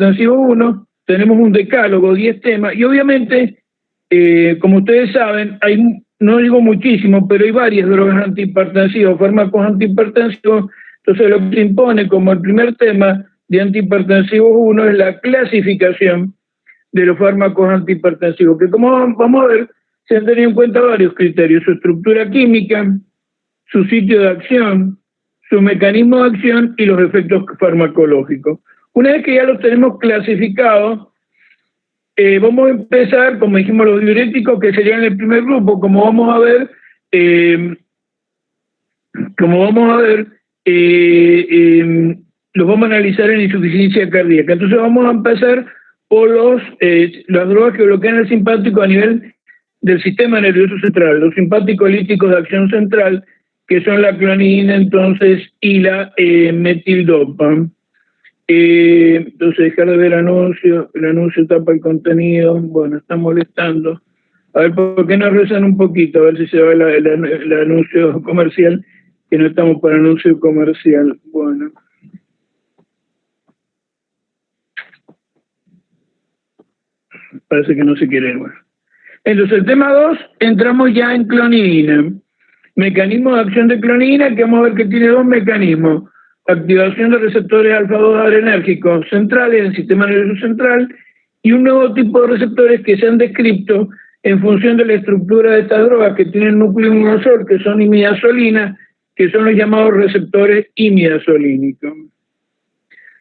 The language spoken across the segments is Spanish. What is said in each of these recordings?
antihipertensivos 1, tenemos un decálogo, 10 temas, y obviamente, como ustedes saben, hay, no digo muchísimo, pero hay varias drogas antihipertensivas, fármacos antihipertensivos. Entonces lo que se impone como el primer tema de antihipertensivos 1 es la clasificación de los fármacos antihipertensivos, que como vamos a ver, se han tenido en cuenta varios criterios: su estructura química, su sitio de acción, su mecanismo de acción y los efectos farmacológicos. Una vez que ya los tenemos clasificados, vamos a empezar, como dijimos, los diuréticos, que serían el primer grupo. Como vamos a ver, los vamos a analizar en insuficiencia cardíaca. Entonces vamos a empezar por las drogas que bloquean el simpático a nivel del sistema nervioso central, los simpático-líticos de acción central, que son la clonidina entonces y la metildopa. Entonces dejar de ver el anuncio tapa el contenido, bueno, está molestando. A ver, ¿por qué no rezan un poquito? A ver si se va el anuncio comercial, que no estamos para anuncio comercial. Bueno. Parece que no se quiere. Bueno. Entonces, el tema 2, entramos ya en clonidina. Mecanismo de acción de clonidina, que vamos a ver que tiene dos mecanismos: activación de receptores alfa-2 adrenérgicos centrales en el sistema nervioso central, y un nuevo tipo de receptores que se han descrito en función de la estructura de estas drogas, que tienen núcleo inosol, que son imidazolina, que son los llamados receptores imidazolínicos.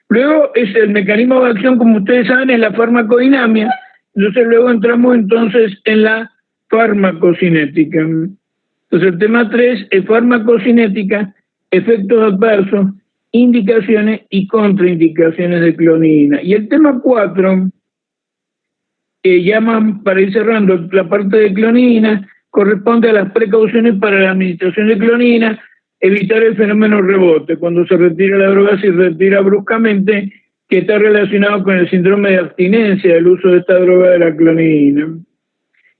Luego es el mecanismo de acción, como ustedes saben, es la farmacodinamia. Entonces luego entramos entonces en la farmacocinética. Entonces el tema 3 es farmacocinética, efectos adversos, indicaciones y contraindicaciones de clonidina. Y el tema 4, llaman, para ir cerrando la parte de clonidina, corresponde a las precauciones para la administración de clonidina, evitar el fenómeno rebote. Cuando se retira la droga, se retira bruscamente, que está relacionado con el síndrome de abstinencia del uso de esta droga de la clonidina,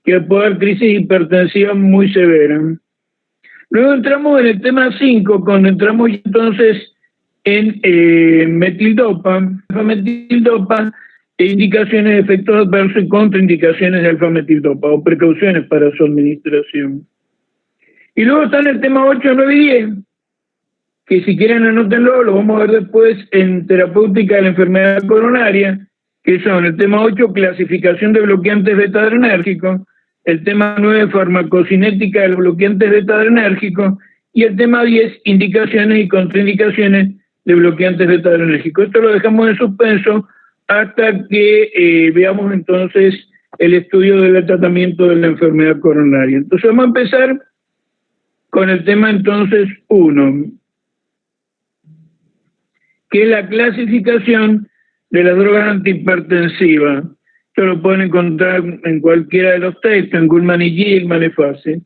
que puede dar crisis hipertensiva muy severa. Luego entramos en el tema 5, cuando entramos entonces en metildopa, alfa-metildopa, indicaciones de efectos adversos y contraindicaciones de alfa-metildopa, o precauciones para su administración. Y luego están el tema 8, 9 y 10, que si quieren anótenlo, lo vamos a ver después en terapéutica de la enfermedad coronaria, que son el tema 8, clasificación de bloqueantes beta-adrenérgicos, el tema 9, farmacocinética de los bloqueantes beta-adrenérgicos, y el tema 10, indicaciones y contraindicaciones de bloqueantes beta-adrenérgicos. Esto lo dejamos en suspenso hasta que veamos entonces el estudio del tratamiento de la enfermedad coronaria. Entonces vamos a empezar con el tema entonces 1, que es la clasificación de las drogas antihipertensivas. Esto lo pueden encontrar en cualquiera de los textos, en Gullman y Gilman, es fácil.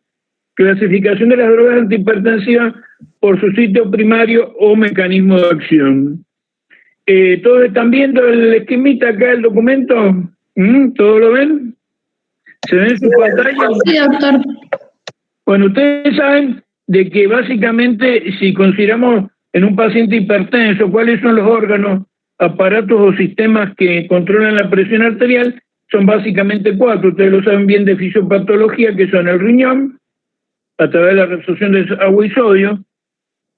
Clasificación de las drogas antihipertensivas por su sitio primario o mecanismo de acción. ¿Todos están viendo el esquemita acá, el documento? ¿Todos lo ven? ¿Se ven en su pantalla? Sí, doctor. Bueno, ustedes saben de que básicamente, si consideramos en un paciente hipertenso cuáles son los órganos, aparatos o sistemas que controlan la presión arterial, son básicamente 4. Ustedes lo saben bien de fisiopatología, que son el riñón, a través de la reabsorción de agua y sodio,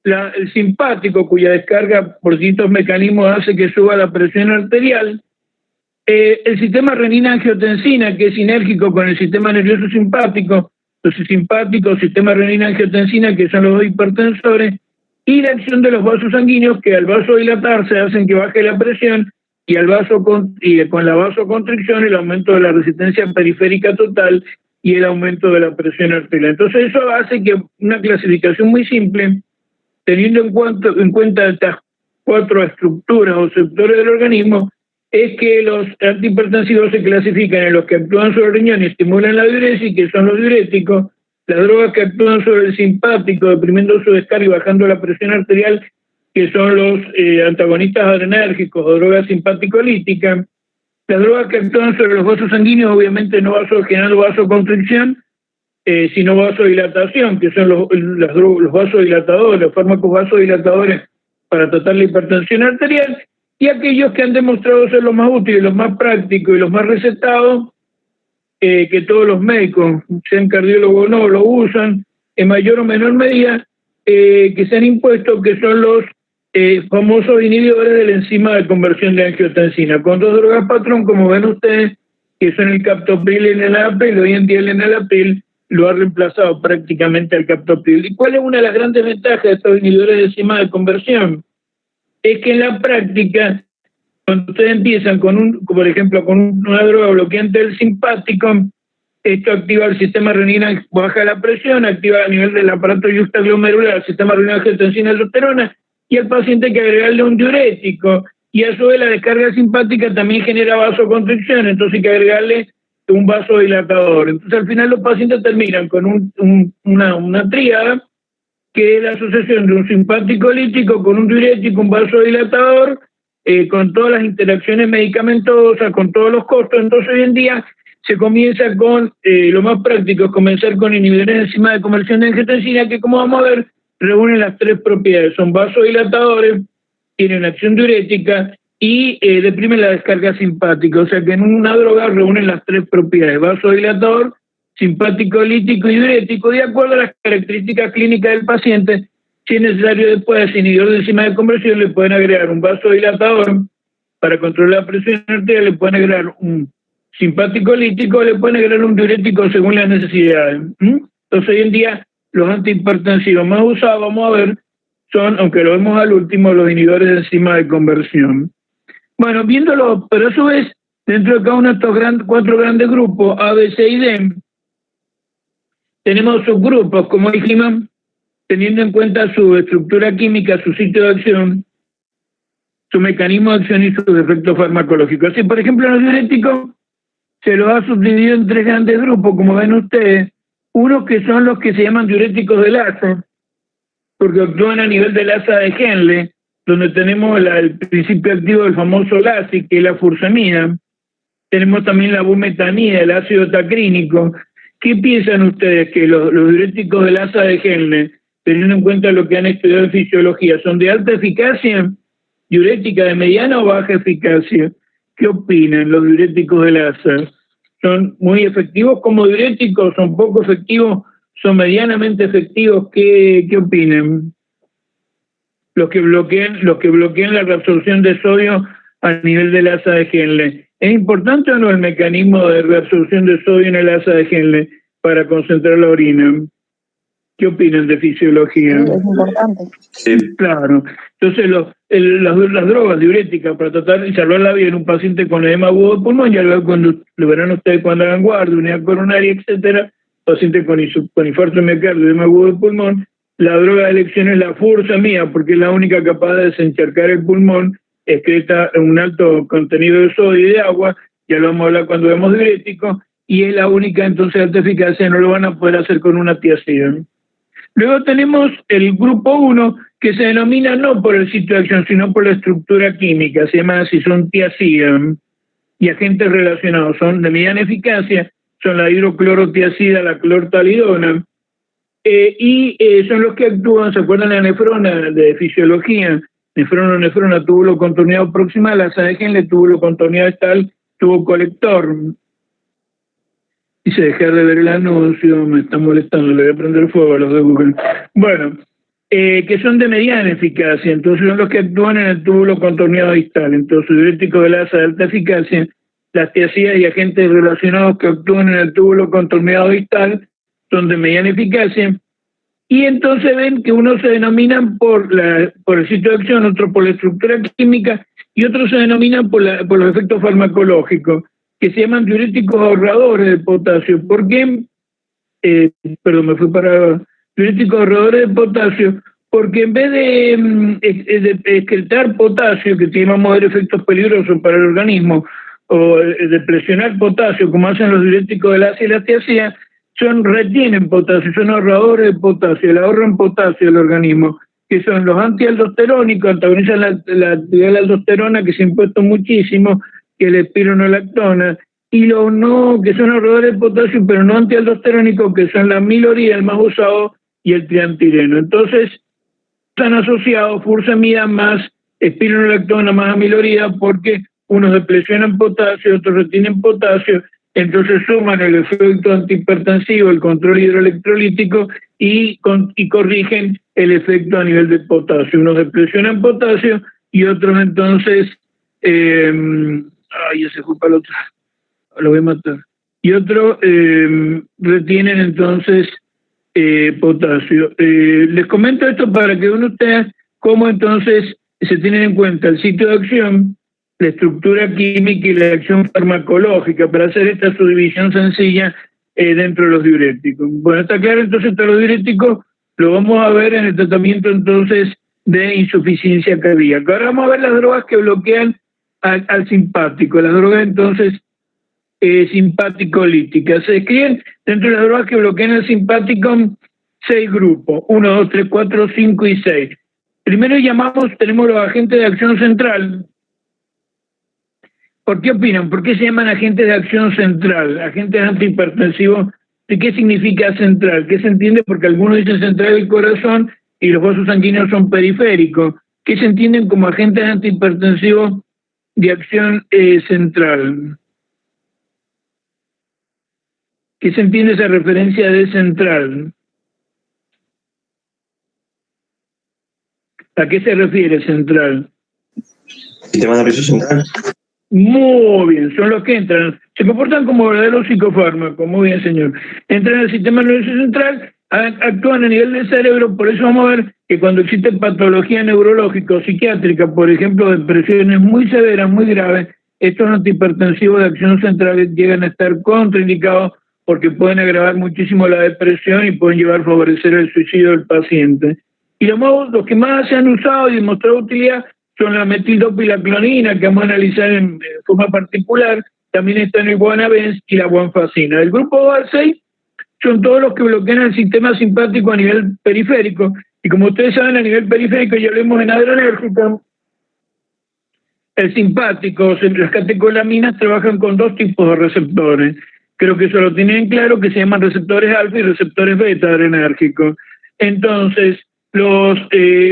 el simpático, cuya descarga por distintos mecanismos hace que suba la presión arterial, el sistema renina-angiotensina, que es sinérgico con el sistema nervioso simpático, entonces simpático, sistema renina-angiotensina, que son los dos hipertensores, y la acción de los vasos sanguíneos, que al vasodilatarse hacen que baje la presión, y con la vasoconstricción el aumento de la resistencia periférica total y el aumento de la presión arterial. Entonces eso hace que una clasificación muy simple, teniendo en cuenta estas 4 estructuras o sectores del organismo, es que los antihipertensivos se clasifican en los que actúan sobre el riñón y estimulan la diuresis, que son los diuréticos, las drogas que actúan sobre el simpático, deprimiendo su descarga y bajando la presión arterial, que son los antagonistas adrenérgicos o drogas simpático-líticas, las drogas que actúan sobre los vasos sanguíneos, obviamente no generando vasoconstricción, sino vasodilatación, que son los vasodilatadores, los fármacos vasodilatadores para tratar la hipertensión arterial, y aquellos que han demostrado ser los más útiles, los más prácticos y los más recetados, que todos los médicos, sean cardiólogos o no, lo usan en mayor o menor medida, que se han impuesto, que son los famosos inhibidores de la enzima de conversión de angiotensina, con dos drogas patrón, como ven ustedes, que son el captopril y el enalapril. Hoy en día el enalapril lo ha reemplazado prácticamente al captopril. ¿Y cuál es una de las grandes ventajas de estos inhibidores de enzima de conversión? Es que en la práctica, cuando ustedes empiezan con por ejemplo, con una droga bloqueante del simpático, esto activa el sistema renina, baja la presión, activa a nivel del aparato justaglomerular el sistema renina, angiotensina, aldosterona, y al paciente hay que agregarle un diurético, y a su vez la descarga simpática también genera vasoconstricción, entonces hay que agregarle un vasodilatador. Entonces al final los pacientes terminan con una tríada, que es la asociación de un simpático lítico con un diurético, un vasodilatador, con todas las interacciones medicamentosas, con todos los costos. Entonces hoy en día se comienza con, lo más práctico es comenzar con inhibidores de enzima de conversión de angiotensina, que como vamos a ver, reúnen las tres propiedades, son vasodilatadores, tienen acción diurética y deprimen la descarga simpática, o sea que en una droga reúnen las tres propiedades, vasodilatador, simpático lítico y diurético, de acuerdo a las características clínicas del paciente. Si es necesario, después de ese inhibidor de enzima de conversión le pueden agregar un vasodilatador para controlar la presión arterial, le pueden agregar un simpático lítico, le pueden agregar un diurético según las necesidades. Entonces hoy en día los antihipertensivos más usados, vamos a ver, son, aunque lo vemos al último, los inhibidores de enzima de conversión. Bueno, viéndolo, pero a su vez, dentro de cada uno de estos cuatro grandes grupos, A, B, C y D, tenemos subgrupos, como dijimos, teniendo en cuenta su estructura química, su sitio de acción, su mecanismo de acción y sus efectos farmacológicos. Así, por ejemplo, los diuréticos se los ha subdividido en tres grandes grupos, como ven ustedes. Unos que son los que se llaman diuréticos de Lassa, porque actúan a nivel del asa de Henle, donde tenemos el principio activo del famoso LASI, que es la fursemida. Tenemos también la bumetanida, el ácido tacrínico. ¿Qué piensan ustedes? Que los diuréticos del asa de Henle, teniendo en cuenta lo que han estudiado en fisiología, son de alta eficacia, diurética de mediana o baja eficacia. ¿Qué opinan los diuréticos del asa? ¿Son muy efectivos como diuréticos? ¿Son poco efectivos? ¿Son medianamente efectivos? ¿Qué opinan? Los que bloquean la reabsorción de sodio a nivel del asa de Henle. ¿Es importante o no el mecanismo de reabsorción de sodio en el asa de Henle para concentrar la orina? ¿Qué opinan de fisiología? Sí, es importante. Sí. Claro. Entonces las drogas diuréticas para tratar y salvar la vida en un paciente con edema agudo de pulmón, ya lo verán ustedes cuando hagan guardia, unidad coronaria, etcétera, paciente con infarto miocardio, edema agudo de pulmón, la droga de elección es la fursemida, porque es la única capaz de desencharcar el pulmón, excreta un alto contenido de sodio y de agua, ya lo vamos a hablar cuando vemos diuréticos, y es la única entonces de alta eficacia, no lo van a poder hacer con una tiazida. Luego tenemos el grupo 1, que se denomina no por el sitio de acción, sino por la estructura química, se llama así, son tiazida, y agentes relacionados, son de mediana eficacia, son la hidroclorotiazida, la clortalidona, y son los que actúan, ¿se acuerdan de la nefrona de fisiología? Nefrona, túbulo contorneado proximal, asa de Henle, túbulo contorneado distal, tubo colector. Y se dejar de ver el anuncio, me está molestando, le voy a prender fuego a los de Google. Bueno, que son de mediana eficacia, entonces son los que actúan en el túbulo contorneado distal. Entonces, diuréticos del asa de alta eficacia, las tiazidas y agentes relacionados que actúan en el túbulo contorneado distal son de mediana eficacia. Y entonces ven que unos se denominan por el sitio de acción, otros por la estructura química, y otros se denominan por los efectos farmacológicos, que se llaman diuréticos ahorradores de potasio. ¿Por qué? Diuréticos ahorradores de potasio, porque en vez de excretar potasio, que tiene, vamos a ver, efectos peligrosos para el organismo, o de presionar potasio, como hacen los diuréticos de la ACE y la tiazida, retienen potasio, son ahorradores de potasio, le ahorran potasio al organismo, que son los antialdosterónicos, antagonizan la actividad de la aldosterona, que se ha impuesto muchísimo, que es la espironolactona, y los no, que son ahorradores de potasio, pero no antialdosterónicos, que son la milorida, el más usado, y el triantireno. Entonces, están asociados fursemida más espironolactona más amilorida porque unos depresionan potasio, otros retienen potasio, entonces suman el efecto antihipertensivo, el control hidroelectrolítico y corrigen el efecto a nivel de potasio. Unos depresionan potasio y otros entonces, ya se fue para el otro, lo voy a matar. Y otros retienen entonces potasio. Les comento esto para que uno esté cómo entonces se tienen en cuenta el sitio de acción, la estructura química y la acción farmacológica para hacer esta subdivisión sencilla dentro de los diuréticos. Bueno, está claro, entonces entre los diuréticos lo vamos a ver en el tratamiento entonces de insuficiencia cardíaca. Ahora vamos a ver las drogas que bloquean al simpático, las drogas entonces simpaticolíticas. Se describen dentro de las drogas que bloquean el simpático 6 grupos, 1, 2, 3, 4, 5 y 6. Primero tenemos los agentes de acción central. ¿Por qué opinan? ¿Por qué se llaman agentes de acción central? Agentes antihipertensivos. ¿De qué significa central? ¿Qué se entiende? Porque algunos dicen central del corazón y los vasos sanguíneos son periféricos. ¿Qué se entienden como agentes antihipertensivos de acción central? ¿Qué se entiende esa referencia de central? ¿A qué se refiere central? Sistema nervioso central. Muy bien, son los que entran, se comportan como verdaderos psicofármacos, muy bien señor. Entran al sistema nervioso central, actúan a nivel del cerebro, por eso vamos a ver que cuando existe patología neurológica o psiquiátrica, por ejemplo depresiones muy severas, muy graves, estos antihipertensivos de acción central llegan a estar contraindicados porque pueden agravar muchísimo la depresión y pueden llevar a favorecer el suicidio del paciente. Y los que más se han usado y demostrado utilidad son la metildopilaclonina, que vamos a analizar en forma particular, también están el guanabens y la guanfacina. El grupo 2 al 6 son todos los que bloquean el sistema simpático a nivel periférico, y como ustedes saben, a nivel periférico, ya lo vimos en adrenérgica, el simpático, las catecolaminas trabajan con 2 tipos de receptores. Creo que eso lo tienen claro, que se llaman receptores alfa y receptores beta adrenérgicos. Entonces, los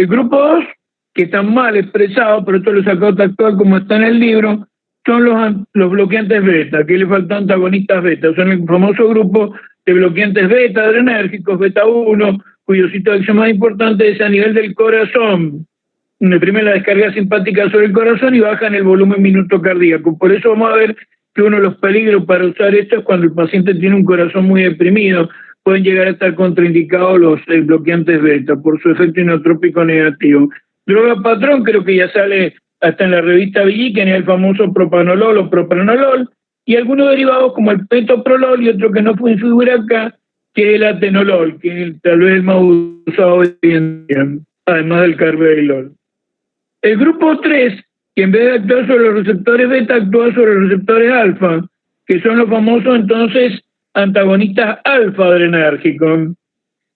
grupos 2, que están mal expresados, pero esto lo sacó textual como está en el libro, son los bloqueantes beta. Aquí le faltan antagonistas beta, son el famoso grupo de bloqueantes beta adrenérgicos, beta 1, cuyo sitio de acción más importante es a nivel del corazón. Primero la descarga simpática sobre el corazón y bajan el volumen minuto cardíaco. Por eso vamos a ver que uno de los peligros para usar esto es cuando el paciente tiene un corazón muy deprimido. Pueden llegar a estar contraindicados los bloqueantes beta por su efecto inotrópico negativo. Droga patrón, creo que ya sale hasta en la revista Villiquen, el famoso propanolol o propranolol, y algunos derivados como el petoprolol y otro que no figura acá, que es el atenolol, que es tal vez el más usado hoy en día, además del carvedilol. El grupo 3, que en vez de actuar sobre los receptores beta, actúa sobre los receptores alfa, que son los famosos entonces antagonistas alfa adrenérgicos,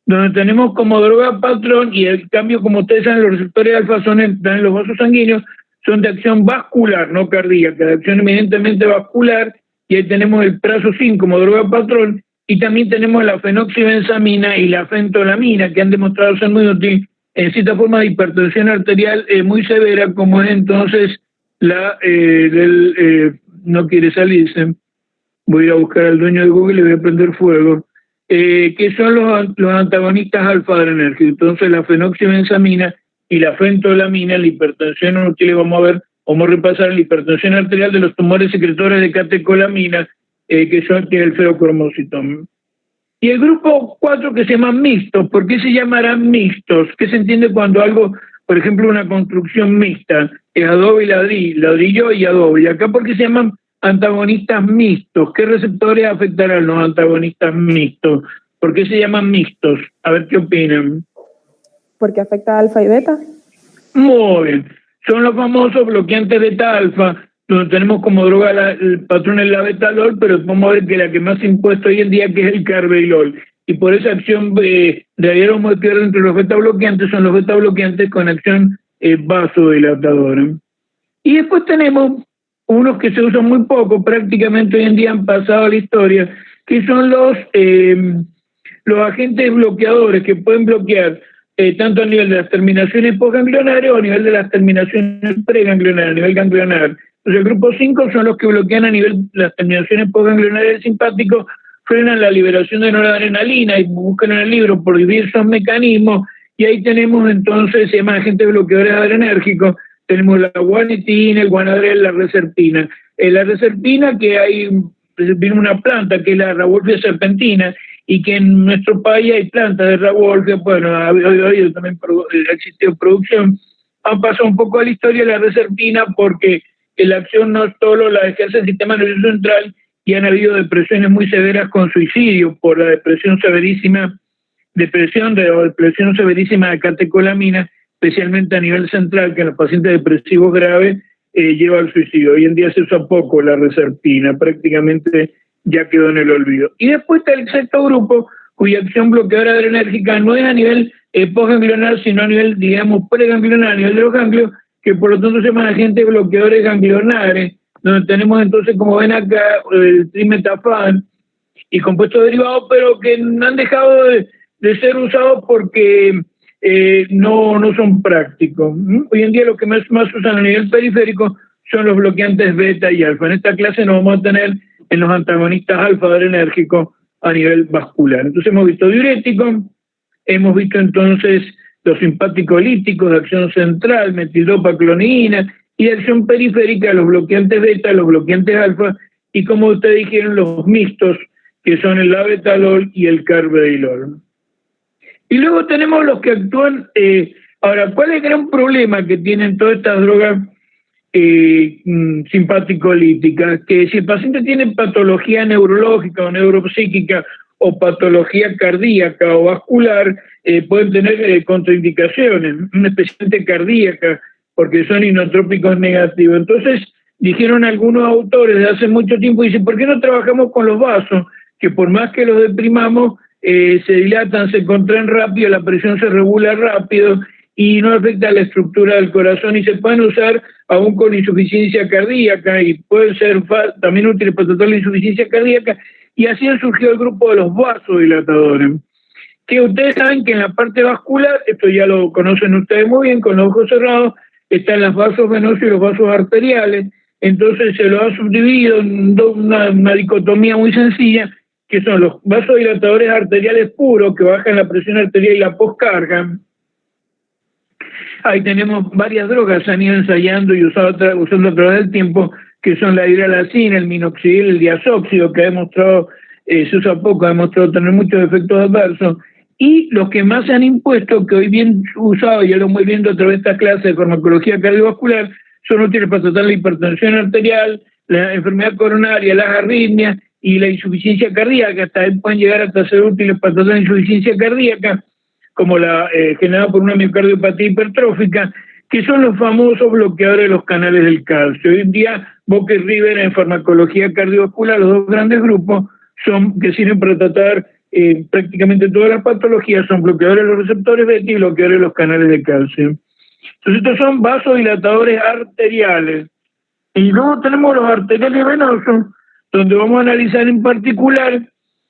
donde tenemos como droga patrón, y el cambio, como ustedes saben, los receptores alfa están en los vasos sanguíneos, son de acción vascular, no cardíaca, de acción eminentemente vascular, y ahí tenemos el prazosine como droga patrón, y también tenemos la fenoxibenzamina y la fentolamina, que han demostrado ser muy útil en cierta forma de hipertensión arterial muy severa, como es entonces la no quiere salirse, voy a ir a buscar al dueño de Google y le voy a prender fuego, que son los antagonistas alfa-adrenérgicos. Entonces la fenoxibenzamina y la fentolamina, la hipertensión útil, vamos a repasar la hipertensión arterial de los tumores secretores de catecolamina, que son el feocromocitoma. Y el grupo 4 que se llama mixtos. ¿Por qué se llamarán mixtos? ¿Qué se entiende cuando algo, por ejemplo, una construcción mixta, es adobe y ladrillo y adobe? Y acá, ¿por qué se llaman antagonistas mixtos? ¿Qué receptores afectarán los antagonistas mixtos? ¿Por qué se llaman mixtos? A ver qué opinan. ¿Porque afecta alfa y beta? Muy bien. Son los famosos bloqueantes beta-alfa, donde tenemos como droga el patrón es la betalol, pero vamos a ver que la que más se impuesta hoy en día que es el carvedilol. Y por esa acción de aerómodo entre los beta-bloqueantes son los beta-bloqueantes con acción vasodilatadora. Y después tenemos unos que se usan muy poco, prácticamente hoy en día han pasado a la historia, que son los agentes bloqueadores que pueden bloquear tanto a nivel de las terminaciones postganglionares o a nivel de las terminaciones preganglionares, a nivel ganglionar. Entonces el grupo 5 son los que bloquean a nivel de las terminaciones postganglionares del simpático, frenan la liberación de noradrenalina y buscan en el libro por diversos mecanismos, y ahí tenemos entonces, se llama agentes bloqueadores adrenérgicos, tenemos la guanetina, el guanadrel, la reserpina. La reserpina, que viene una planta que es la Rauwolfia serpentina, y que en nuestro país hay plantas de Rauwolfia, bueno, ha habido también ha existido producción, han pasado un poco a la historia de la reserpina porque la acción no solo la ejerce el sistema nervioso central, y han habido depresiones muy severas con suicidio por la depresión severísima de catecolamina, especialmente a nivel central, que en los pacientes depresivos graves lleva al suicidio. Hoy en día se usa poco la reserpina, prácticamente ya quedó en el olvido. Y después está el sexto grupo, cuya acción bloqueadora adrenérgica no es a nivel postganglionar, sino a nivel, digamos, preganglionar, a nivel de los ganglios, que por lo tanto se llaman agentes bloqueadores ganglionares, donde tenemos entonces, como ven acá, el trimetafán y compuestos derivados, pero que han dejado de ser usados porque no son prácticos. Hoy en día lo que más usan a nivel periférico son los bloqueantes beta y alfa. En esta clase nos vamos a tener en los antagonistas alfa adrenérgicos a nivel vascular. Entonces hemos visto diuréticos, hemos visto entonces los simpático-líticos de acción central, metildopaclonina, y de acción periférica los bloqueantes beta, los bloqueantes alfa, y como ustedes dijeron, los mixtos, que son el labetalol y el carvedilol. Y luego tenemos los que actúan. Ahora, ¿cuál es el gran problema que tienen todas estas drogas simpático-líticas? Que si el paciente tiene patología neurológica o neuropsíquica o patología cardíaca o vascular, pueden tener contraindicaciones, especialmente cardíaca, porque son inotrópicos negativos. Entonces, dijeron algunos autores de hace mucho tiempo, dicen, ¿por qué no trabajamos con los vasos? Que por más que los deprimamos, se dilatan, se contraen rápido, la presión se regula rápido y no afecta a la estructura del corazón, y se pueden usar aún con insuficiencia cardíaca, y pueden ser también útiles para tratar la insuficiencia cardíaca, y así surgió el grupo de los vasodilatadores, que ustedes saben que en la parte vascular, esto ya lo conocen ustedes muy bien, con los ojos cerrados, están los vasos venosos y los vasos arteriales. Entonces se lo ha subdividido en una dicotomía muy sencilla, que son los vasodilatadores arteriales puros, que bajan la presión arterial y la poscargan. Ahí tenemos varias drogas, se han ido ensayando y usando a través del tiempo, que son la hidralacina, el minoxidil, el diazóxido, que ha demostrado, se usa poco, ha demostrado tener muchos efectos adversos. Y los que más se han impuesto, que hoy bien usado, ya lo hemos viendo a través de esta clase de farmacología cardiovascular, son útiles para tratar la hipertensión arterial, la enfermedad coronaria, las arritmias y la insuficiencia cardíaca. Hasta ahí pueden llegar hasta ser útiles para tratar la insuficiencia cardíaca, como la generada por una miocardiopatía hipertrófica, que son los famosos bloqueadores de los canales del calcio. Hoy en día, Boca y River en farmacología cardiovascular, los dos grandes grupos que sirven para tratar prácticamente todas las patologías, son bloqueadores de los receptores beta y bloqueadores de los canales de calcio. Entonces estos son vasodilatadores arteriales. Y luego tenemos los arteriales venosos, donde vamos a analizar en particular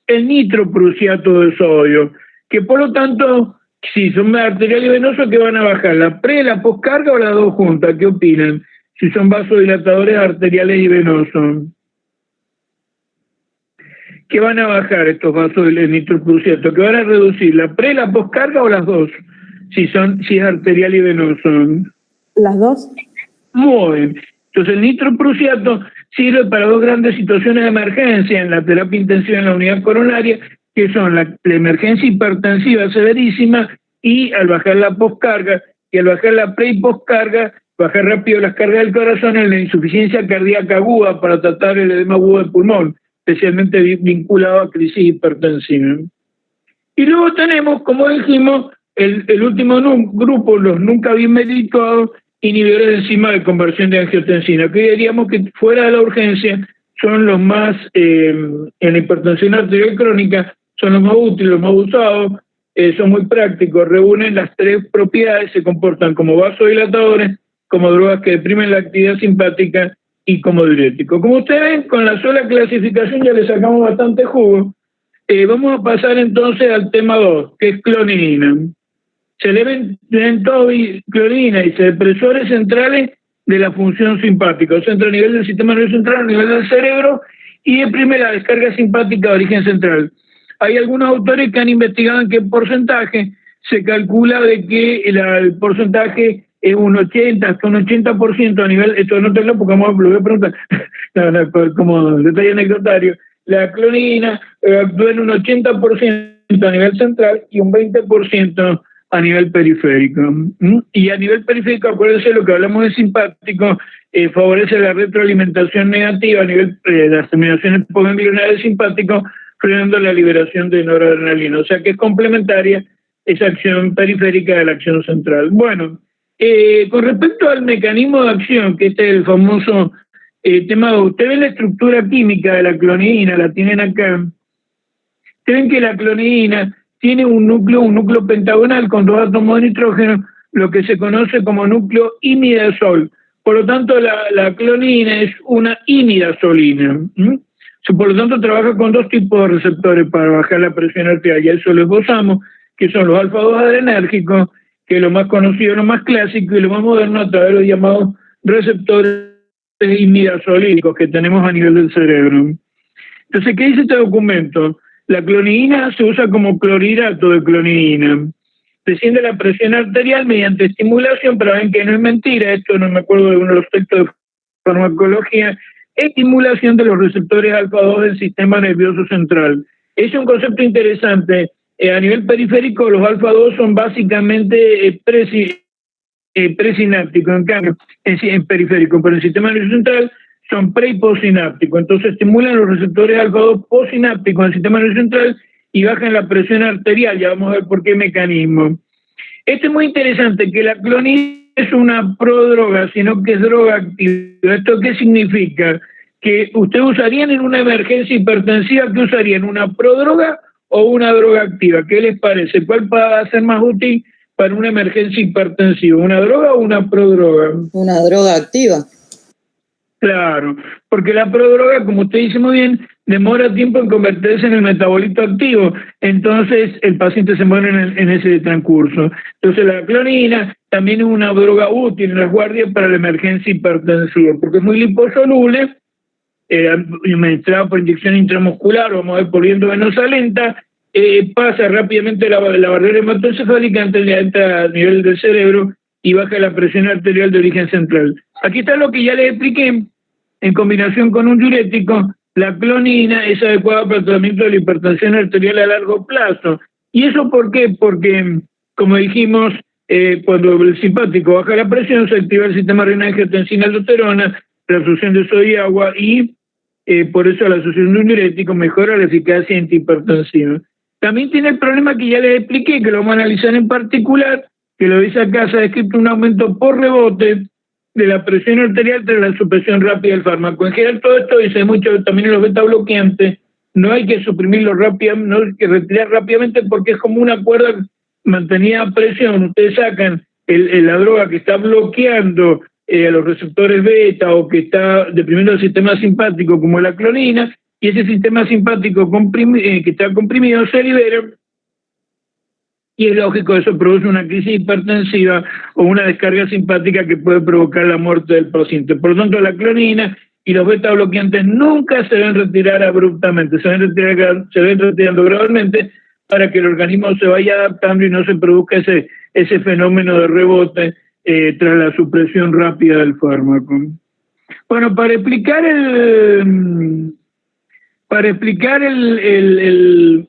el nitroprusiato de sodio, que por lo tanto, si son arteriales venosos, ¿qué van a bajar? ¿La pre, la poscarga o las dos juntas? ¿Qué opinan? Si son vasodilatadores arteriales y venosos. ¿Qué van a bajar estos vasos del nitroprusiato? ¿Qué van a reducir? ¿La pre, la poscarga o las dos? Si es arterial y venoso. Las dos. Muy bien. Entonces el nitroprusiato sirve para dos grandes situaciones de emergencia en la terapia intensiva en la unidad coronaria, que son la emergencia hipertensiva severísima y al bajar la poscarga, y al bajar la pre y poscarga, bajar rápido las cargas del corazón en la insuficiencia cardíaca aguda para tratar el edema agudo del pulmón, especialmente vinculado a crisis hipertensiva. Y luego tenemos, como dijimos, el último grupo, los nunca bien medicados, inhibidores de enzima de conversión de angiotensina, que diríamos que fuera de la urgencia son los más, en la hipertensión arterial crónica, son los más útiles, los más usados, son muy prácticos, reúnen las tres propiedades, se comportan como vasodilatadores, como drogas que deprimen la actividad simpática y como diuréticos. Como ustedes ven, con la sola clasificación ya le sacamos bastante jugo. Vamos a pasar entonces al tema 2, que es clonidina. se eleven clorina y depresores centrales de la función simpática, o sea, entre a nivel del sistema nervioso central, a nivel del cerebro, y deprime la descarga simpática de origen central. Hay algunos autores que han investigado en qué porcentaje se calcula de que el porcentaje es un 80, hasta un 80% a nivel, esto no tengo porque lo voy a preguntar, como detalle anecdotario, la clonidina actúa en un 80% a nivel central y un 20% a nivel periférico. Y a nivel periférico, acuérdense lo que hablamos de simpático, favorece la retroalimentación negativa a nivel de las terminaciones postganglionales simpático, frenando la liberación de noradrenalina. O sea que es complementaria esa acción periférica de la acción central. Bueno, con respecto al mecanismo de acción, que este es el famoso tema, ustedes ven la estructura química de la clonidina, la tienen acá. Ustedes ven que la clonidina tiene un núcleo pentagonal con 2 átomos de nitrógeno, lo que se conoce como núcleo imidazol. Por lo tanto, la clonidina es una imidazolina. Por lo tanto, trabaja con 2 tipos de receptores para bajar la presión arterial. Y a eso lo esbozamos, que son los alfa-2 adrenérgicos, que es lo más conocido, lo más clásico y lo más moderno a través de los llamados receptores imidazolínicos que tenemos a nivel del cerebro. Entonces, ¿qué dice este documento? La clonidina se usa como clorhidrato de clonidina. Desciende la presión arterial mediante estimulación, pero ven que no es mentira, esto no me acuerdo de uno de los textos de farmacología, estimulación de los receptores alfa-2 del sistema nervioso central. Es un concepto interesante. A nivel periférico, los alfa-2 son básicamente presinápticos, en cambio, en periférico, pero en el sistema nervioso central son pre y postsinápticos. Entonces estimulan los receptores alfa-2 postsinápticos en el sistema nervioso central y bajan la presión arterial. Ya vamos a ver por qué mecanismo. Esto es muy interesante, que la clonidina es una prodroga, sino que es droga activa. ¿Esto qué significa? Que ustedes usarían en una emergencia hipertensiva, ¿qué usarían? ¿Una prodroga o una droga activa? ¿Qué les parece? ¿Cuál va a ser más útil para una emergencia hipertensiva? ¿Una droga o una prodroga? Una droga activa. Claro, porque la prodroga, como usted dice muy bien, demora tiempo en convertirse en el metabolito activo, entonces el paciente se muere en ese transcurso. Entonces la clonidina también es una droga útil en las guardias para la emergencia hipertensiva, porque es muy liposoluble, administrada por inyección intramuscular, vamos a ver por viento venosa lenta, pasa rápidamente la barrera hematoencefálica antes de entrar a nivel del cerebro y baja la presión arterial de origen central. Aquí está lo que ya les expliqué, en combinación con un diurético, la clonidina es adecuada para el tratamiento de la hipertensión arterial a largo plazo. ¿Y eso por qué? Porque, como dijimos, cuando el simpático baja la presión, se activa el sistema renina-angiotensina-aldosterona, la absorción de sodio y agua, y por eso la asociación de un diurético mejora la eficacia antihipertensiva. También tiene el problema que ya les expliqué, que lo vamos a analizar en particular, que lo dice acá, se ha descrito un aumento por rebote de la presión arterial tras la supresión rápida del fármaco. En general todo esto dice mucho también en los beta bloqueantes, no hay que suprimirlo rápidamente, no hay que retirar rápidamente porque es como una cuerda mantenida a presión. Ustedes sacan la droga que está bloqueando a los receptores beta o que está deprimiendo el sistema simpático como la clonidina, y ese sistema simpático que está comprimido se libera. Y es lógico, eso produce una crisis hipertensiva o una descarga simpática que puede provocar la muerte del paciente. Por lo tanto, la clonidina y los beta bloqueantes nunca se deben retirar abruptamente, se deben retirando gradualmente para que el organismo se vaya adaptando y no se produzca ese fenómeno de rebote tras la supresión rápida del fármaco. Bueno, para explicar el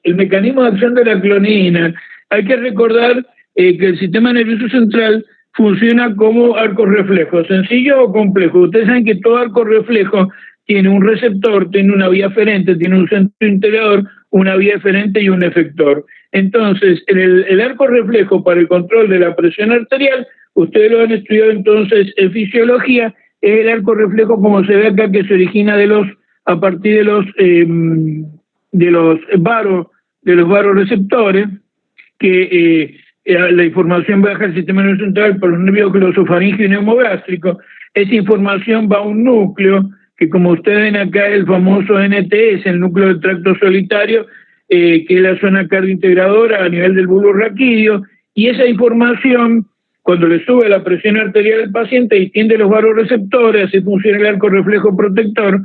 mecanismo de acción de la clonidina, hay que recordar que el sistema nervioso central funciona como arco reflejo, sencillo o complejo. Ustedes saben que todo arco reflejo tiene un receptor, tiene una vía aferente, tiene un centro integrador, una vía eferente y un efector. Entonces, el arco reflejo para el control de la presión arterial, ustedes lo han estudiado entonces en fisiología, es el arco reflejo como se ve acá, que se origina a partir de los varoreceptores, que la información baja al sistema nervioso central por los nervios glosofaringeo y neumogástrico. Esa información va a un núcleo, que como ustedes ven acá, el famoso NTS, el núcleo del tracto solitario, que es la zona cardiointegradora a nivel del bulbo raquídeo, y esa información, cuando le sube la presión arterial al paciente, distiende los vasoreceptores, así funciona el arco reflejo protector,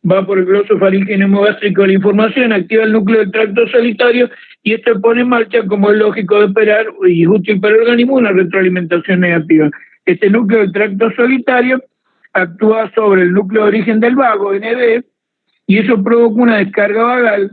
va por el gloso faríngeo hemogástrico la información, activa el núcleo del tracto solitario y esto pone en marcha, como es lógico de esperar y útil para el organismo, una retroalimentación negativa. Este núcleo del tracto solitario actúa sobre el núcleo de origen del vago, ND, y eso provoca una descarga vagal,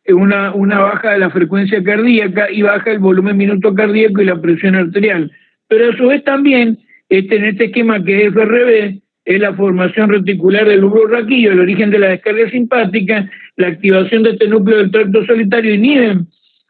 una baja de la frecuencia cardíaca y baja el volumen minuto cardíaco y la presión arterial. Pero a su vez también, en este esquema que es FRB, es la formación reticular del lóbulo raquídeo, el origen de la descarga simpática, la activación de este núcleo del tracto solitario inhibe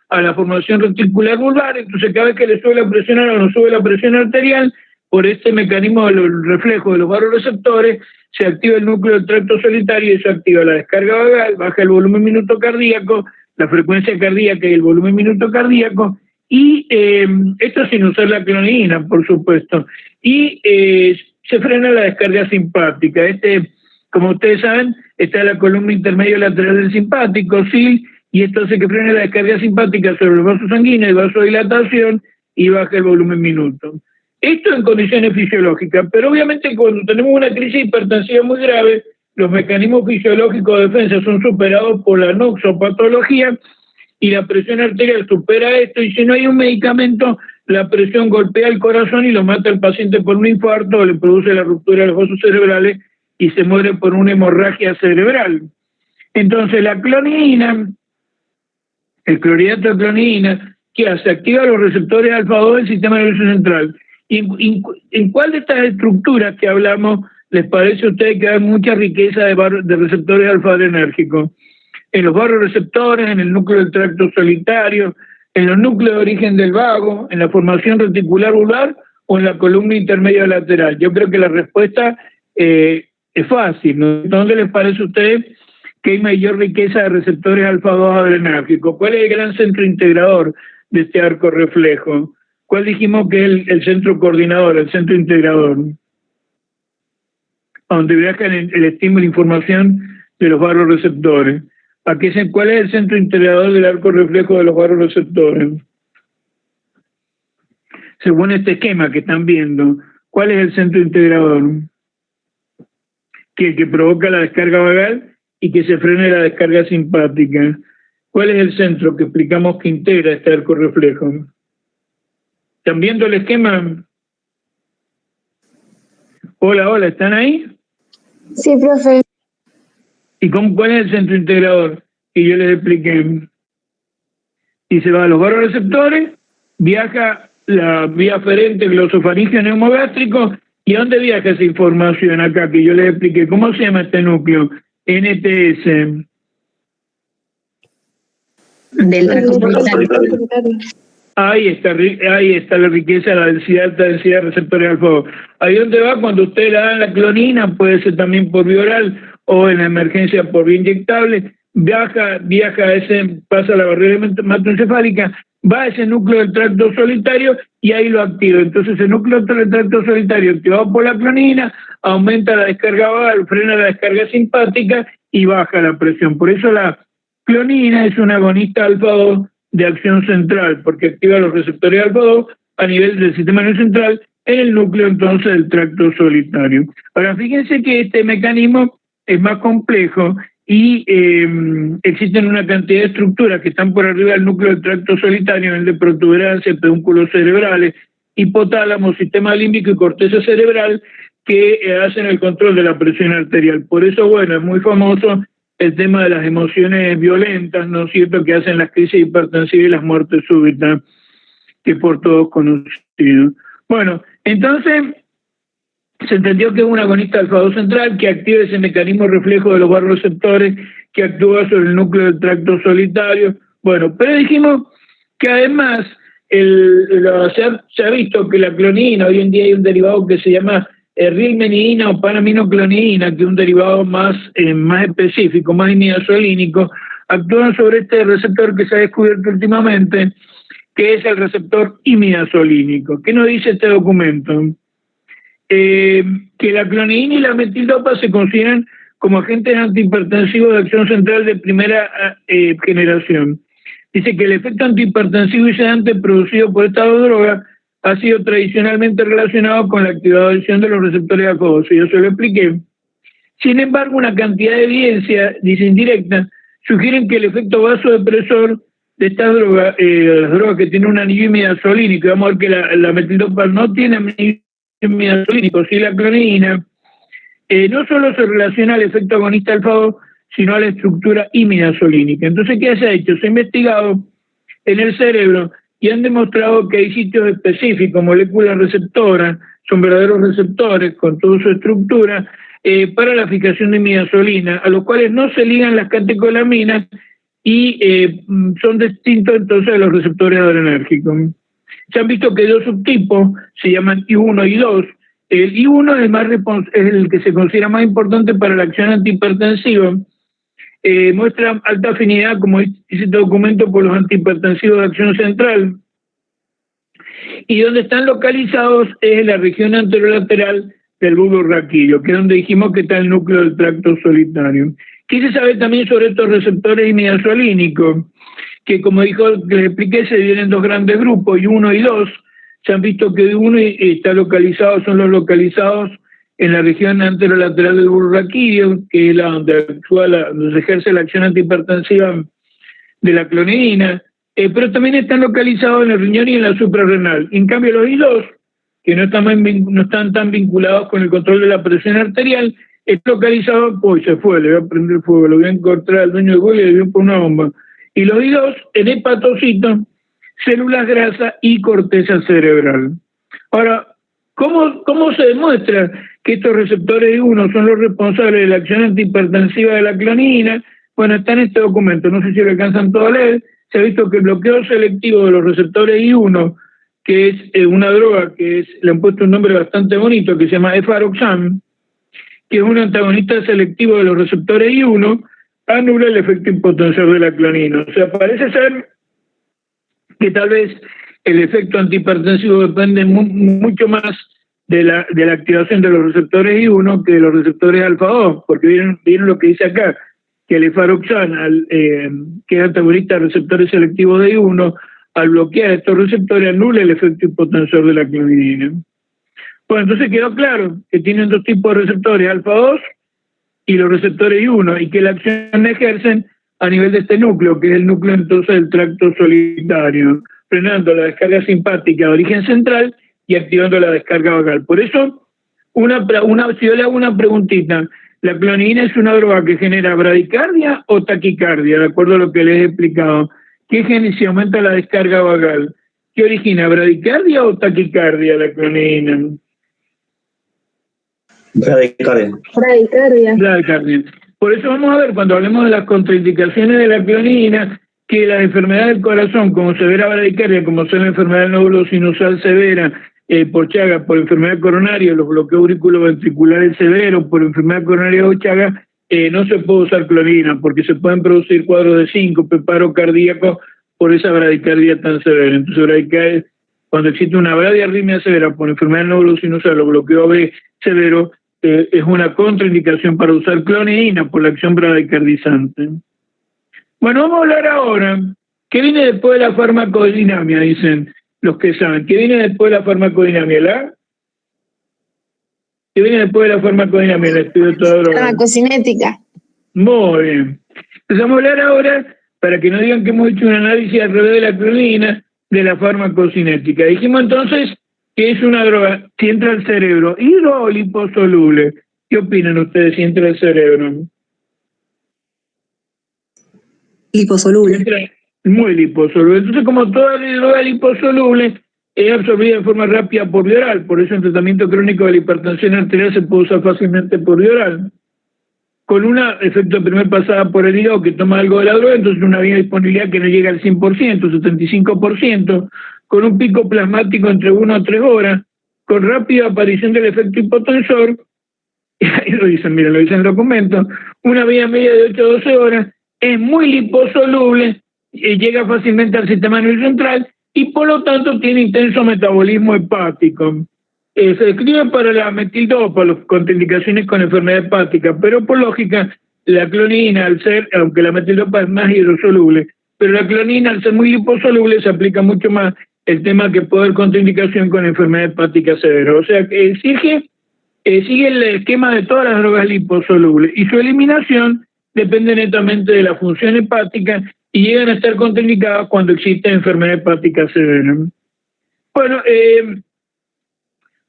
a la formación reticular vulvar, entonces cada vez que le sube la presión o no sube la presión arterial, por este mecanismo del reflejo de los vasoreceptores, se activa el núcleo del tracto solitario y eso activa la descarga vagal, baja el volumen minuto cardíaco, la frecuencia cardíaca y el volumen minuto cardíaco, y esto sin usar la clonidina, por supuesto, y se frena la descarga simpática. Como ustedes saben, está la columna intermedio lateral del simpático, SIL, y esto hace que frene la descarga simpática sobre el vaso sanguíneo y vasodilatación y baja el volumen minuto. Esto en condiciones fisiológicas, pero obviamente cuando tenemos una crisis hipertensiva muy grave, los mecanismos fisiológicos de defensa son superados por la noxopatología y la presión arterial supera esto, y si no hay un medicamento, la presión golpea el corazón y lo mata al paciente por un infarto o le produce la ruptura de los vasos cerebrales y se muere por una hemorragia cerebral. Entonces la clonidina, el clorhidrato de clonidina, ¿qué hace? Activa los receptores alfa-2 del sistema nervioso central. ¿En cuál de estas estructuras que hablamos les parece a ustedes que hay mucha riqueza de receptores alfa-adrenérgicos? En los vasoreceptores, en el núcleo del tracto solitario, en los núcleos de origen del vago, en la formación reticular vulvar o en la columna intermedia lateral. Yo creo que la respuesta es fácil, ¿no? ¿Dónde les parece a ustedes que hay mayor riqueza de receptores alfa-2 adrenérgicos? ¿Cuál es el gran centro integrador de este arco reflejo? ¿Cuál dijimos que es el centro coordinador, el centro integrador? A donde viaja el estímulo e información de los vasoreceptores. ¿Cuál es el centro integrador del arco reflejo de los vasoreceptores? Según este esquema que están viendo, ¿cuál es el centro integrador? Que provoca la descarga vagal y que se frene la descarga simpática. ¿Cuál es el centro que explicamos que integra este arco reflejo? ¿Están viendo el esquema? Hola, ¿están ahí? Sí, profe. ¿Y cuál es el centro integrador? Y yo les expliqué. Y se va a los vasoreceptores, viaja la vía aferente glosofaríngeo neumogástrico. ¿Y a dónde viaja esa información acá? Que yo les expliqué. ¿Cómo se llama este núcleo? NTS. Del tracto solitario. Ahí está la riqueza, la densidad, alta densidad de receptores alfa-2. Ahí donde va cuando ustedes le dan la clonina, puede ser también por vía oral o en la emergencia por vía inyectable, pasa la barrera hematoencefálica, va a ese núcleo del tracto solitario y ahí lo activa. Entonces el núcleo del tracto solitario activado por la clonina aumenta la descarga vagal, frena la descarga simpática y baja la presión. Por eso la clonina es un agonista alfa-2 de acción central, porque activa los receptores alfa-2 a nivel del sistema nervioso central en el núcleo entonces del tracto solitario. Ahora fíjense que este mecanismo es más complejo y existen una cantidad de estructuras que están por arriba del núcleo del tracto solitario, el de protuberancia, pedúnculos cerebrales, hipotálamo, sistema límbico y corteza cerebral, que hacen el control de la presión arterial. Por eso, bueno, es muy famoso el tema de las emociones violentas, ¿no es cierto?, que hacen las crisis hipertensivas y las muertes súbitas, que por todos conocido. Bueno, entonces se entendió que es un agonista alfa-2 central que activa ese mecanismo reflejo de los vasoreceptores que actúa sobre el núcleo del tracto solitario. Bueno, pero dijimos que además se ha visto que la clonidina, hoy en día hay un derivado que se llama rilmenidina o panaminoclonidina, que es un derivado más específico, más imidazolínico, actúan sobre este receptor que se ha descubierto últimamente, que es el receptor imidazolínico. ¿Qué nos dice este documento? Que la clonidina y la metildopa se consideran como agentes antihipertensivos de acción central de primera generación. dice que el efecto antihipertensivo y sedante producido por esta droga ha sido tradicionalmente relacionado con la activación de los receptores alfa-2, yo se lo expliqué. Sin embargo, una cantidad de evidencia, dice indirecta, sugieren que el efecto vasodepresor de estas drogas, las drogas que tienen un anillo imidazolínico, vamos a ver que la metildopa no tiene anillo imidazolínico, sí la clonidina, no solo se relaciona al efecto agonista alfa-2, sino a la estructura imidazolínica. Entonces, ¿qué se ha hecho? Se ha investigado en el cerebro y han demostrado que hay sitios específicos, moléculas receptoras, son verdaderos receptores con toda su estructura, para la fijación de imidazolina, a los cuales no se ligan las catecolaminas y son distintos entonces de los receptores adrenérgicos. Se han visto que hay dos subtipos, se llaman I1 y I2. El I1 es el que se considera más importante para la acción antihipertensiva. Muestra alta afinidad, como dice este documento, por los antihipertensivos de acción central. Y donde están localizados es en la región anterolateral del bulbo raquídeo, que es donde dijimos que está el núcleo del tracto solitario. ¿Qué se sabe también sobre estos receptores imidazolínicos? Que, como dijo, que les expliqué, se dividen en dos grandes grupos, I1 y I2. Se han visto que I1 está localizado, son los localizados en la región anterolateral del bulbo raquídeo, que es donde se ejerce la acción antihipertensiva de la clonidina, pero también están localizados en el riñón y en la suprarrenal. En cambio, los I2, que no están tan vinculados con el control de la presión arterial, es localizado, pues se fue, le voy a prender fuego, lo voy a encontrar al dueño del vuelo y le voy a poner una bomba. Y los I2 en hepatocitos, células grasas y corteza cerebral. Ahora, ¿cómo se demuestra que estos receptores I1 son los responsables de la acción antihipertensiva de la clonidina? Bueno, está en este documento, no sé si lo alcanzan todo a leer. Se ha visto que el bloqueo selectivo de los receptores I1, que es una droga que le han puesto un nombre bastante bonito, que se llama Efaroxam, que es un antagonista selectivo de los receptores I1, anula el efecto hipotensor de la clonidina. O sea, parece ser que tal vez el efecto antihipertensivo depende mucho más de la activación de los receptores I1 que de los receptores alfa-2, porque vieron lo que dice acá, que el Efaroxam, que es antagonista de receptores selectivos de I1, al bloquear estos receptores anula el efecto hipotensor de la clonidina. Bueno, entonces quedó claro que tienen dos tipos de receptores, alfa-2 y los receptores I1, y que la acción ejercen a nivel de este núcleo, que es el núcleo entonces del tracto solitario, frenando la descarga simpática de origen central y activando la descarga vagal. Por eso, si yo le hago una preguntita, ¿la clonidina es una droga que genera bradicardia o taquicardia? De acuerdo a lo que les he explicado. ¿Qué genera si aumenta la descarga vagal? ¿Qué origina, bradicardia o taquicardia la clonidina? Bradicardia. Por eso vamos a ver, cuando hablemos de las contraindicaciones de la clonidina, que las enfermedades del corazón, como severa bradicardia, como son la enfermedad del nódulo sinusal severa, por Chagas, por enfermedad coronaria, los bloqueos auriculoventriculares severos, por enfermedad coronaria o Chagas, no se puede usar clonidina, porque se pueden producir cuadros de síncope, paro cardíaco, por esa bradicardia tan severa. Entonces, bradicardia, cuando existe una bradiarritmia severa por enfermedad del nódulo sinusal o bloqueo B severo, es una contraindicación para usar clonidina por la acción bradicardizante. Bueno, vamos a hablar ahora, ¿qué viene después de la farmacodinamia? Dicen los que saben. ¿Qué viene después de la farmacodinamia? ¿Qué viene después de la farmacodinamia? El estudio de toda droga. Farmacocinética. Muy bien. Entonces vamos a hablar ahora, para que no digan que hemos hecho un análisis al revés de la clonidina, de la farmacocinética. Dijimos entonces que es una droga, si entra al cerebro, hidro o liposoluble. ¿Qué opinan ustedes si entra al cerebro? Liposoluble. Entra muy liposoluble. Entonces, como toda droga liposoluble, es absorbida de forma rápida por vía oral. Por eso en tratamiento crónico de la hipertensión arterial se puede usar fácilmente por vía oral. Con un efecto de primer pasada por el hígado que toma algo de la droga, entonces una vía de disponibilidad que no llega al 100%, 75%, con un pico plasmático entre 1 a 3 horas, con rápida aparición del efecto hipotensor, y ahí lo dicen, miren, lo dicen en el documento, una vía media de 8 a 12 horas, es muy liposoluble, llega fácilmente al sistema nervioso central y por lo tanto tiene intenso metabolismo hepático. Se describe para la metildopa, las contraindicaciones con enfermedad hepática, pero por lógica, la clonidina, al ser, aunque la metildopa es más hidrosoluble, pero la clonina, al ser muy liposoluble, se aplica mucho más el tema que puede haber contraindicación con enfermedad hepática severa. O sea, que sigue el esquema de todas las drogas liposolubles y su eliminación depende netamente de la función hepática y llegan a estar contraindicadas cuando existe enfermedad hepática severa. Bueno,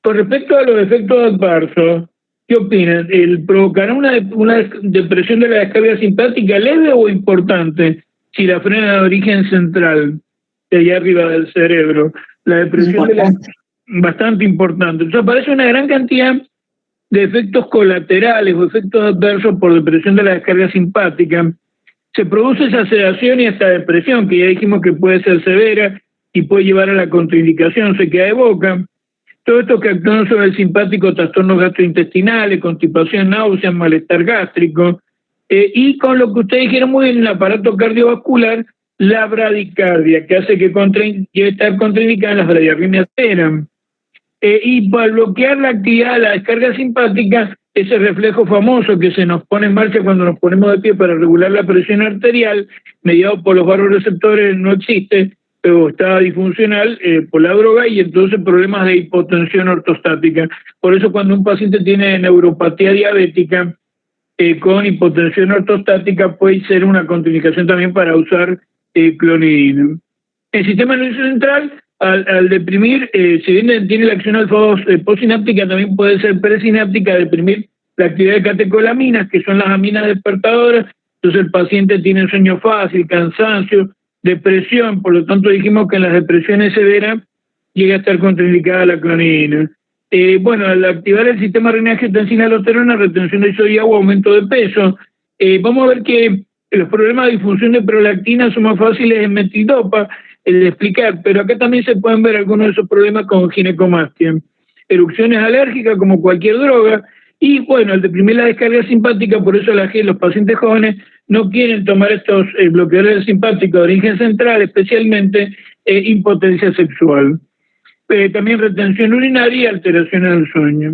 con respecto a los efectos adversos, ¿qué opinan? ¿Provocará una depresión de la descarga simpática leve o importante si la frena de origen central, de allá arriba del cerebro? La depresión bastante importante. Entonces aparece una gran cantidad de efectos colaterales o efectos adversos por depresión de la descarga simpática. Se produce esa sedación y esta depresión, que ya dijimos que puede ser severa y puede llevar a la contraindicación, se queda de boca. Todo esto que actúan sobre el simpático, trastornos gastrointestinales, constipación, náuseas, malestar gástrico, y con lo que ustedes dijeron muy bien, el aparato cardiovascular, la bradicardia, que hace que debe estar contraindicada en las bradiarritmias severas. Y para bloquear la actividad de la descarga simpática, ese reflejo famoso que se nos pone en marcha cuando nos ponemos de pie para regular la presión arterial, mediado por los vasoreceptores, no existe, pero está disfuncional por la droga y entonces problemas de hipotensión ortostática. Por eso cuando un paciente tiene neuropatía diabética con hipotensión ortostática puede ser una contraindicación también para usar clonidina. El sistema nervioso central, al deprimir, si bien tiene la acción alfa-2 postsináptica, también puede ser presináptica, deprimir la actividad de catecolaminas, que son las aminas despertadoras. Entonces el paciente tiene sueño fácil, cansancio, depresión. Por lo tanto dijimos que en las depresiones severas llega a estar contraindicada la clonidina. Bueno, al activar el sistema renina-angiotensina-aldosterona, retención de sodio y agua, aumento de peso. Vamos a ver que los problemas de disfunción de prolactina son más fáciles en metildopa de explicar, pero acá también se pueden ver algunos de esos problemas con ginecomastia. Erupciones alérgicas como cualquier droga, y bueno, al deprimir la descarga simpática, por eso los pacientes jóvenes no quieren tomar estos bloqueadores simpáticos de origen central, especialmente impotencia sexual. También retención urinaria y alteraciones del sueño.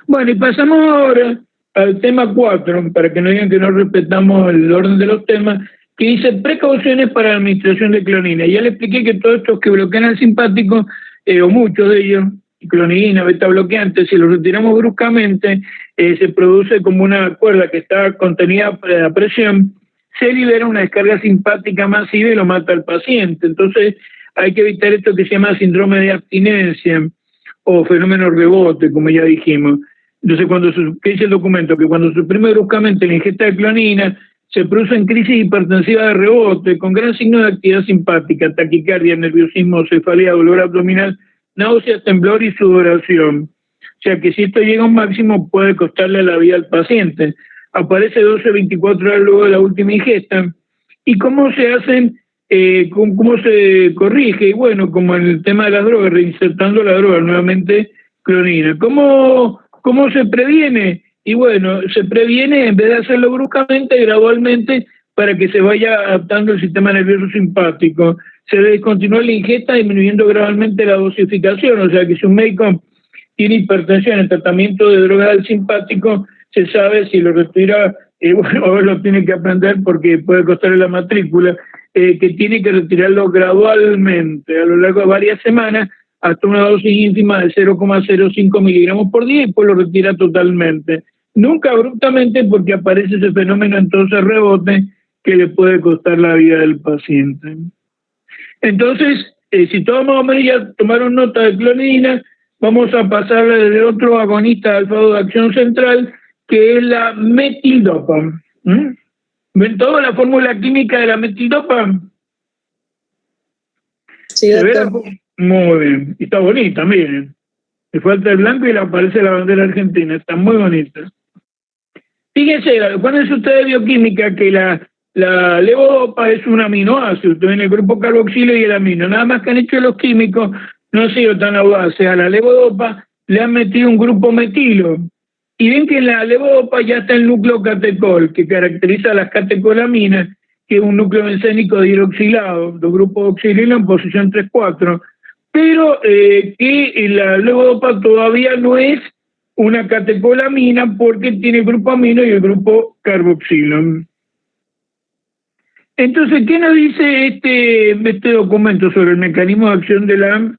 Bueno, y pasamos ahora al tema 4, para que no digan que no respetamos el orden de los temas, que dice precauciones para la administración de clonina. Ya le expliqué que todos estos que bloquean el simpático, o muchos de ellos, clonidina, beta bloqueantes, si los retiramos bruscamente, se produce como una cuerda que está contenida a presión, se libera una descarga simpática masiva y lo mata al paciente. Entonces hay que evitar esto que se llama síndrome de abstinencia o fenómeno rebote, como ya dijimos. Entonces, ¿qué dice el documento? Que cuando se suprime bruscamente la ingesta de clonina, se producen crisis hipertensivas de rebote con gran signo de actividad simpática, taquicardia, nerviosismo, cefalea, dolor abdominal, náuseas, temblor y sudoración. O sea que si esto llega a un máximo puede costarle la vida al paciente. Aparece 12-24 horas luego de la última ingesta. ¿Y cómo se hacen? ¿Cómo se corrige? Y bueno, como en el tema de las drogas, reinsertando la droga, nuevamente clonina. ¿Cómo se previene? Y bueno, se previene en vez de hacerlo bruscamente, gradualmente, para que se vaya adaptando el sistema nervioso simpático. Se descontinúa la ingesta disminuyendo gradualmente la dosificación, o sea que si un médico tiene hipertensión en tratamiento de droga del simpático, se sabe si lo retira, bueno, lo tiene que aprender porque puede costarle la matrícula, que tiene que retirarlo gradualmente a lo largo de varias semanas hasta una dosis ínfima de 0,05 miligramos por día y pues lo retira totalmente. Nunca abruptamente porque aparece ese fenómeno entonces rebote que le puede costar la vida del paciente. Entonces, si todos más o menos ya tomaron nota de clonidina, vamos a pasarle del otro agonista alfa-2 de acción central, que es la metildopa. ¿Ven toda la fórmula química de la metildopa? Sí, doctor. Muy bien. Y está bonita, miren. Le falta el blanco y le aparece la bandera argentina. Está muy bonita. Fíjense, acuérdense ustedes de bioquímica que la levodopa es un aminoácido. Ustedes ven el grupo carboxilo y el amino. Nada más que han hecho los químicos no han sido tan audaces. A la levodopa le han metido un grupo metilo. Y ven que en la levodopa ya está el núcleo catecol, que caracteriza a las catecolaminas, que es un núcleo bencénico dihidroxilado, dos grupos oxililo en posición 3,4, pero que la levodopa todavía no es una catecolamina porque tiene el grupo amino y el grupo carboxilo. Entonces, ¿qué nos dice este documento sobre el mecanismo de acción de la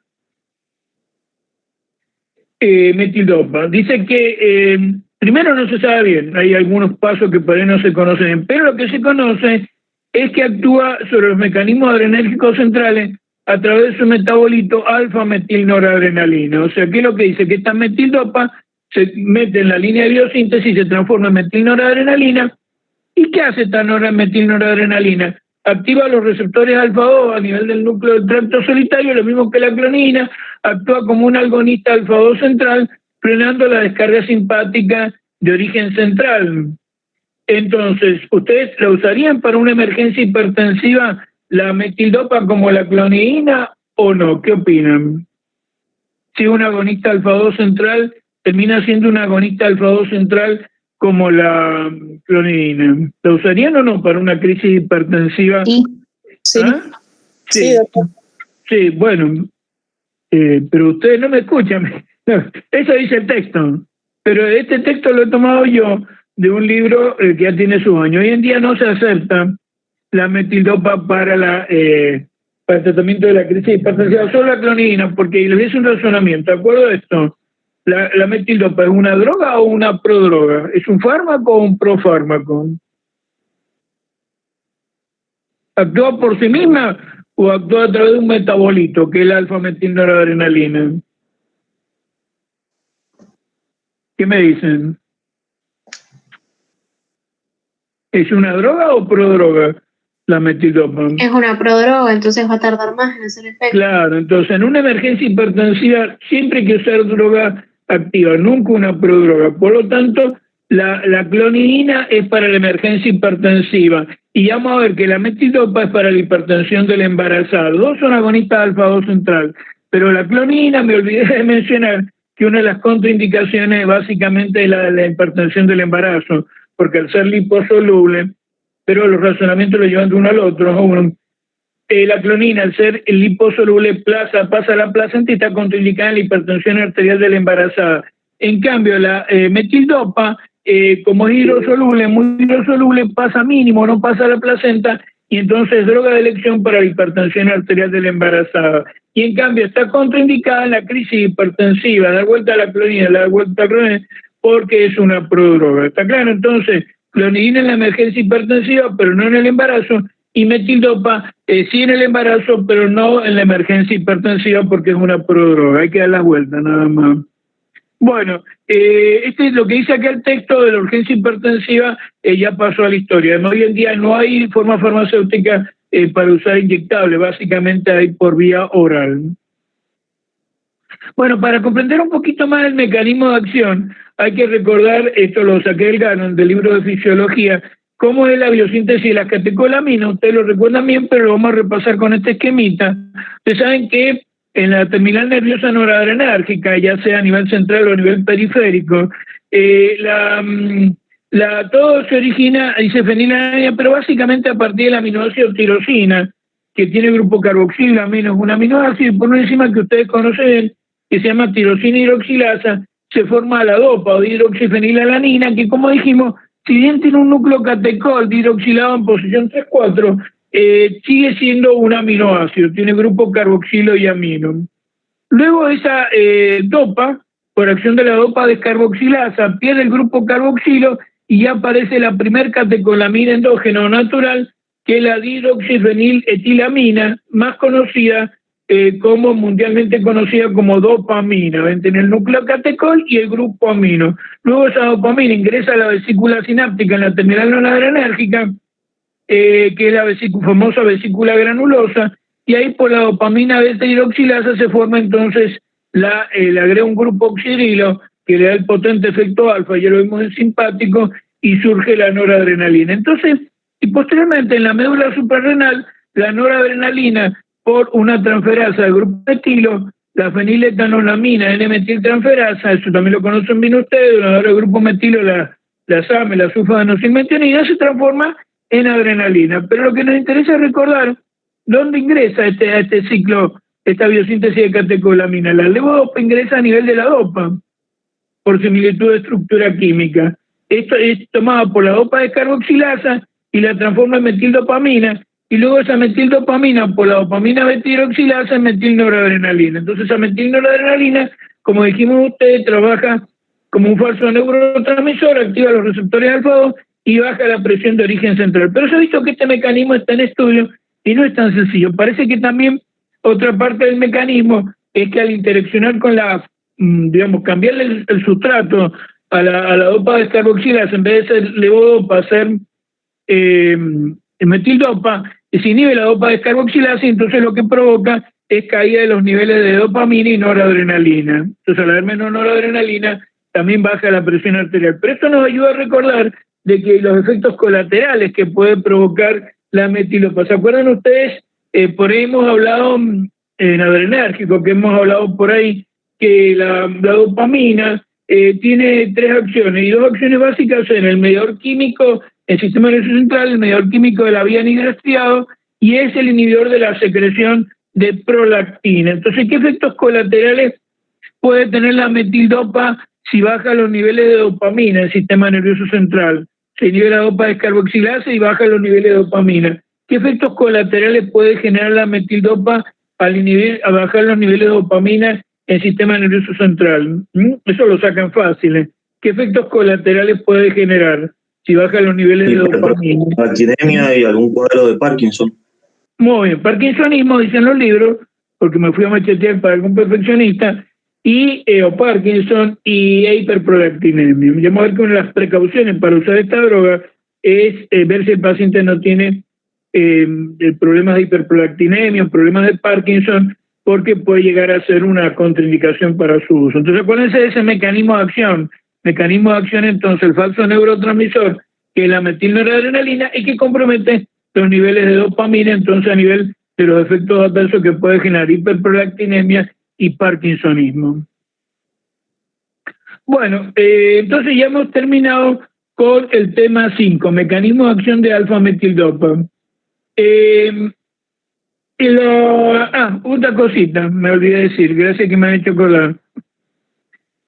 metildopa? Dice que primero no se sabe bien, hay algunos pasos que por ahí no se conocen, pero lo que se conoce es que actúa sobre los mecanismos adrenérgicos centrales a través de su metabolito alfa-metilnoradrenalina. O sea, ¿qué es lo que dice? Que esta metildopa se mete en la línea de biosíntesis y se transforma en metilnoradrenalina. ¿Y qué hace esta metilnoradrenalina? Activa los receptores alfa-2 a nivel del núcleo del tracto solitario, lo mismo que la clonidina, actúa como un agonista alfa-2 central, frenando la descarga simpática de origen central. Entonces, ¿ustedes la usarían para una emergencia hipertensiva la metildopa como la clonidina o no? ¿Qué opinan? Si un agonista alfa-2 central termina siendo un agonista alfa-2 central como la clonidina, ¿la usarían o no para una crisis hipertensiva? Sí. ¿Ah? Sí, doctor. Sí, bueno, pero ustedes no me escuchan. No, eso dice el texto, pero este texto lo he tomado yo de un libro que ya tiene sus años. Hoy en día no se acepta la metildopa para el tratamiento de la crisis hipertensiva, solo la clonidina, porque les hice un razonamiento. ¿De acuerdo a esto? ¿La metildopa es una droga o una prodroga? ¿Es un fármaco o un profármaco? ¿Actúa por sí misma o actúa a través de un metabolito, que es la alfa-metilnoradrenalina? ¿Qué me dicen? ¿Es una droga o prodroga la metildopa? Es una prodroga, entonces va a tardar más en hacer efecto. Claro, entonces en una emergencia hipertensiva siempre hay que usar droga activa, nunca una prodroga. Por lo tanto, la clonidina es para la emergencia hipertensiva. Y vamos a ver que la metildopa es para la hipertensión del embarazado. Dos son agonistas alfa-2 central. Pero la clonidina, me olvidé de mencionar que una de las contraindicaciones básicamente es la hipertensión del embarazo, porque al ser liposoluble, pero los razonamientos lo llevan de uno al otro. La clonina, al ser liposoluble, pasa a la placenta y está contraindicada en la hipertensión arterial de la embarazada. En cambio, la metildopa, como es hidrosoluble, muy hidrosoluble, pasa mínimo, no pasa a la placenta, y entonces es droga de elección para la hipertensión arterial de la embarazada. Y en cambio está contraindicada en la crisis hipertensiva, da vuelta a la clonidina, da vuelta a la clonidina, porque es una prodroga. ¿Está claro? Entonces, clonidina en la emergencia hipertensiva, pero no en el embarazo, y metildopa sí en el embarazo, pero no en la emergencia hipertensiva porque es una prodroga. Hay que dar la vuelta, nada más. Bueno, este es lo que dice acá el texto de la urgencia hipertensiva, ya pasó a la historia. Además, hoy en día no hay forma farmacéutica para usar inyectable, básicamente hay por vía oral. Bueno, para comprender un poquito más el mecanismo de acción, hay que recordar, esto lo saqué del Gannon, del libro de fisiología, cómo es la biosíntesis de las catecolaminas. Ustedes lo recuerdan bien, pero lo vamos a repasar con este esquemita. Ustedes saben que en la terminal nerviosa noradrenérgica, ya sea a nivel central o a nivel periférico, todo se origina, dice fenilalanina, pero básicamente a partir del aminoácido tirosina, que tiene grupo carboxilo, amino, es un aminoácido, y por una enzima que ustedes conocen, que se llama tirosina hidroxilasa, se forma la dopa o dihidroxifenilalanina, que como dijimos, si bien tiene un núcleo catecol dihidroxilado en posición 3,4, sigue siendo un aminoácido, tiene grupo carboxilo y amino. Luego esa dopa, por acción de la dopa descarboxilasa, pierde el grupo carboxilo y ya aparece la primer catecolamina endógena o natural, que es la dihidroxifeniletilamina, más conocida como mundialmente conocida como dopamina. Ven, tiene el núcleo catecol y el grupo amino. Luego esa dopamina ingresa a la vesícula sináptica en la terminal noradrenérgica, que es la famosa vesícula granulosa, y ahí por la dopamina beta hidroxilasa se forma entonces le agrega un grupo oxidrilo que le da el potente efecto alfa, ya lo vimos en simpático, y surge la noradrenalina. Entonces, y posteriormente en la médula suprarrenal, la noradrenalina, por una transferasa del grupo metilo, la feniletanolamina, N-metiltransferasa, eso también lo conocen bien ustedes, el grupo metilo, la SAMe, la sulfadenosilmetionina, se transforma en adrenalina. Pero lo que nos interesa es recordar dónde ingresa a este ciclo, esta biosíntesis de catecolamina. La levodopa ingresa a nivel de la dopa, por similitud de estructura química. Esto es tomada por la dopa descarboxilasa y la transforma en metildopamina, y luego esa metildopamina por la dopamina beta-hidroxilasa es metilnoradrenalina. Entonces esa metilnoradrenalina, como dijimos ustedes, trabaja como un falso neurotransmisor, activa los receptores alfa-2 y baja la presión de origen central. Pero se ha visto que este mecanismo está en estudio y no es tan sencillo. Parece que también otra parte del mecanismo es que al interaccionar con la, digamos, cambiarle el sustrato a la dopa descarboxilasa, en vez de ser levodopa, ser metildopa, se inhibe la dopa descarboxilasa y entonces lo que provoca es caída de los niveles de dopamina y noradrenalina. Entonces al haber menos noradrenalina también baja la presión arterial. Pero esto nos ayuda a recordar de que los efectos colaterales que puede provocar la metildopa. ¿Se acuerdan ustedes? Por ahí hemos hablado en adrenérgico, que hemos hablado por ahí que la dopamina tiene 3 acciones, y 2 acciones básicas son el mediador químico, el sistema nervioso central, el mediador químico de la vía nigrostriado, y es el inhibidor de la secreción de prolactina. Entonces, ¿qué efectos colaterales puede tener la metildopa si baja los niveles de dopamina en el sistema nervioso central? Se inhibe la dopa descarboxilasa y baja los niveles de dopamina. ¿Qué efectos colaterales puede generar la metildopa al bajar los niveles de dopamina en el sistema nervioso central? Eso lo sacan fácil. ¿Qué efectos colaterales puede generar si baja los niveles de dopamina? Alquinemia y algún cuadro de Parkinson. Muy bien, parkinsonismo, dicen los libros, porque me fui a machetear para algún perfeccionista, o Parkinson y hiperprolactinemia. Vamos a ver que una de las precauciones para usar esta droga es ver si el paciente no tiene problemas de hiperprolactinemia, problemas de Parkinson, porque puede llegar a ser una contraindicación para su uso. Entonces, acuérdense de ese mecanismo de acción. Mecanismo de acción, entonces, el falso neurotransmisor, que es la metilnoradrenalina, y que compromete los niveles de dopamina, entonces a nivel de los efectos adversos que puede generar hiperprolactinemia y parkinsonismo. Bueno, entonces ya hemos terminado con el tema 5, mecanismo de acción de alfa-metildopa. Otra cosita, me olvidé decir, gracias que me han hecho acordar.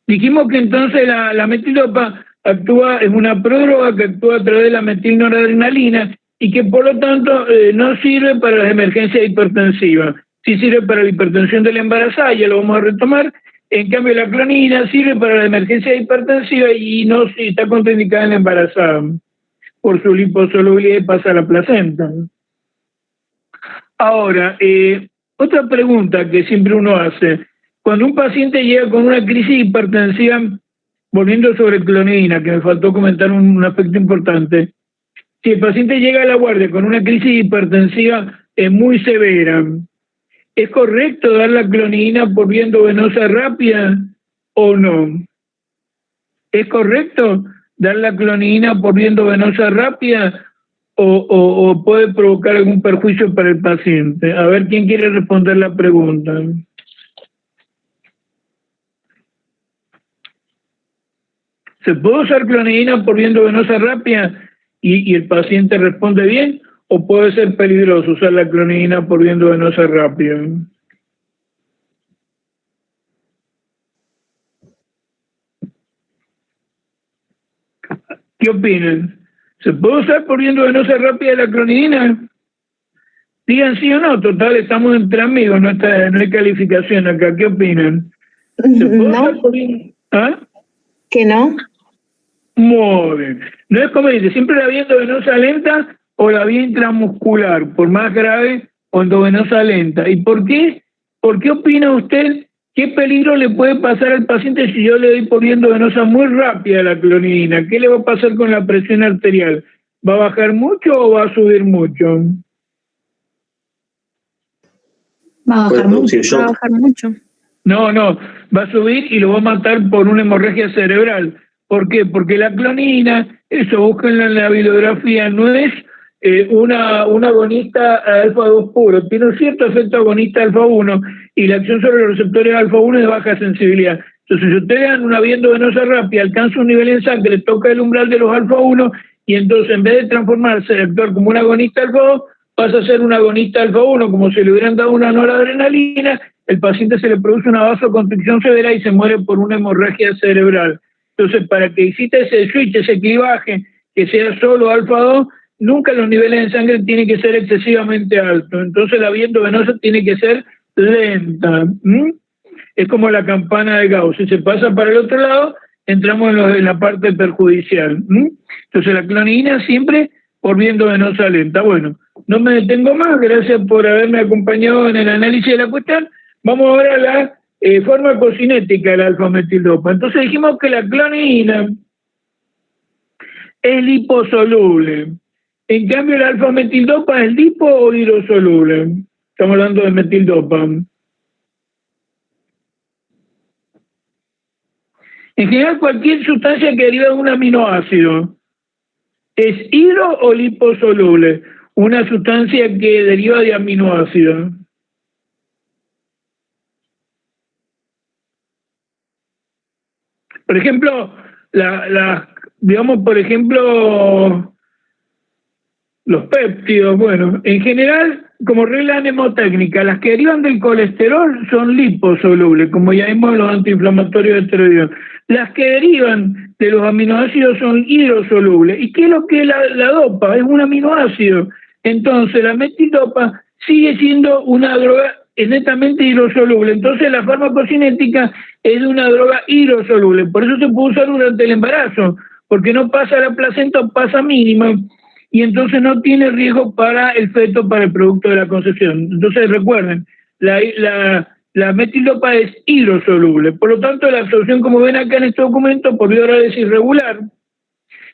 Dijimos que entonces la metildopa es una prodroga que actúa a través de la metilnoradrenalina y que por lo tanto no sirve para las emergencias hipertensivas. Sí sirve para la hipertensión de la embarazada, ya lo vamos a retomar. En cambio la clonidina sirve para la emergencia hipertensiva y no está contraindicada en la embarazada por su liposolubilidad y pasa a la placenta. Ahora, otra pregunta que siempre uno hace: cuando un paciente llega con una crisis hipertensiva, volviendo sobre clonidina, que me faltó comentar un aspecto importante, si el paciente llega a la guardia con una crisis hipertensiva muy severa, ¿es correcto dar la clonidina por vía endovenosa rápida o no? ¿Es correcto dar la clonidina por vía endovenosa rápida o puede provocar algún perjuicio para el paciente? A ver, ¿quién quiere responder la pregunta? ¿Se puede usar clonidina por vía endovenosa rápida y el paciente responde bien? ¿O puede ser peligroso usar la clonidina por vía endovenosa rápida? ¿Qué opinan? ¿Se puede usar por vía endovenosa rápida la clonidina? Digan sí o no, total, estamos entre amigos, no hay calificación acá. ¿Qué opinan? ¿Se puede usar por vía... ¿Ah? ¿Que no? Muy bien. No es como dice, siempre la vía endovenosa lenta o la vía intramuscular, por más grave o endovenosa lenta. ¿Y por qué? ¿Por qué opina usted? ¿Qué peligro le puede pasar al paciente si yo le doy por vía endovenosa muy rápida la clonidina? ¿Qué le va a pasar con la presión arterial? ¿Va a bajar mucho o va a subir mucho? Va a bajar mucho. No, va a subir y lo va a matar por una hemorragia cerebral. ¿Por qué? Porque la clonidina, eso búsquenlo en la bibliografía, no es una agonista alfa-2 puro, tiene un cierto efecto agonista alfa-1 y la acción sobre los receptores alfa-1 es de baja sensibilidad. Entonces, si ustedes dan una vía endovenosa rápida, alcanza un nivel en sangre, toca el umbral de los alfa-1 y entonces en vez de transformarse en actuar como un agonista alfa-2, pasa a ser un agonista alfa-1, como si le hubieran dado una noradrenalina, el paciente se le produce una vasoconstricción severa y se muere por una hemorragia cerebral. Entonces, para que exista ese switch, ese clivaje, que sea solo alfa-2, nunca los niveles en sangre tienen que ser excesivamente altos, entonces la vía endovenosa tiene que ser lenta. Es como la campana de Gauss, si se pasa para el otro lado, entramos en la parte perjudicial. Entonces la clonidina siempre por vía endovenosa lenta. Bueno, no me detengo más, gracias por haberme acompañado en el análisis de la cuestión. Vamos ahora a la farmacocinética del alfa-metildopa. Entonces dijimos que la clonidina es liposoluble. En cambio, el alfa-metildopa es lipo o hidrosoluble. Estamos hablando de metildopa. En general, cualquier sustancia que deriva de un aminoácido es hidro o liposoluble. Una sustancia que deriva de aminoácidos. Por ejemplo, digamos, por ejemplo, los péptidos, bueno, en general, como regla mnemotécnica, las que derivan del colesterol son liposolubles, como ya vimos los antiinflamatorios esteroideos. Las que derivan de los aminoácidos son hidrosolubles. ¿Y qué es lo que es la dopa? Es un aminoácido. Entonces, la metildopa sigue siendo una droga netamente hidrosoluble. Entonces, la farmacocinética es una droga hidrosoluble. Por eso se puede usar durante el embarazo, porque no pasa a la placenta, pasa mínima, y entonces no tiene riesgo para el feto, para el producto de la concepción. Entonces, recuerden, la metildopa es hidrosoluble. Por lo tanto, la absorción, como ven acá en este documento, por vía oral es irregular.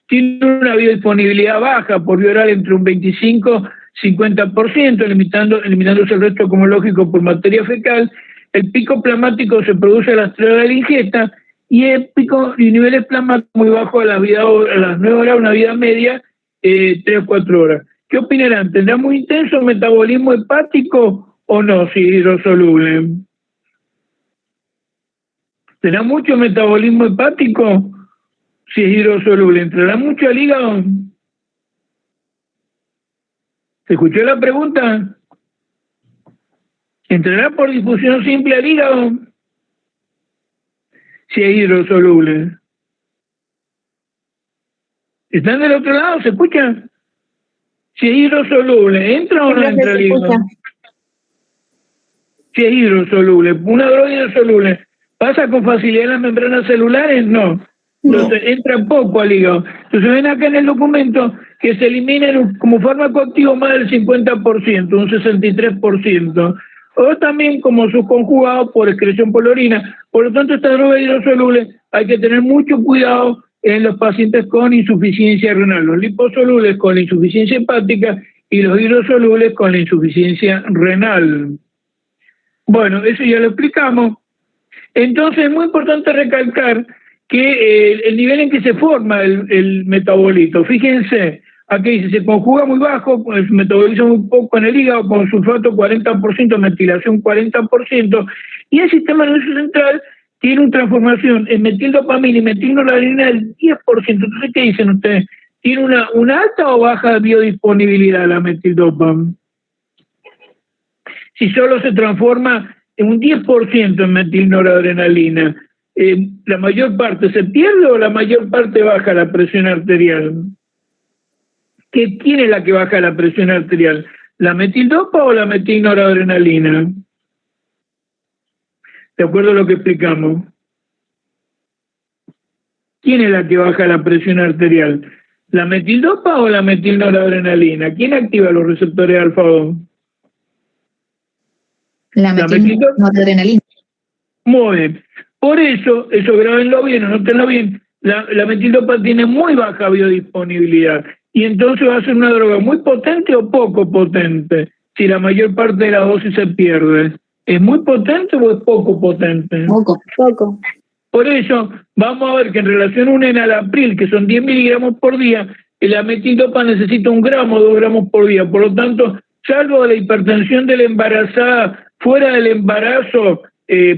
Tiene una biodisponibilidad baja, por vía oral entre un 25-50%, eliminándose el resto cosmológico por materia fecal. El pico plasmático se produce a las 3 horas de la ingesta y el pico y niveles plasmáticos muy bajos a las 9 horas, una vida media, 3 o 4 horas. ¿Qué opinarán? ¿Tendrá muy intenso metabolismo hepático o no, si hidrosoluble? ¿Tendrá mucho metabolismo hepático si es hidrosoluble? ¿Entrará mucho al hígado? ¿Se escuchó la pregunta? ¿Entrará por difusión simple al hígado si es hidrosoluble? ¿Están del otro lado? ¿Se escucha? Si es hidrosoluble, ¿entra o no entra al hígado? Si es hidrosoluble, una droga hidrosoluble, ¿pasa con facilidad en las membranas celulares? No. Entonces entra poco al hígado. Entonces ven acá en el documento que se elimina como fármaco activo más del 50%, un 63%. O también como subconjugado por excreción por la orina. Por lo tanto, esta droga hidrosoluble hay que tener mucho cuidado en los pacientes con insuficiencia renal. Los liposolubles con la insuficiencia hepática y los hidrosolubles con la insuficiencia renal. Bueno, eso ya lo explicamos. Entonces es muy importante recalcar que el nivel en que se forma el metabolito, fíjense, aquí dice, se conjuga muy bajo, pues metaboliza muy poco en el hígado, con sulfato 40%, metilación 40%, y el sistema nervioso central tiene una transformación en metildopamina y metilnoradrenalina del 10%. Entonces, ¿qué dicen ustedes? ¿Tiene una alta o baja biodisponibilidad la metildopamina? Si solo se transforma en un 10% en metilnoradrenalina, ¿la mayor parte se pierde o la mayor parte baja la presión arterial? ¿Quién es la que baja la presión arterial? ¿La metildopa o la metilnoradrenalina? De acuerdo a lo que explicamos. ¿Quién es la que baja la presión arterial? ¿La metildopa o la metilnoradrenalina? ¿Quién activa los receptores alfa-2? La metilnoradrenalina. Muy bien. Por eso grábenlo bien, anótenlo bien, la metildopa tiene muy baja biodisponibilidad y entonces va a ser una droga muy potente o poco potente si la mayor parte de la dosis se pierde. ¿Es muy potente o es poco potente? Poco. Por eso vamos a ver que en relación a un enalapril, que son 10 miligramos por día, la metildopa necesita 1 gramo, 2 gramos por día. Por lo tanto, salvo la hipertensión de la embarazada, fuera del embarazo,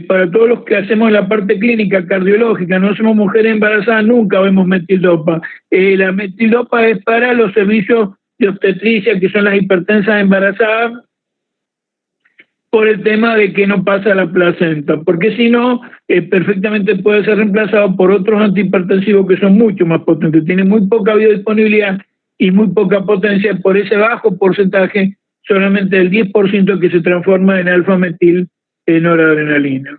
para todos los que hacemos la parte clínica cardiológica, no somos mujeres embarazadas, nunca vemos metildopa. La metildopa es para los servicios de obstetricia, que son las hipertensas embarazadas, por el tema de que no pasa la placenta, porque si no, perfectamente puede ser reemplazado por otros antihipertensivos que son mucho más potentes, tienen muy poca biodisponibilidad y muy poca potencia por ese bajo porcentaje, solamente el 10% que se transforma en alfa-metil noradrenalina.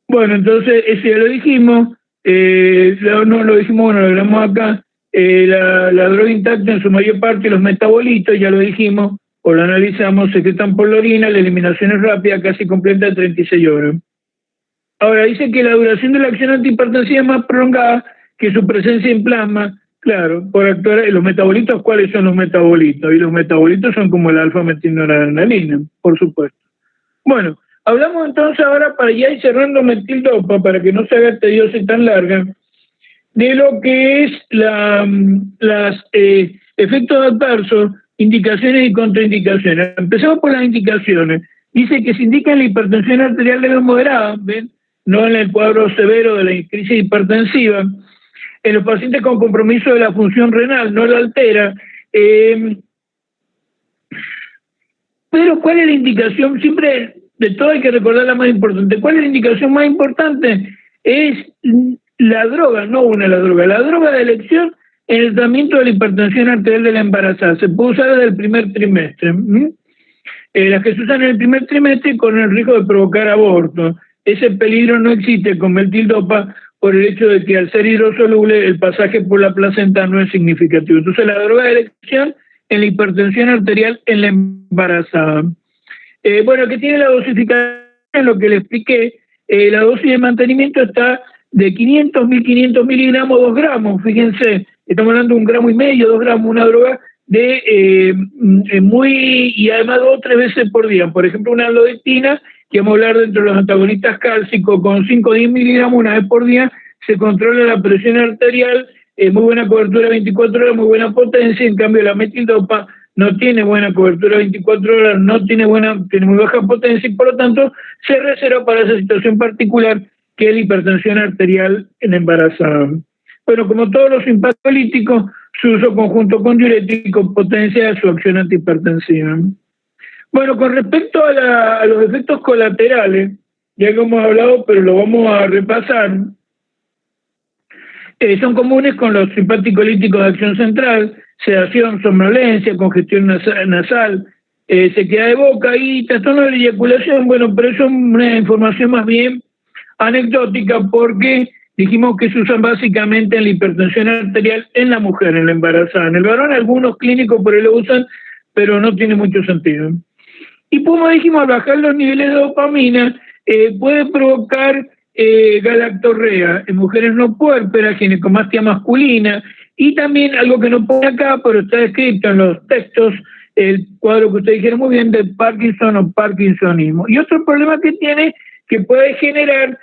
Bueno, entonces, ese ya lo dijimos, no lo dijimos, bueno, lo hablamos acá, la droga intacta en su mayor parte, los metabolitos, ya lo dijimos, o lo analizamos, secretan por la orina, la eliminación es rápida, casi completa de 36 horas. Ahora, dice que la duración de la acción antihipertensiva es más prolongada que su presencia en plasma, claro, por actuar. ¿Los metabolitos cuáles son los metabolitos? Y los metabolitos son como el alfa-metilnoradrenalina, por supuesto. Bueno, hablamos entonces ahora, para ya ir cerrando metildopa, para que no se haga tediosa y tan larga, de lo que es los efectos adversos, indicaciones y contraindicaciones. Empezamos por las indicaciones. Dice que se indica en la hipertensión arterial leve moderada, ¿ven? No en el cuadro severo de la crisis hipertensiva. En los pacientes con compromiso de la función renal, no la altera. Pero ¿cuál es la indicación? Siempre, de todo hay que recordar la más importante. ¿Cuál es la indicación más importante? Es la droga, no la droga de elección en el tratamiento de la hipertensión arterial de la embarazada. Se puede usar desde el primer trimestre. Las que se usan en el primer trimestre con el riesgo de provocar aborto. Ese peligro no existe con metildopa por el hecho de que al ser hidrosoluble el pasaje por la placenta no es significativo. Entonces la droga de elección en la hipertensión arterial en la embarazada. Bueno, que tiene la dosificación, lo que le expliqué, la dosis de mantenimiento está de 500, 1500 miligramos, 2 gramos, fíjense, estamos hablando de 1,5 gramos, 2 gramos, una droga de y además 2 o 3 veces por día. Por ejemplo, una alodectina, que vamos a hablar dentro de los antagonistas cálcicos, con 5 o 10 miligramos una vez por día, se controla la presión arterial, muy buena cobertura 24 horas, muy buena potencia. En cambio la metildopa no tiene buena cobertura 24 horas, tiene muy baja potencia y por lo tanto se reserva para esa situación particular que es la hipertensión arterial en embarazada. Bueno, como todos los simpatolíticos, su uso conjunto con diurético potencia su acción antihipertensiva. Bueno, con respecto a los efectos colaterales, ya que hemos hablado, pero lo vamos a repasar, son comunes con los simpaticolíticos de acción central, sedación, somnolencia, congestión nasal, sequedad de boca y trastorno de la eyaculación. Bueno, pero eso es una información más bien anecdótica porque dijimos que se usan básicamente en la hipertensión arterial en la mujer, en la embarazada. En el varón algunos clínicos por ahí lo usan, pero no tiene mucho sentido. Y como dijimos, al bajar los niveles de dopamina, puede provocar galactorrea en mujeres no puérperas, ginecomastia masculina, y también algo que no pone acá, pero está descrito en los textos, el cuadro que ustedes dijeron muy bien, de Parkinson o parkinsonismo. Y otro problema que tiene, que puede generar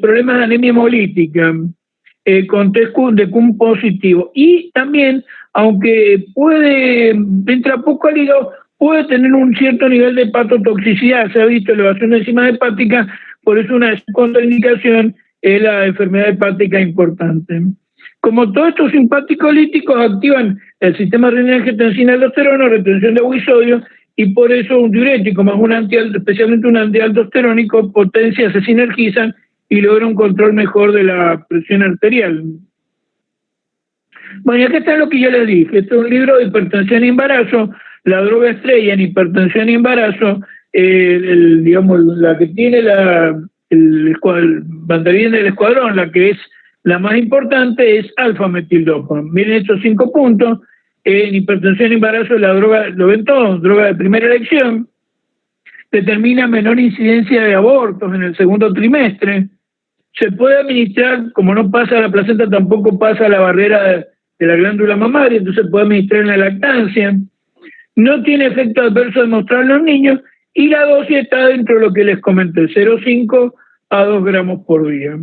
problemas de anemia hemolítica, con test de CUM positivo. Y también, aunque entra poco al hígado, puede tener un cierto nivel de hepatotoxicidad. Se ha visto elevación de enzimas hepáticas, por eso una contraindicación es la enfermedad hepática importante. Como todos estos simpaticolíticos activan el sistema renina-angiotensina-aldosterona, retención de agua y sodio, y por eso un diurético más especialmente un antialdosterónico potencia, se sinergizan y logra un control mejor de la presión arterial. Bueno, y acá está lo que yo les dije. Este es un libro de hipertensión y embarazo, la droga estrella en hipertensión y embarazo, digamos, la que tiene el banderín del escuadrón, la que es la más importante, es alfa-metildopa. Miren estos 5 puntos. En hipertensión y embarazo la droga, lo ven todos, droga de primera elección, determina menor incidencia de abortos en el segundo trimestre, se puede administrar, como no pasa a la placenta, tampoco pasa a la barrera de la glándula mamaria, entonces se puede administrar en la lactancia, no tiene efecto adverso demostrado en los niños, y la dosis está dentro de lo que les comenté, 0,5 a 2 gramos por día.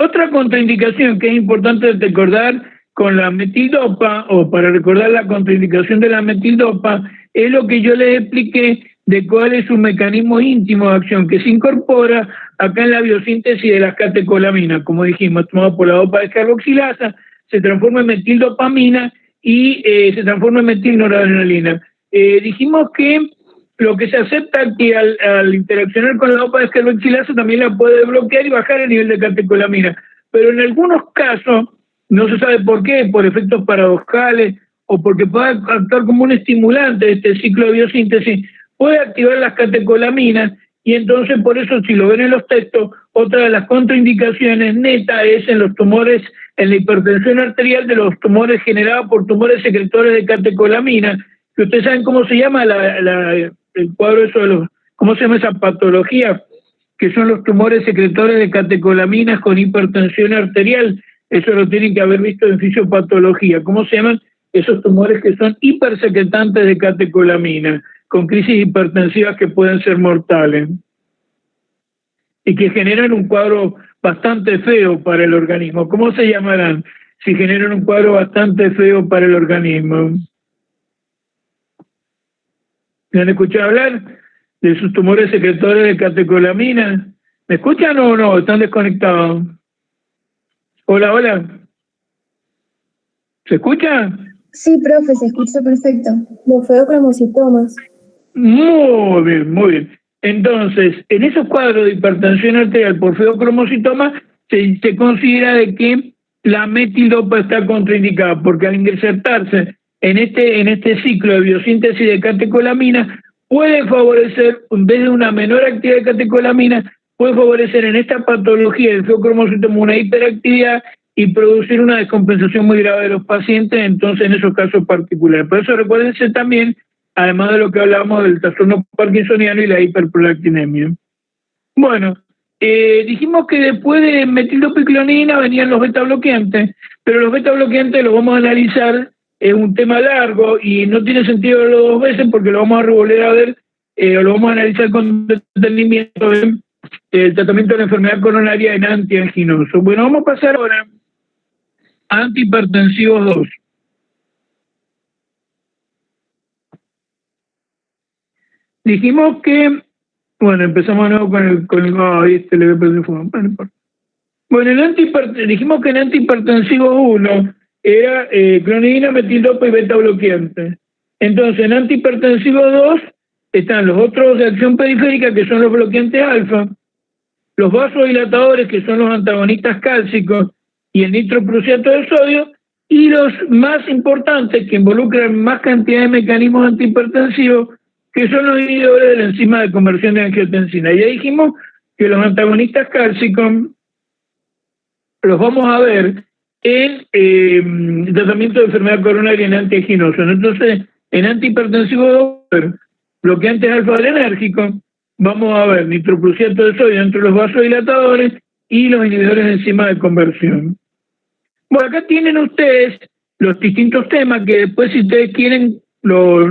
Otra contraindicación que es importante recordar con la metildopa, o para recordar la contraindicación de la metildopa, es lo que yo les expliqué de cuál es su mecanismo íntimo de acción, que se incorpora acá en la biosíntesis de las catecolaminas, como dijimos, tomado por la dopa descarboxilasa, se transforma en metildopamina y se transforma en metilnoradrenalina. Dijimos que lo que se acepta es que al interaccionar con la dopa descarboxilasa también la puede bloquear y bajar el nivel de catecolamina. Pero en algunos casos no se sabe por qué, por efectos paradojales o porque puede actuar como un estimulante de este ciclo de biosíntesis, puede activar las catecolaminas y entonces por eso si lo ven en los textos, otra de las contraindicaciones netas es en los tumores, en la hipertensión arterial de los tumores generados por tumores secretores de catecolaminas, que ustedes saben cómo se llama el cuadro eso de los, cómo se llama esa patología, que son los tumores secretores de catecolaminas con hipertensión arterial. Eso lo tienen que haber visto en fisiopatología. ¿Cómo se llaman esos tumores que son hipersecretantes de catecolaminas, con crisis hipertensivas que pueden ser mortales y que generan un cuadro bastante feo para el organismo? ¿Cómo se llamarán si generan un cuadro bastante feo para el organismo? ¿Me han escuchado hablar de sus tumores secretores de catecolaminas? ¿Me escuchan o no? ¿Están desconectados? Hola, hola. ¿Se escucha? Sí, profe, se escucha perfecto. Los feocromocitomas. Muy bien, muy bien. Entonces, en esos cuadros de hipertensión arterial por feocromocitoma se considera de que la metildopa está contraindicada, porque al insertarse en este ciclo de biosíntesis de catecolamina puede favorecer, desde una menor actividad de catecolamina, puede favorecer en esta patología del feocromocitoma una hiperactividad y producir una descompensación muy grave de los pacientes, entonces en esos casos particulares. Por eso recuérdense también, además de lo que hablábamos del trastorno parkinsoniano y la hiperprolactinemia. Bueno, dijimos que después de metildopiclonina venían los beta bloqueantes, pero los beta bloqueantes los vamos a analizar, es un tema largo y no tiene sentido verlo dos veces porque lo vamos a volver a ver, o lo vamos a analizar con detenimiento en el tratamiento de la enfermedad coronaria en antianginoso. Bueno, vamos a pasar ahora a antihipertensivos 2. Dijimos que, bueno, empezamos de nuevo Bueno, dijimos que en antihipertensivo 1 era clonidina, metildopa y beta bloqueante. Entonces, en antihipertensivo 2 están los otros de acción periférica, que son los bloqueantes alfa, los vasodilatadores, que son los antagonistas cálcicos, y el nitroprusiato de sodio, y los más importantes, que involucran más cantidad de mecanismos antihipertensivos, que son los inhibidores de la enzima de conversión de angiotensina. Ya dijimos que los antagonistas cálcicos los vamos a ver en tratamiento de enfermedad coronaria en antianginoso. Entonces, en antihipertensivo 2, bloqueantes alfa-adrenérgicos, vamos a ver nitroprusiato de sodio entre los vasodilatadores y los inhibidores de enzima de conversión. Bueno, acá tienen ustedes los distintos temas que después, si ustedes quieren,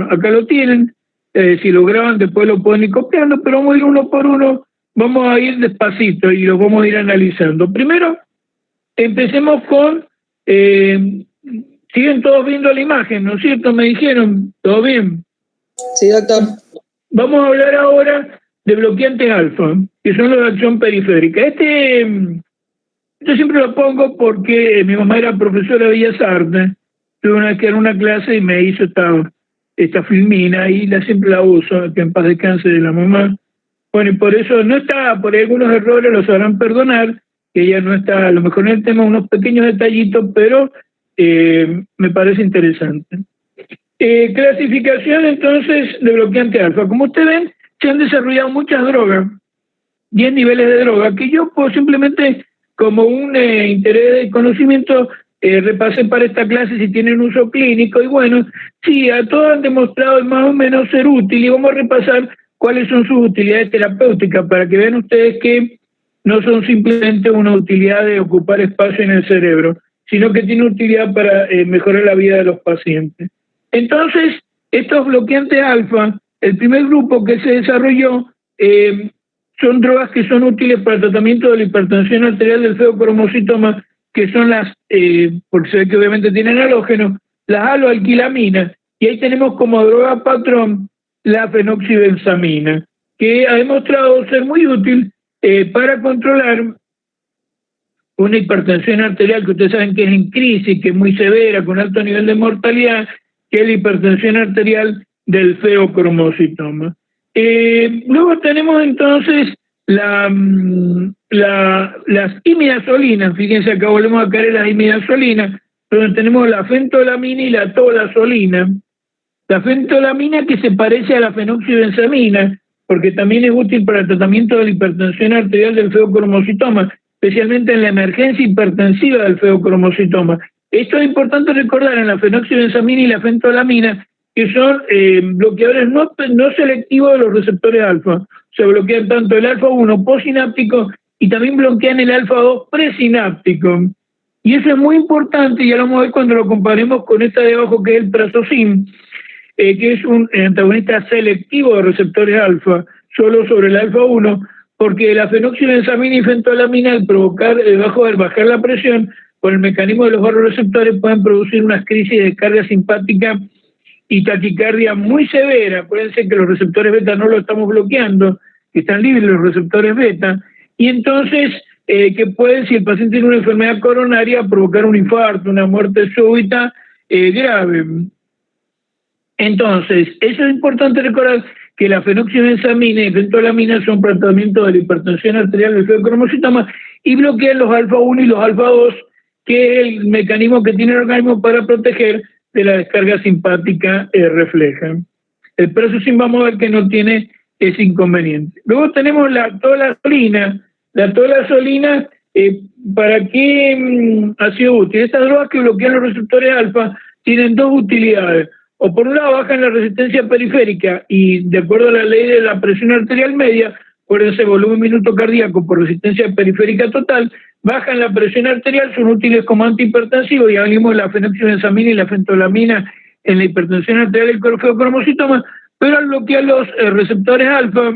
acá lo tienen. Si lo graban, después lo pueden ir copiando, pero vamos a ir uno por uno, vamos a ir despacito y los vamos a ir analizando. Primero, empecemos con, siguen todos viendo la imagen, ¿no es cierto? Me dijeron, ¿todo bien? Sí, doctor. Vamos a hablar ahora de bloqueantes alfa, que son los de acción periférica. Yo siempre lo pongo porque mi mamá era profesora de Bellas Artes, tuve una vez que era una clase y me hizo esta filmina y siempre la uso, que en paz descanse de la mamá. Bueno, y por eso no está, por algunos errores los sabrán perdonar, que ella no está, a lo mejor en el tema, unos pequeños detallitos, pero me parece interesante. Clasificación entonces de bloqueante alfa. Como ustedes ven, se han desarrollado muchas drogas, 10 niveles de droga, que yo puedo simplemente, como un interés de conocimiento, repasé para esta clase si tienen uso clínico, y bueno, sí, a todos han demostrado más o menos ser útil, y vamos a repasar cuáles son sus utilidades terapéuticas, para que vean ustedes que no son simplemente una utilidad de ocupar espacio en el cerebro, sino que tiene utilidad para mejorar la vida de los pacientes. Entonces, estos bloqueantes alfa, el primer grupo que se desarrolló, son drogas que son útiles para el tratamiento de la hipertensión arterial del feocromocitoma, que son las, porque se ve que obviamente tienen halógenos, las aloalquilaminas, y ahí tenemos como droga patrón la fenoxibenzamina, que ha demostrado ser muy útil para controlar una hipertensión arterial que ustedes saben que es en crisis, que es muy severa, con alto nivel de mortalidad, que es la hipertensión arterial del feocromocitoma. Luego tenemos entonces las imidazolinas, fíjense acá volvemos a caer en las imidazolinas, donde tenemos la fentolamina y la tolazolina. La fentolamina que se parece a la fenoxibenzamina, porque también es útil para el tratamiento de la hipertensión arterial del feocromocitoma, especialmente en la emergencia hipertensiva del feocromocitoma. Esto es importante recordar en la fenoxibenzamina y la fentolamina, que son bloqueadores no selectivos de los receptores alfa. Se bloquean tanto el alfa-1 posináptico y también bloquean el alfa-2 presináptico. Y eso es muy importante, y ya lo vamos a ver cuando lo comparemos con esta de abajo, que es el prazosin, que es un antagonista selectivo de receptores alfa, solo sobre el alfa-1, porque la fenoxibenzamina y fentolamina, al provocar, bajar la presión, por el mecanismo de los barroreceptores, pueden producir unas crisis de descarga simpática y taquicardia muy severa. Acuérdense que los receptores beta no lo estamos bloqueando, que están libres los receptores beta, y entonces que pueden, si el paciente tiene una enfermedad coronaria, provocar un infarto, una muerte súbita grave. Entonces, eso es importante recordar, que la fenoxibenzamina y fentolamina son para tratamiento de la hipertensión arterial del feocromocitoma y bloquean los alfa-1 y los alfa-2, que es el mecanismo que tiene el organismo para proteger de la descarga simpática refleja. El prazosin vamos a ver que no tiene ese inconveniente. Luego tenemos la tolazolina. La tolazolina, ¿para qué ha sido útil? Estas drogas que bloquean los receptores alfa tienen dos utilidades. O por un lado bajan la resistencia periférica y de acuerdo a la ley de la presión arterial media, acuérdense, volumen minuto cardíaco por resistencia periférica total, bajan la presión arterial, son útiles como antihipertensivos, ya vimos la fenoxibenzamina y la fentolamina en la hipertensión arterial del feocromocitoma, pero al bloquear los receptores alfa,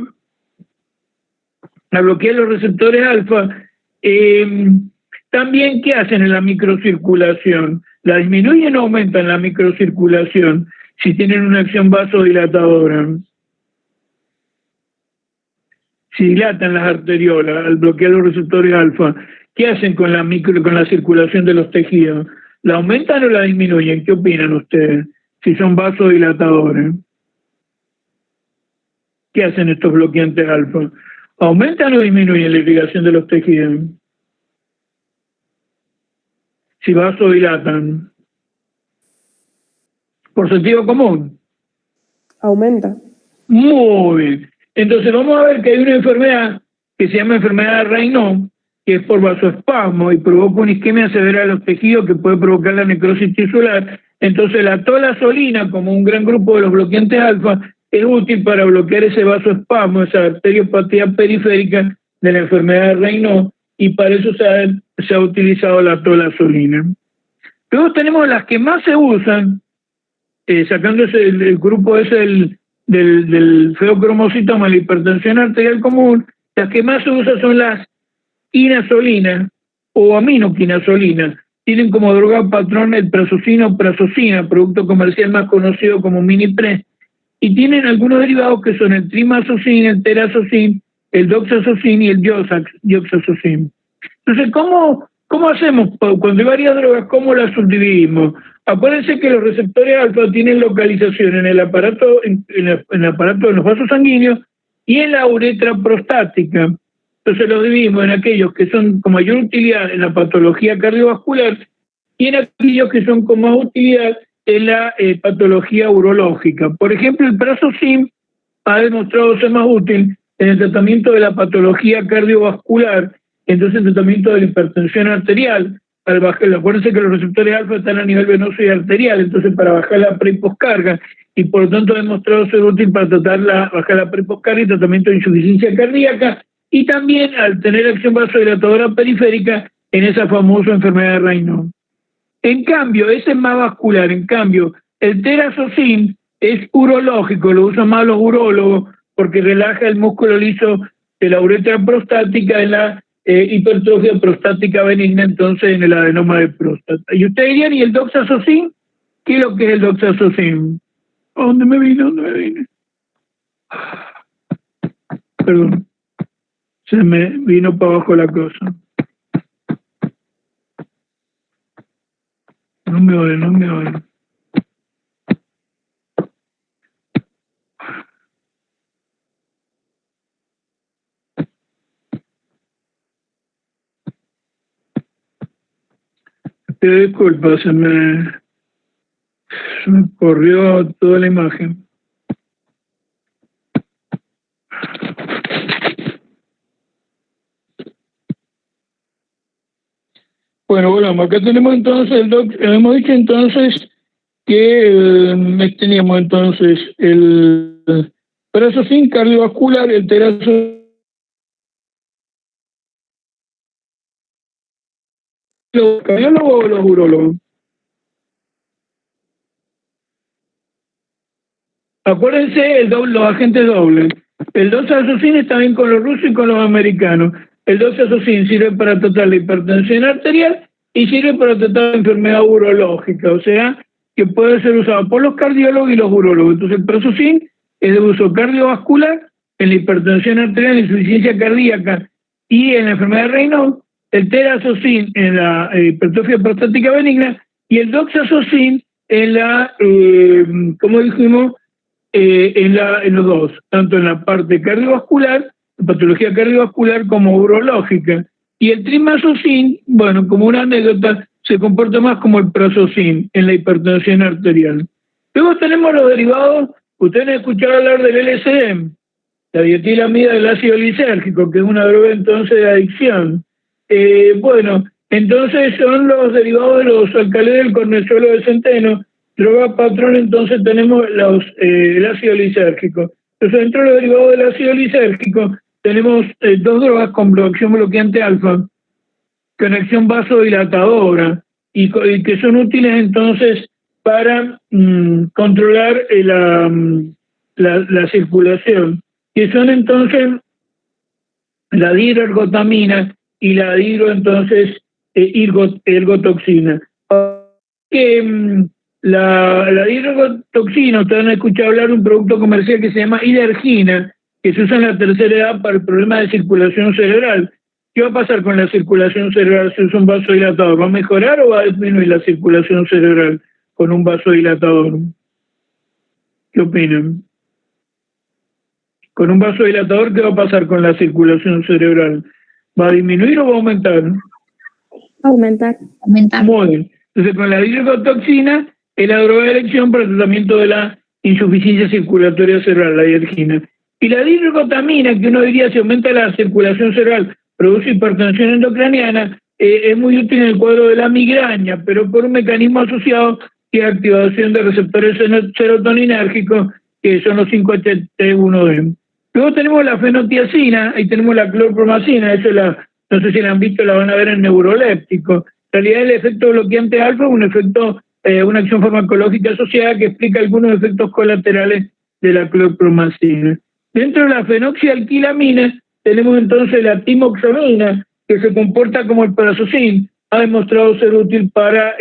también, ¿qué hacen en la microcirculación? La disminuyen o aumentan la microcirculación si tienen una acción vasodilatadora. Si dilatan las arteriolas al bloquear los receptores alfa, ¿qué hacen con la circulación de los tejidos? ¿La aumentan o la disminuyen? ¿Qué opinan ustedes? Si son vasodilatadores. ¿Qué hacen estos bloqueantes alfa? ¿Aumentan o disminuyen la irrigación de los tejidos? Si vasodilatan. Por sentido común. Aumenta. Muy bien. Entonces vamos a ver que hay una enfermedad que se llama enfermedad de Raynaud, que es por vasoespasmo y provoca una isquemia severa de los tejidos que puede provocar la necrosis tisular. Entonces la tolazolina, como un gran grupo de los bloqueantes alfa, es útil para bloquear ese vasoespasmo, esa arteriopatía periférica de la enfermedad de Raynaud, y para eso se ha utilizado la tolazolina. Luego tenemos las que más se usan, sacándose el grupo ese del feocromocitoma, la hipertensión arterial común, las que más se usan son las quinazolinas o aminoquinazolinas. Tienen como droga patrón el prazosina o prazosina, producto comercial más conocido como Minipre, y tienen algunos derivados que son el trimazocin, el terazocin, el doxazocin y el dioxazocin. Entonces, ¿cómo hacemos cuando hay varias drogas? ¿Cómo las subdividimos? Acuérdense que los receptores alfa tienen localización en el aparato, en el aparato de los vasos sanguíneos y en la uretra prostática. Entonces los dividimos en aquellos que son con mayor utilidad en la patología cardiovascular y en aquellos que son con más utilidad en la patología urológica. Por ejemplo, el prazosin ha demostrado ser más útil en el tratamiento de la patología cardiovascular, entonces el tratamiento de la hipertensión arterial. Acuérdense que los receptores alfa están a nivel venoso y arterial, entonces para bajar la pre- y poscarga, y por lo tanto ha demostrado ser útil para bajar la pre- y poscarga y tratamiento de insuficiencia cardíaca, y también al tener acción vasodilatadora periférica en esa famosa enfermedad de Raynaud. En cambio, ese es más vascular. En cambio, el terazocin es urológico, lo usan más los urólogos porque relaja el músculo liso de la uretra prostática en la hipertrofia prostática benigna, entonces en el adenoma de próstata. Y ustedes dirían, ¿y el doxazocin? ¿Qué es lo que es el doxazocin? ¿Dónde me vine? Perdón. Se me vino para abajo la cosa. No me oyen. Te disculpa, se me corrió toda la imagen. Bueno, volvamos. Acá tenemos entonces hemos dicho entonces que teníamos entonces el prazosín cardiovascular, el terazo los cardiólogos o los urólogos. Acuérdense los agentes dobles. El 2-azocin está bien con los rusos y con los americanos. El 2-azocin sirve para tratar la hipertensión arterial y sirve para tratar la enfermedad urológica, o sea, que puede ser usado por los cardiólogos y los urólogos. Entonces el prazosín es de uso cardiovascular en la hipertensión arterial, en insuficiencia cardíaca y en la enfermedad de Raynaud, el terazocin en la hipertrofia prostática benigna y el doxazocin en la, como dijimos, en los dos, tanto en la parte cardiovascular, patología cardiovascular, como urológica. Y el trimazocin, bueno, como una anécdota, se comporta más como el prazosín en la hipertensión arterial. Luego tenemos los derivados. Ustedes han escuchado hablar del LSD, la dietilamida del ácido lisérgico, que es una droga entonces de adicción. Bueno, entonces son los derivados de los alcaloides del cornezuelo de centeno, droga patrón. Entonces tenemos el ácido lisérgico. Entonces dentro de los derivados del ácido lisérgico tenemos dos drogas con acción bloqueante alfa, con acción vasodilatadora, y que son útiles entonces para controlar la circulación, que son entonces la dihidroergotamina y la ergotoxina. La dihidroergotoxina, ustedes han escuchado hablar de un producto comercial que se llama hidergina, que se usa en la tercera edad para el problema de circulación cerebral. ¿Qué va a pasar con la circulación cerebral si usa un vasodilatador? ¿Va a mejorar o va a disminuir la circulación cerebral con un vasodilatador? ¿Qué opinan? Con un vasodilatador, ¿qué va a pasar con la circulación cerebral? ¿Va a disminuir o va a aumentar? Aumentar. Muy bien. Entonces, con la dihidrotoxina es la droga de elección para el tratamiento de la insuficiencia circulatoria cerebral, la hidergina. Y la dihidroergotamina, que uno diría si aumenta la circulación cerebral, produce hipertensión endocraniana, es muy útil en el cuadro de la migraña, pero por un mecanismo asociado que es activación de receptores serotoninérgicos, que son los 5-HT1D. Luego tenemos la fenotiazina, ahí tenemos la clorpromacina, eso no sé si la han visto, la van a ver en neuroléptico. En realidad el efecto bloqueante alfa es un efecto, una acción farmacológica asociada que explica algunos efectos colaterales de la clorpromacina. Dentro de la fenoxialquilamina tenemos entonces la timoxamina, que se comporta como el prazosín, ha demostrado ser útil para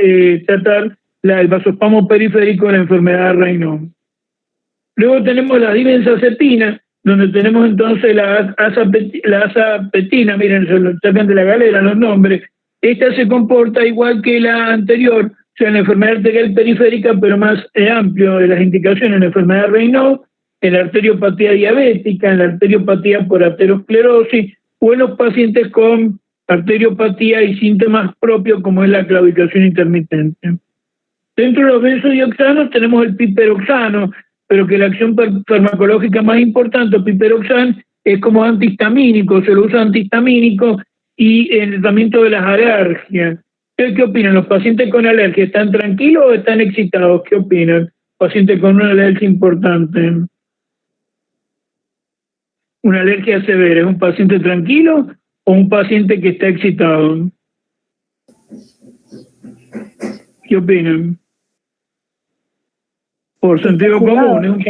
tratar el vasospasmo periférico de la enfermedad de Raynaud. Luego tenemos la dibenzacetina, donde tenemos entonces la azapetina, miren, se lo sacan de la galera los nombres. Esta se comporta igual que la anterior, o sea, en la enfermedad arterial periférica, pero más amplio de las indicaciones, en la enfermedad de Raynaud, en la arteriopatía diabética, en la arteriopatía por aterosclerosis, o en los pacientes con arteriopatía y síntomas propios como es la claudicación intermitente. Dentro de los benzodioxanos tenemos el piperoxano, pero que la acción farmacológica más importante, el piperoxan, es como antihistamínico, se lo usa antihistamínico y en el tratamiento de las alergias. ¿Qué opinan? ¿Los pacientes con alergia están tranquilos o están excitados? ¿Qué opinan? Paciente con una alergia importante. Una alergia severa, ¿es un paciente tranquilo o un paciente que está excitado? ¿Qué opinan? Por sentido común,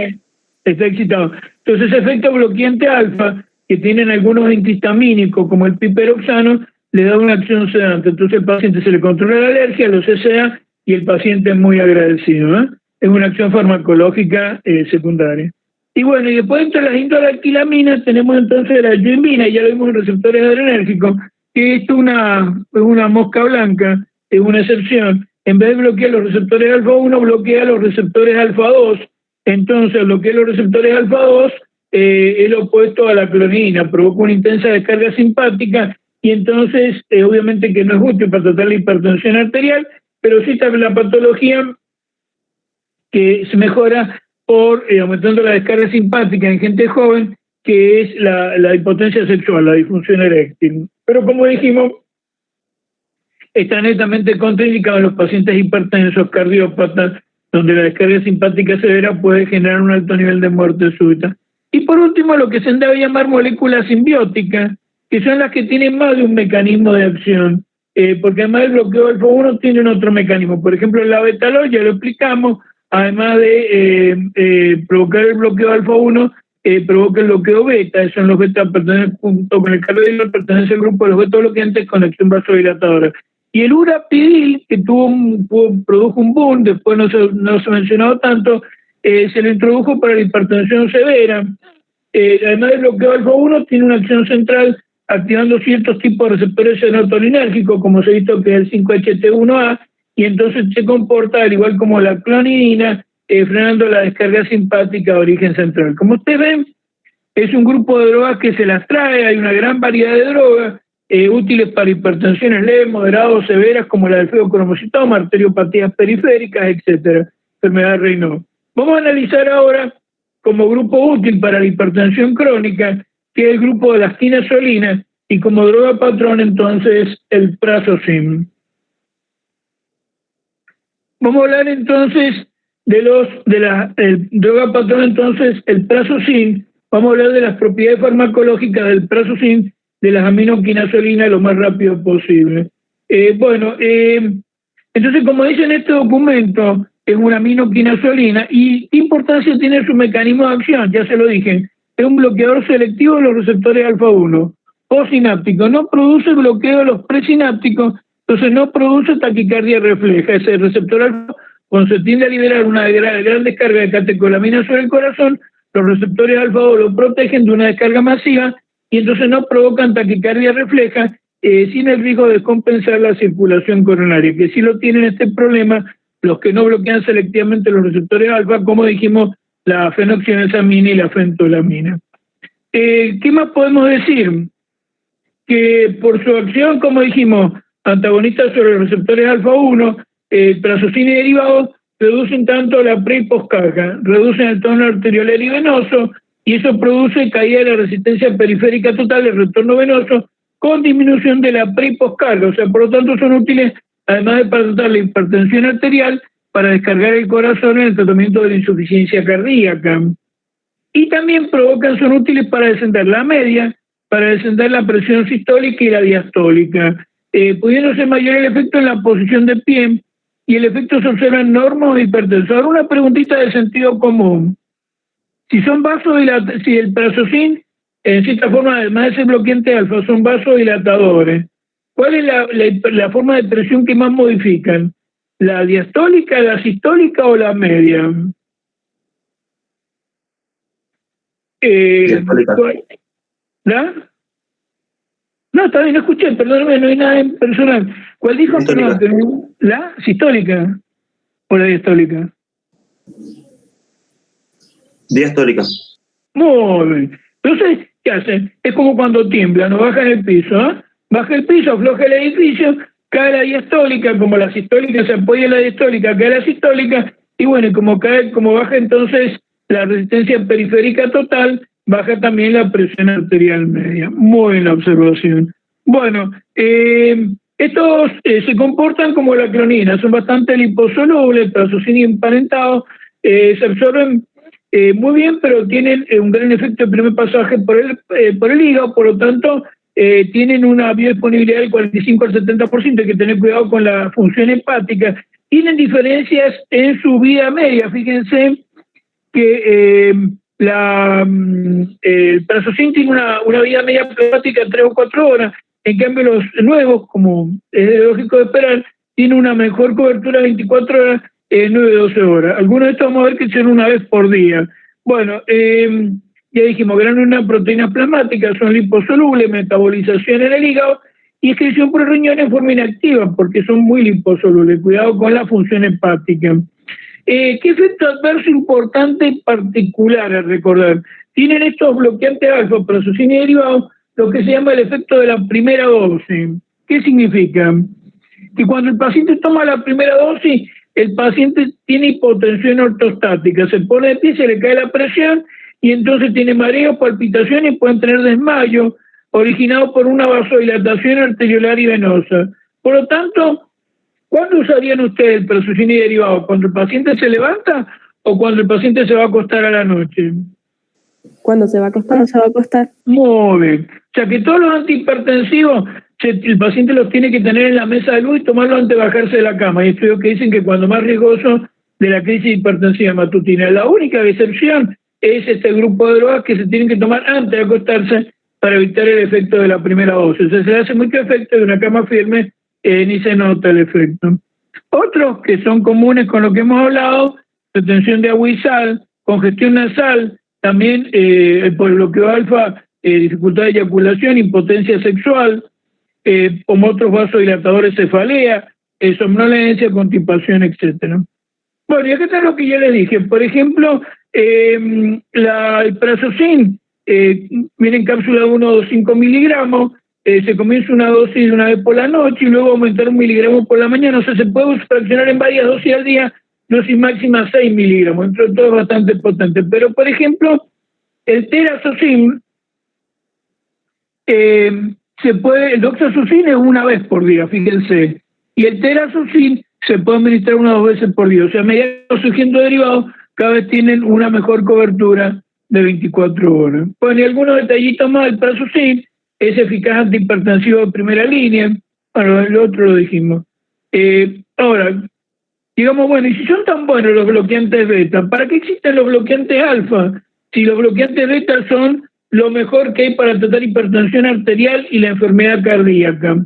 está excitado. Entonces, ese efecto bloqueante alfa que tienen algunos antihistamínicos, como el piperoxano, le da una acción sedante. Entonces, el paciente se le controla la alergia, lo cesa y el paciente es muy agradecido. Es una acción farmacológica secundaria. Y bueno, y después entre las indolactilaminas tenemos entonces la yoimbina, ya lo vimos en receptores adrenérgicos, que es una mosca blanca, es una excepción. En vez de bloquear los receptores alfa-1, bloquea los receptores alfa-2. Entonces, bloquear los receptores alfa-2 es lo opuesto a la clonidina, provoca una intensa descarga simpática y entonces, obviamente que no es útil para tratar la hipertensión arterial pero sí también la patología que se mejora por aumentando la descarga simpática en gente joven, que es la impotencia sexual, la disfunción eréctil. Pero como dijimos, está netamente contraindicado en los pacientes hipertensos, cardiópatas, donde la descarga simpática severa puede generar un alto nivel de muerte súbita. Y por último, lo que se debe llamar moléculas simbióticas, que son las que tienen más de un mecanismo de acción, porque además el bloqueo alfa-1 tiene otro mecanismo. Por ejemplo, la betalol, ya lo explicamos, además de provocar el bloqueo alfa-1, provoca el bloqueo beta, son los beta, junto con el carvedilol, pertenece al grupo de los beta bloqueantes con acción vasodilatadora. Y el urapidil, que produjo un boom, después no se ha mencionado tanto, se lo introdujo para la hipertensión severa. Además del bloqueo alfa-1, tiene una acción central activando ciertos tipos de receptores serotoninérgicos, como se ha visto que es el 5-HT1A, y entonces se comporta al igual como la clonidina, frenando la descarga simpática de origen central. Como ustedes ven, es un grupo de drogas que se las trae, hay una gran variedad de drogas, útiles para hipertensiones leves, moderadas, severas, como la del feocromocitoma, arteriopatías periféricas, etcétera, enfermedad de Raynaud. Vamos a analizar ahora como grupo útil para la hipertensión crónica, que es el grupo de las quinazolinas, y como droga patrón, entonces, el prazosin. Vamos a hablar entonces de la droga patrón, entonces, el prazosin. Vamos a hablar de las propiedades farmacológicas del prazosin, de las aminoquinazolinas lo más rápido posible. Entonces, como dice en este documento, es una aminoquinazolina, y ¿qué importancia tiene su mecanismo de acción? Ya se lo dije, es un bloqueador selectivo de los receptores alfa-1, postsináptico, no produce bloqueo de los presinápticos, entonces no produce taquicardia refleja. Ese receptor alfa, cuando se tiende a liberar una gran descarga de catecolamina sobre el corazón, los receptores alfa-2 lo protegen de una descarga masiva, y entonces no provocan taquicardia refleja, sin el riesgo de descompensar la circulación coronaria, que sí lo tienen este problema los que no bloquean selectivamente los receptores alfa, como dijimos, la fenoxienesamina y la fentolamina. ¿Qué más podemos decir? Que por su acción, como dijimos, antagonista sobre los receptores alfa-1, prazosin y derivados reducen tanto la pre y postcarga, reducen el tono arterial y venoso, y eso produce caída de la resistencia periférica total, el retorno venoso, con disminución de la pre y postcarga. O sea, por lo tanto son útiles, además de para tratar la hipertensión arterial, para descargar el corazón en el tratamiento de la insuficiencia cardíaca. Y también son útiles para descender la media, para descender la presión sistólica y la diastólica, pudiendo ser mayor el efecto en la posición de pie, y el efecto se observa en normos hipertensos. Ahora una preguntita de sentido común. Si el prazosin, en cierta forma, además de ser bloqueante alfa, son vasodilatadores, ¿cuál es la forma de presión que más modifican? ¿La diastólica, la sistólica o la media? ¿La? No, está bien, no escuché, perdóname, no hay nada en personal. ¿Cuál dijo? Perdón, ¿la sistólica o la diastólica? Diastólica. Muy bien. Entonces, ¿qué hace? Es como cuando tiembla, no baja en el piso, ¿eh? Baja el piso, afloja el edificio, cae la diastólica, como la sistólica se apoya en la diastólica, cae la sistólica, y bueno, y como baja entonces la resistencia periférica total, baja también la presión arterial media. Muy buena observación. Bueno, estos se comportan como la clonina, son bastante liposolubles, prazosin y emparentados, se absorben muy bien, pero tienen un gran efecto de primer pasaje por el hígado, por lo tanto, tienen una biodisponibilidad del 45 al 70%, hay que tener cuidado con la función hepática. Tienen diferencias en su vida media, fíjense que el prazosin tiene una vida media hepática de 3 o 4 horas, en cambio los nuevos, como es lógico de esperar, tienen una mejor cobertura de 24 horas, 9-12 horas. Algunos de estos vamos a ver que son una vez por día. Bueno, ya dijimos, granulosa proteínas plasmáticas, son liposolubles, metabolización en el hígado y excreción por el riñón en forma inactiva, porque son muy liposolubles. Cuidado con la función hepática. ¿Qué efecto adverso importante y particular a recordar? Tienen estos bloqueantes alfa, prazosin y derivados, lo que se llama el efecto de la primera dosis. ¿Qué significa? que cuando el paciente toma la primera dosis, el paciente tiene hipotensión ortostática, se pone de pie, se le cae la presión y entonces tiene mareo, palpitaciones y pueden tener desmayo originado por una vasodilatación arteriolar y venosa. Por lo tanto, ¿cuándo usarían ustedes el Prazosin y derivado? ¿Cuando el paciente se levanta o cuando el paciente se va a acostar a la noche? ¿Cuándo se va a acostar? ¿Cuándo se va a acostar? Muy bien. O sea que todos los antihipertensivos el paciente los tiene que tener en la mesa de luz y tomarlos antes de bajarse de la cama. Hay estudios que dicen que cuando más riesgoso de la crisis hipertensiva matutina. La única excepción es este grupo de drogas que se tienen que tomar antes de acostarse para evitar el efecto de la primera dosis. O sea, se le hace mucho efecto de una cama firme, ni se nota el efecto. Otros que son comunes con lo que hemos hablado, retención de agua y sal, congestión nasal, también por el bloqueo alfa, dificultad de eyaculación, impotencia sexual, como otros vasodilatadores, cefalea, somnolencia, constipación, etcétera. Bueno, y acá está lo que ya les dije. Por ejemplo, el Prazosin viene en cápsula de 1,5 miligramos, se comienza una dosis de una vez por la noche y luego aumentar 1 miligramo por la mañana. O sea, se puede fraccionar en varias dosis al día, dosis máxima 6 miligramos. Entre todo es bastante potente. Pero, por ejemplo, el Terazosin, el Doxazosin es una vez por día, fíjense. Y el Terazosin se puede administrar 1 o 2 veces por día. O sea, mediante los sujetos derivados cada vez tienen una mejor cobertura de 24 horas. Bueno, y algunos detallitos más. El Prazosin es eficaz antihipertensivo de primera línea. Bueno, el otro lo dijimos. Ahora, digamos, bueno, y si son tan buenos los bloqueantes beta, ¿para qué existen los bloqueantes alfa? Si los bloqueantes beta son lo mejor que hay para tratar hipertensión arterial y la enfermedad cardíaca.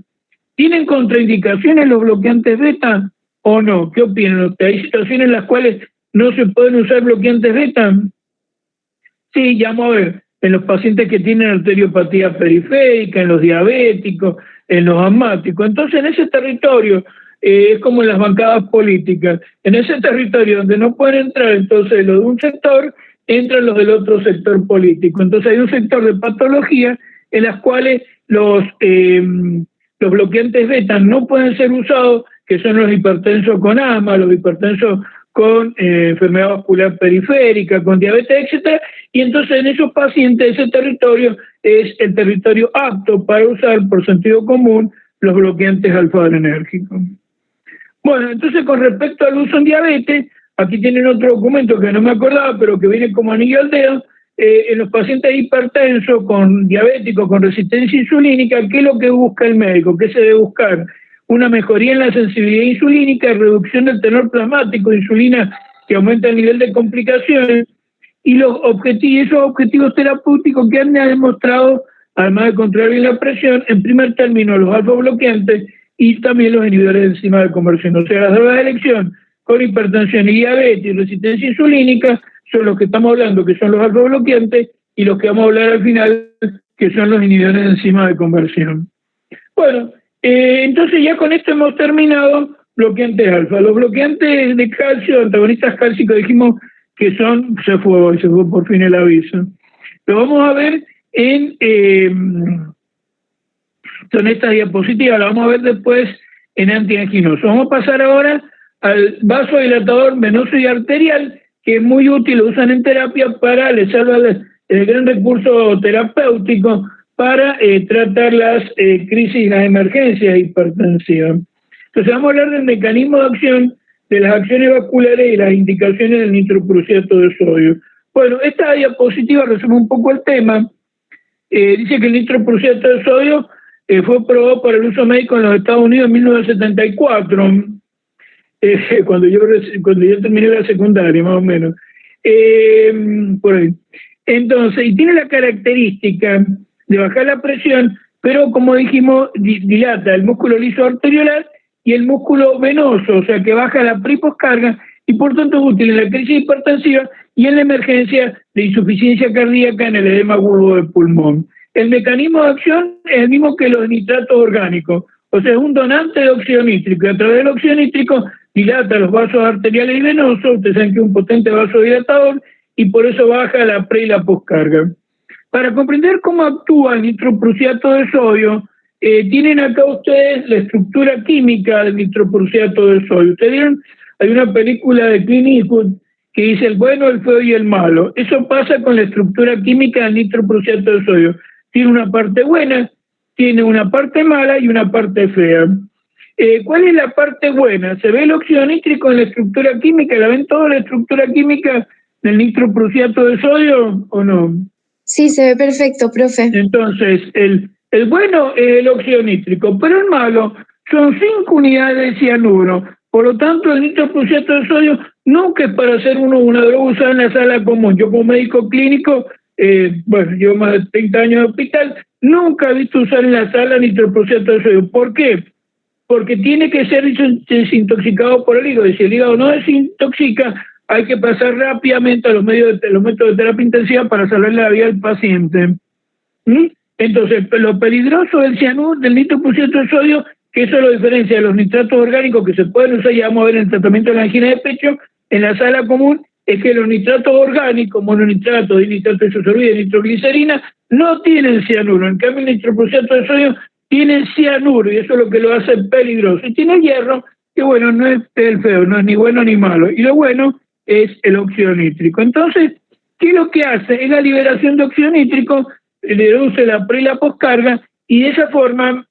¿Tienen contraindicaciones los bloqueantes beta o no? ¿Qué opinan ustedes? ¿Hay situaciones en las cuales no se pueden usar bloqueantes beta? Sí, ya vamos a ver. En los pacientes que tienen arteriopatía periférica, en los diabéticos, en los asmáticos. Entonces, en ese territorio, es como en las bancadas políticas. En ese territorio donde no pueden entrar, entonces, los de un sector, entran los del otro sector político. Entonces, hay un sector de patología en las cuales los bloqueantes beta no pueden ser usados, que son los hipertensos con asma, los hipertensos con enfermedad vascular periférica, con diabetes, etcétera, y entonces en esos pacientes ese territorio es el territorio apto para usar por sentido común los bloqueantes alfa-adrenérgicos. Bueno, entonces con respecto al uso en diabetes, aquí tienen otro documento que no me acordaba, pero que viene como anillo al dedo. En los pacientes hipertensos, con diabéticos, con resistencia insulínica, ¿qué es lo que busca el médico? ¿Qué se debe buscar? Una mejoría en la sensibilidad insulínica, reducción del tenor plasmático de insulina que aumenta el nivel de complicaciones, y esos objetivos terapéuticos que han demostrado, además de controlar bien la presión, en primer término los alfa bloqueantes y también los inhibidores de enzima de conversión. O sea, las drogas de elección con hipertensión y diabetes y resistencia insulínica son los que estamos hablando, que son los alfa bloqueantes, y los que vamos a hablar al final, que son los inhibidores de enzima de conversión. Bueno, entonces ya con esto hemos terminado bloqueantes alfa. Los bloqueantes de calcio, antagonistas cálcicos, dijimos que se fue por fin el aviso. Lo vamos a ver son estas diapositivas, lo vamos a ver después en antianginoso. Vamos a pasar ahora al vasodilatador venoso y arterial, que es muy útil, lo usan en terapia para, les salva el gran recurso terapéutico para tratar las crisis, las emergencias hipertensivas. Entonces vamos a hablar del mecanismo de acción, de las acciones vasculares y las indicaciones del nitroprusiato de sodio. Bueno, esta diapositiva resume un poco el tema. Dice que el nitroprusiato de sodio fue probado para el uso médico en los Estados Unidos en 1974, cuando yo terminé la secundaria, más o menos. Por ahí. Entonces, y tiene la característica de bajar la presión, pero como dijimos, dilata el músculo liso arteriolar y el músculo venoso, o sea que baja la preposcarga y por tanto es útil en la crisis hipertensiva y en la emergencia de insuficiencia cardíaca en el edema agudo del pulmón. El mecanismo de acción es el mismo que los nitratos orgánicos, o sea, es un donante de óxido nítrico, y a través del óxido nítrico dilata los vasos arteriales y venosos. Ustedes saben que es un potente vasodilatador y por eso baja la pre y la poscarga. Para comprender cómo actúa el nitroprusiato de sodio, tienen acá ustedes la estructura química del nitroprusiato de sodio. Ustedes vieron, hay una película de Clint Eastwood que dice el bueno, el feo y el malo. Eso pasa con la estructura química del nitroprusiato de sodio. Tiene una parte buena, tiene una parte mala y una parte fea. ¿Cuál es la parte buena? ¿Se ve el óxido nítrico en la estructura química? ¿La ven toda la estructura química del nitroprusiato de sodio o no? Sí, se ve perfecto, profe. Entonces, el bueno es el óxido nítrico, pero el malo son 5 unidades de cianuro. Por lo tanto, el nitroprusiato de sodio nunca es para hacer una droga usada en la sala común. Yo como médico clínico, llevo más de 30 años de hospital, nunca he visto usar en la sala nitroprusiato de sodio. ¿Por qué? Porque tiene que ser desintoxicado por el hígado. Y si el hígado no desintoxica, hay que pasar rápidamente a los métodos de terapia intensiva para salvar la vida del paciente. Entonces, lo peligroso del cianuro, del nitroprusiato de sodio, que eso lo diferencia de los nitratos orgánicos que se pueden usar, ya vamos a ver en el tratamiento de la angina de pecho, en la sala común, es que los nitratos orgánicos, mononitrato, dinitrato isosorbida y nitroglicerina, no tienen cianuro. En cambio, el nitroprusiato de sodio tiene cianuro y eso es lo que lo hace peligroso. Y tiene hierro, que bueno, no es el feo, no es ni bueno ni malo. Y lo bueno es el óxido nítrico. Entonces, ¿qué es lo que hace? Es la liberación de óxido nítrico, reduce la pre y la poscarga, y de esa forma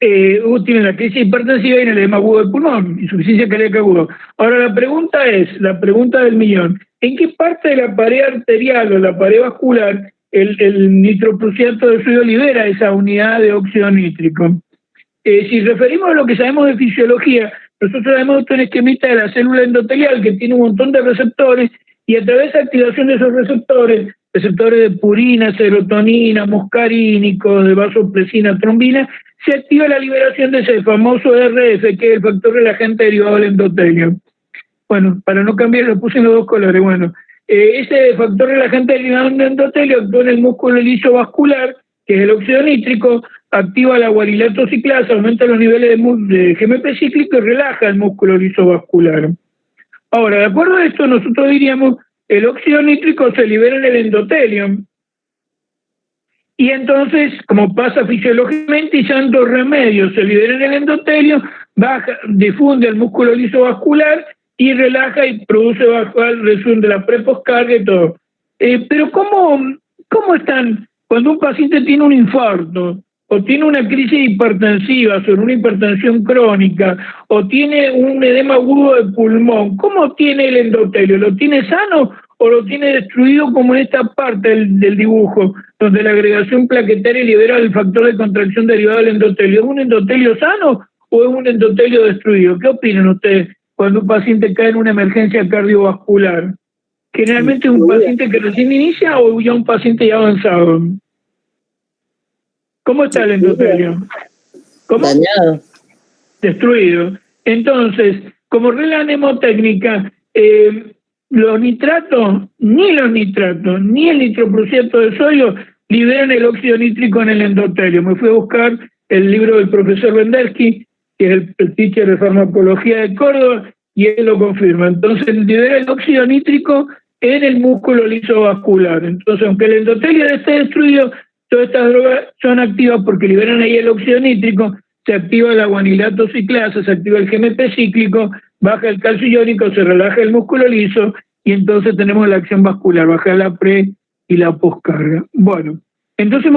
tiene la crisis hipertensiva y en el edema agudo del pulmón, insuficiencia cardíaca aguda. Ahora la pregunta del millón, ¿en qué parte de la pared arterial o la pared vascular el nitroprusiato de sodio libera esa unidad de óxido nítrico? Si referimos a lo que sabemos de fisiología, nosotros sabemos que un esquemita de la célula endotelial que tiene un montón de receptores y a través de la activación de esos receptores de purina, serotonina, muscarínicos, de vasopresina, trombina, se activa la liberación de ese famoso RF, que es el factor relajante derivado del endotelio. Bueno, para no cambiar, lo puse en los dos colores. Bueno, ese factor relajante derivado del endotelio actúa en el músculo liso vascular, que es el óxido nítrico, activa la guanilato ciclasa, aumenta los niveles de GMP cíclico y relaja el músculo liso vascular. Ahora, de acuerdo a esto, nosotros diríamos el óxido nítrico se libera en el endotelio. Y entonces, como pasa fisiológicamente, y santo remedio, se libera en el endotelio, baja, difunde el músculo liso vascular y relaja y produce bajo el resumen de la preposcarga y todo. Pero ¿cómo están cuando un paciente tiene un infarto, o tiene una crisis hipertensiva sobre una hipertensión crónica, o tiene un edema agudo de pulmón? ¿Cómo tiene el endotelio? ¿Lo tiene sano o lo tiene destruido como en esta parte del dibujo, donde la agregación plaquetaria libera el factor de contracción derivado del endotelio? ¿Es un endotelio sano o es un endotelio destruido? ¿Qué opinan ustedes cuando un paciente cae en una emergencia cardiovascular? ¿Generalmente es un paciente que recién inicia o ya un paciente ya avanzado? ¿Cómo está el endotelio? ¿Cómo? Dañado. Destruido. Entonces, como regla mnemotécnica, los nitratos, ni el nitroprusiato de sodio liberan el óxido nítrico en el endotelio. Me fui a buscar el libro del profesor Vendersky, que es el teacher de farmacología de Córdoba, y él lo confirma. Entonces, libera el óxido nítrico en el músculo liso vascular. Entonces, aunque el endotelio esté destruido, todas estas drogas son activas porque liberan ahí el óxido nítrico, se activa la guanilato ciclasa, se activa el GMP cíclico, baja el calcio iónico, se relaja el músculo liso y entonces tenemos la acción vascular, baja la pre y la poscarga. Bueno, entonces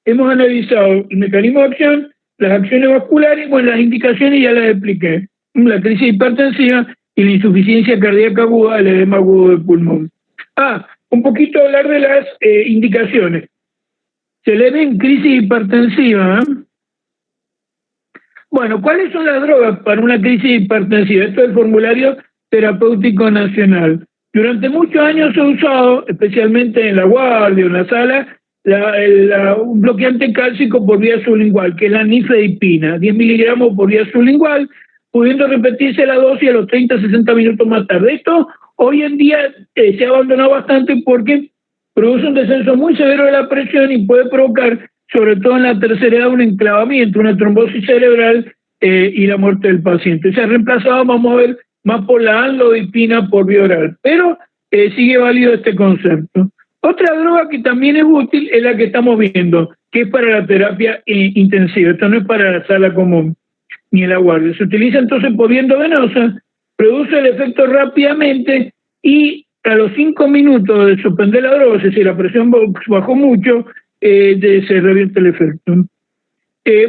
hemos analizado el mecanismo de acción, las acciones vasculares, bueno, las indicaciones ya las expliqué, la crisis hipertensiva y la insuficiencia cardíaca aguda, el edema agudo del pulmón. Un poquito hablar de las indicaciones. Se le ve en crisis hipertensiva. Bueno, ¿cuáles son las drogas para una crisis hipertensiva? Esto es el formulario terapéutico nacional. Durante muchos años se ha usado, especialmente en la guardia o en la sala, un bloqueante cálcico por vía sublingual, que es la nifedipina, 10 miligramos por vía sublingual, pudiendo repetirse la dosis a los 30-60 minutos más tarde. Esto hoy en día se ha abandonado bastante porque produce un descenso muy severo de la presión y puede provocar, sobre todo en la tercera edad, un enclavamiento, una trombosis cerebral y la muerte del paciente. Se ha reemplazado, vamos a ver, más por la amlodipina por vía oral, pero sigue válido este concepto. Otra droga que también es útil es la que estamos viendo, que es para la terapia intensiva. Esto no es para la sala común ni en la guardia. Se utiliza entonces por vía endovenosa, produce el efecto rápidamente y a los 5 minutos de suspender la droga, si la presión bajó mucho, se revierte el efecto.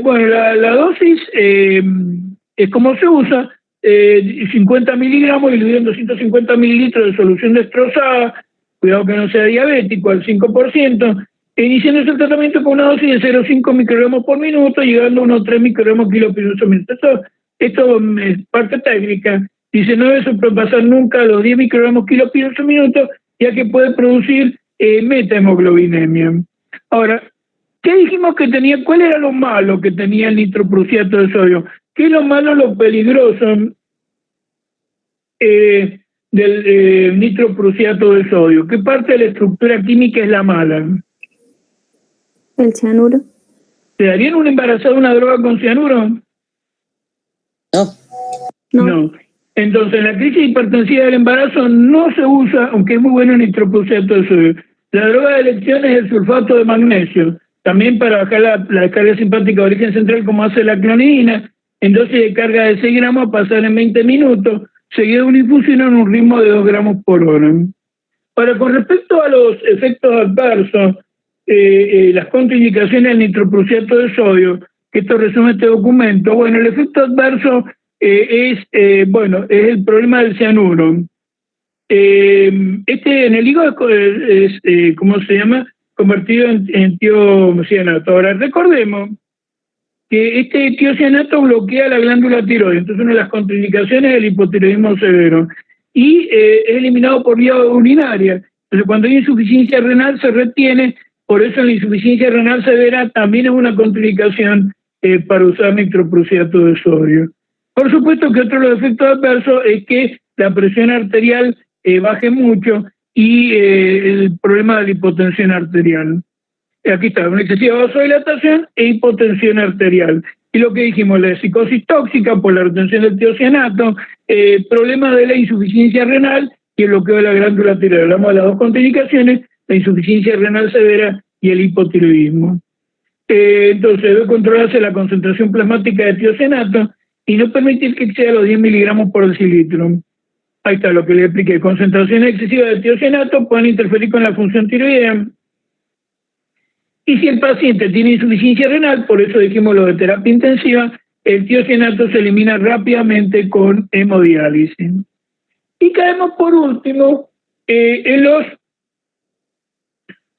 Bueno, la dosis es como se usa, 50 miligramos dividido en 250 mililitros de solución destrozada, cuidado que no sea diabético, al 5%, iniciándose el tratamiento con una dosis de 0,5 microgramos por minuto, llegando a unos 3 microgramos kilo por minuto. Esto es parte técnica. Dice, no debe sobrepasar nunca los 10 microgramos kilo por minuto, ya que puede producir metahemoglobinemia. Ahora, ¿qué dijimos que tenía? ¿Cuál era lo malo que tenía el nitroprusiato de sodio? ¿Qué es lo malo, lo peligroso del nitroprusiato de sodio? ¿Qué parte de la estructura química es la mala? El cianuro. ¿Te darían un embarazado una droga con cianuro? No. Entonces, en la crisis hipertensiva del embarazo no se usa, aunque es muy bueno el nitroprusiato de sodio. La droga de elección es el sulfato de magnesio, también para bajar la descarga simpática de origen central, como hace la clonidina, en dosis de carga de 6 gramos a pasar en 20 minutos, seguido de una infusión en un ritmo de 2 gramos por hora. Ahora, con respecto a los efectos adversos, las contraindicaciones del nitroprusiato de sodio, que esto resume este documento, bueno, el efecto adverso es el problema del cianuro. En el hígado es ¿cómo se llama? Convertido en tiocianato. Ahora, recordemos que este tiocianato bloquea la glándula tiroides, entonces una de las contraindicaciones es el hipotiroidismo severo, y es eliminado por vía urinaria. Entonces, cuando hay insuficiencia renal se retiene, por eso la insuficiencia renal severa también es una contraindicación para usar nitroprusiato de sodio. Por supuesto que otro de los efectos adversos es que la presión arterial baje mucho y el problema de la hipotensión arterial. Aquí está, una excesiva vasodilatación e hipotensión arterial. Y lo que dijimos, la psicosis tóxica por la retención del tiocianato, problemas de la insuficiencia renal y el bloqueo de la glándula tiroides. Hablamos de las dos contraindicaciones, la insuficiencia renal severa y el hipotiroidismo. Entonces debe controlarse la concentración plasmática de tiocianato y no permitir que exceda los 10 miligramos por decilitro. Ahí está lo que le expliqué. Concentraciones excesivas de tiocianato pueden interferir con la función tiroidea. Y si el paciente tiene insuficiencia renal, por eso dijimos lo de terapia intensiva, el tiocianato se elimina rápidamente con hemodiálisis. Y caemos por último en los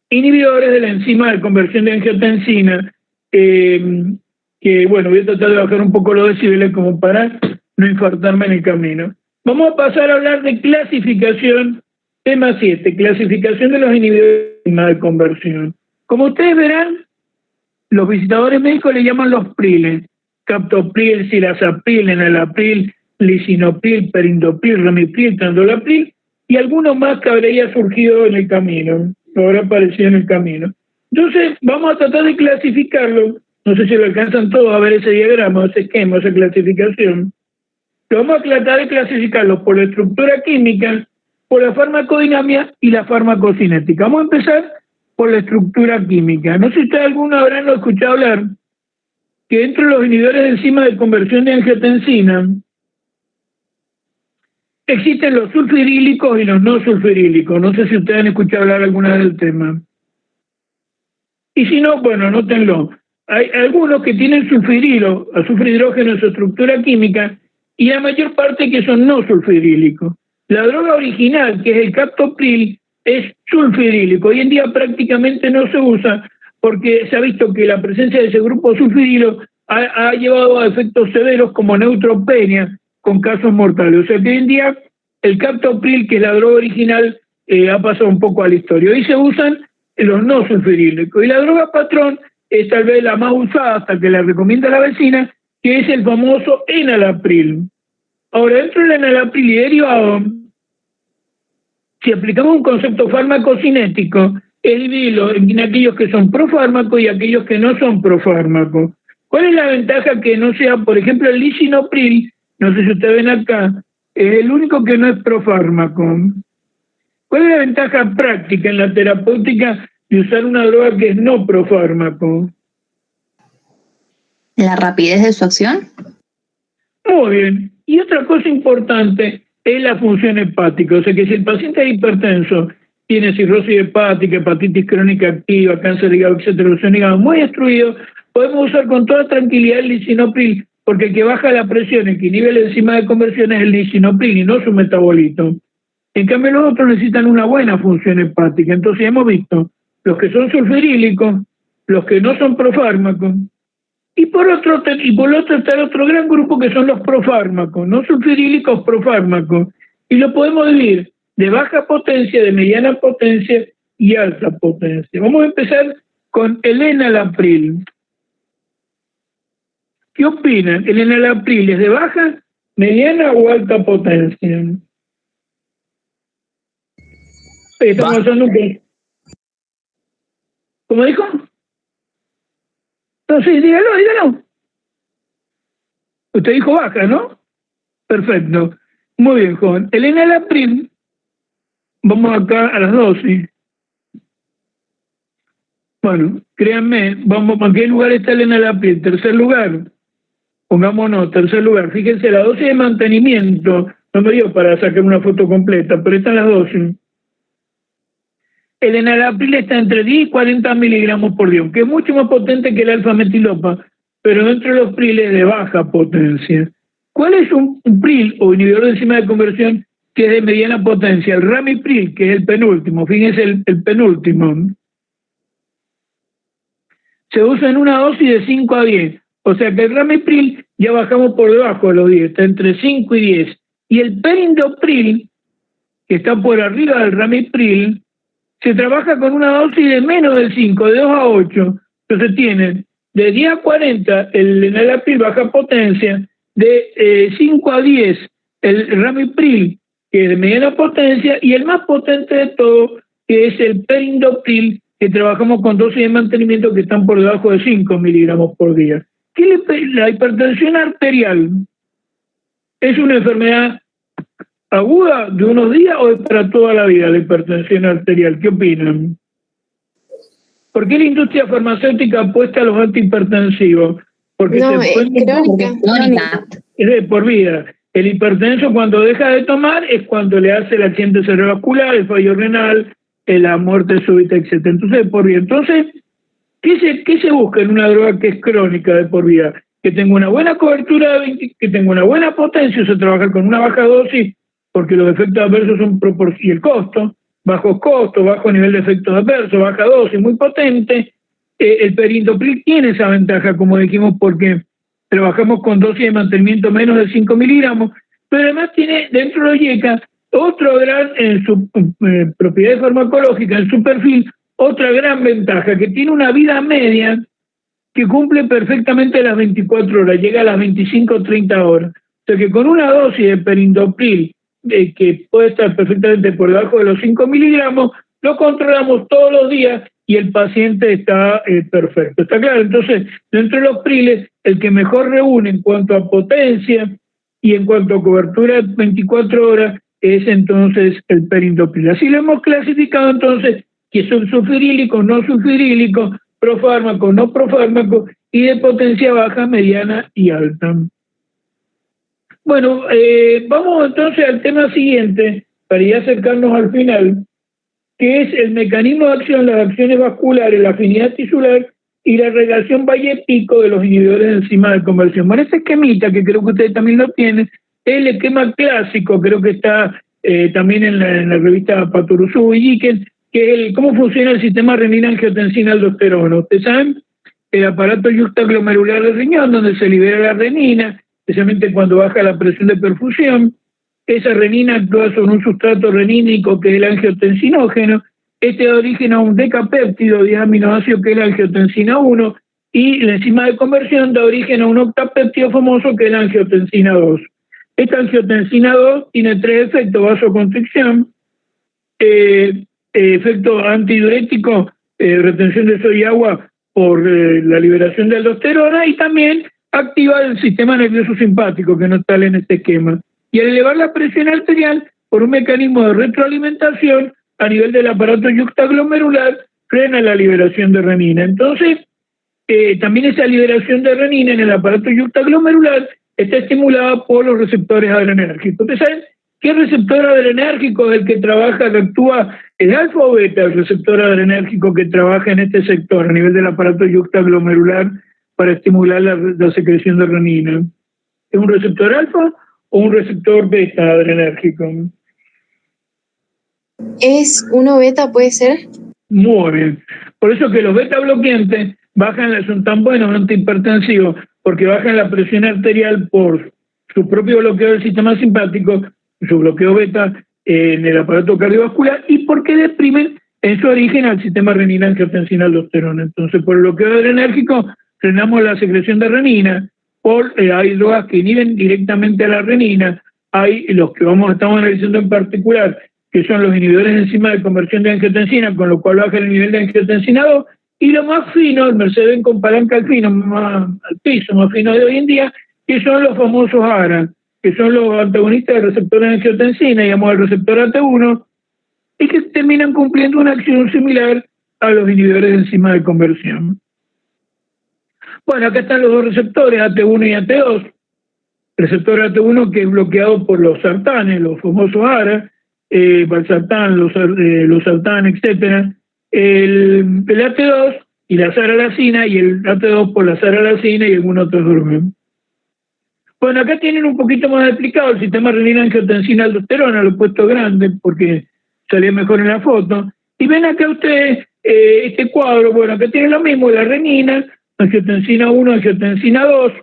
inhibidores de la enzima de conversión de angiotensina, que bueno, voy a tratar de bajar un poco los decibeles como para no infartarme en el camino. Vamos a pasar a hablar de clasificación, tema 7, clasificación de los inhibidores de la enzima de conversión. Como ustedes verán, los visitadores médicos le llaman los priles: captopril, silazapil, enalapril, lisinopril, perindopril, ramipril, tandolapril, y algunos más que habría surgido en el camino, que habrá aparecido en el camino. Entonces, vamos a tratar de clasificarlo. No sé si lo alcanzan todos a ver ese diagrama, ese esquema, esa clasificación. Lo vamos a tratar de clasificarlo por la estructura química, por la farmacodinámica y la farmacocinética. Vamos a empezar por la estructura química. No sé si ustedes alguno habrán escuchado hablar que dentro de los inhibidores de enzima de conversión de angiotensina existen los sulfirílicos y los no sulfirílicos. No sé si ustedes han escuchado hablar alguna vez del tema. Y si no, bueno, anótenlo. Hay algunos que tienen sulfirilo, azufre hidrógeno en su estructura química, y la mayor parte que son no sulfirílicos. La droga original, que es el captopril, es sulfirílico. Hoy en día prácticamente no se usa porque se ha visto que la presencia de ese grupo sulfirilo ha llevado a efectos severos como neutropenia con casos mortales. O sea que hoy en día el captopril, que es la droga original, ha pasado un poco a la historia. Hoy se usan los no sulfirílicos. Y la droga patrón es tal vez la más usada, hasta que la recomienda la vecina, que es el famoso enalapril. Ahora, dentro del enalapril y derivado, si aplicamos un concepto farmacocinético, es dividirlo en aquellos que son profármaco y aquellos que no son profármaco. ¿Cuál es la ventaja que no sea, por ejemplo, el lisinopril? No sé si ustedes ven acá, es el único que no es profármaco. ¿Cuál es la ventaja práctica en la terapéutica de usar una droga que es no profármaco? ¿La rapidez de su acción? Muy bien. Y otra cosa importante es la función hepática. O sea que si el paciente es hipertenso, tiene cirrosis hepática, hepatitis crónica activa, cáncer de hígado, etcétera, un hígado muy destruido, podemos usar con toda tranquilidad el lisinopril, porque el que baja la presión, el que inhibe la enzima de conversión es el lisinopril y no su metabolito. En cambio, los otros necesitan una buena función hepática. Entonces hemos visto los que son sulfirílicos, los que no son profármacos, y por otro está el otro gran grupo que son los profármacos, no sulfirílicos, profármacos, y lo podemos dividir de baja potencia, de mediana potencia y alta potencia. Vamos a empezar con el enalapril. ¿Qué opinan? ¿El enalapril es de baja, mediana o alta potencia? Estamos hablando que... ¿Cómo dijo? No, sí, dígalo. Usted dijo baja, ¿no? Perfecto. Muy bien, joven. El enalapril, vamos acá a las dosis. Bueno, créanme, vamos, ¿a qué lugar está el enalapril? Tercer lugar. Pongámonos, tercer lugar. Fíjense, la dosis de mantenimiento, no me dio para sacar una foto completa, pero están las dosis. El enalapril está entre 10 y 40 miligramos por día, que es mucho más potente que el alfa-metilopa, pero dentro de los priles de baja potencia. ¿Cuál es un pril o inhibidor de enzima de conversión que es de mediana potencia? El ramipril, que es el penúltimo, fíjense el penúltimo. Se usa en una dosis de 5 a 10, o sea que el ramipril ya bajamos por debajo de los 10, está entre 5 y 10. Y el perindopril, que está por arriba del ramipril, se trabaja con una dosis de menos del 5, de 2 a 8. Entonces tienen de 10 a 40 el enalapril baja potencia, de 5 a 10 el ramipril, que es de mediana potencia, y el más potente de todo, que es el perindopril, que trabajamos con dosis de mantenimiento que están por debajo de 5 miligramos por día. La hipertensión arterial es una enfermedad aguda de unos días o es para toda la vida la hipertensión arterial. ¿Qué opinan? ¿Por qué la industria farmacéutica apuesta a los antihipertensivos? Porque No, es crónica. Es de por vida. El hipertenso cuando deja de tomar es cuando le hace el accidente cerebrovascular, el fallo renal, la muerte súbita, etc. Entonces, de por vida. Entonces, ¿qué se busca en una droga que es crónica de por vida? Que tenga una buena cobertura, que tenga una buena potencia, o sea, trabajar con una baja dosis, porque los efectos adversos son proporcionales, y el costo, bajo nivel de efectos adversos, baja dosis, muy potente. El perindopril tiene esa ventaja, como dijimos, porque trabajamos con dosis de mantenimiento menos de 5 miligramos, pero además tiene dentro de IECA otro gran, en su propiedad farmacológica, en su perfil, otra gran ventaja, que tiene una vida media que cumple perfectamente las 24 horas, llega a las 25 o 30 horas. O sea que con una dosis de perindopril, que puede estar perfectamente por debajo de los 5 miligramos, lo controlamos todos los días y el paciente está perfecto. ¿Está claro? Entonces, dentro de los priles, el que mejor reúne en cuanto a potencia y en cuanto a cobertura de 24 horas es entonces el perindopril. Así lo hemos clasificado entonces, que son sulfirílicos, no sulfirílicos, profármacos, no profármacos, y de potencia baja, mediana y alta. Bueno, vamos entonces al tema siguiente, para ya acercarnos al final, que es el mecanismo de acción, las acciones vasculares, la afinidad tisular y la relación valle-pico de los inhibidores de enzima de conversión. Bueno, este esquemita, que creo que ustedes también lo tienen, es el esquema clásico, creo que está también en la revista Patoruzú y Jiken, que es cómo funciona el sistema renina-angiotensina-aldosterona. Ustedes saben, el aparato yuxtaglomerular del riñón, donde se libera la renina, especialmente cuando baja la presión de perfusión. Esa renina actúa sobre un sustrato renínico que es el angiotensinógeno. Este da origen a un decapéptido, 10 aminoácidos, que es la angiotensina 1, y la enzima de conversión da origen a un octapéptido famoso, que es la angiotensina 2. Esta angiotensina 2 tiene 3 efectos: vasoconstricción, efecto antidiurético, retención de sodio y agua por la liberación de aldosterona, y también activa el sistema nervioso simpático, que no sale en este esquema. Y al elevar la presión arterial por un mecanismo de retroalimentación a nivel del aparato yuxtaglomerular, frena la liberación de renina. Entonces, también esa liberación de renina en el aparato yuxtaglomerular está estimulada por los receptores adrenérgicos. ¿Ustedes saben qué receptor adrenérgico es el que trabaja, que actúa, el alfa o beta, el receptor adrenérgico que trabaja en este sector a nivel del aparato yuxtaglomerular para estimular la secreción de renina? ¿Es un receptor alfa o un receptor beta adrenérgico? ¿Es uno beta, puede ser? Muy bien. Por eso que los beta bloqueantes son tan buenos antihipertensivos, porque bajan la presión arterial por su propio bloqueo del sistema simpático, su bloqueo beta en el aparato cardiovascular, y porque deprimen en su origen al sistema renina-angiotensina-aldosterona. Entonces, por el bloqueo adrenérgico frenamos la secreción de renina. Hay drogas que inhiben directamente a la renina, hay los que estamos analizando en particular, que son los inhibidores de enzima de conversión de angiotensina, con lo cual baja el nivel de angiotensina 2, y lo más fino, el Mercedes con palanca al fino, más al piso, más fino de hoy en día, que son los famosos ARA, que son los antagonistas del receptor de angiotensina, digamos el receptor AT1, y que terminan cumpliendo una acción similar a los inhibidores de enzima de conversión. Bueno, acá están los dos receptores, AT1 y AT2. El receptor AT1 que es bloqueado por los sartanes, los famosos ARA, valsartán, los sartán, etcétera. El AT2 y la saralacina, y el AT2 por la saralacina y algún otro droga. Bueno, acá tienen un poquito más explicado el sistema renina-angiotensina-aldosterona, lo he puesto grande porque salía mejor en la foto. Y ven acá ustedes este cuadro, bueno, acá tienen lo mismo, la renina, angiotensina 1, angiotensina 2,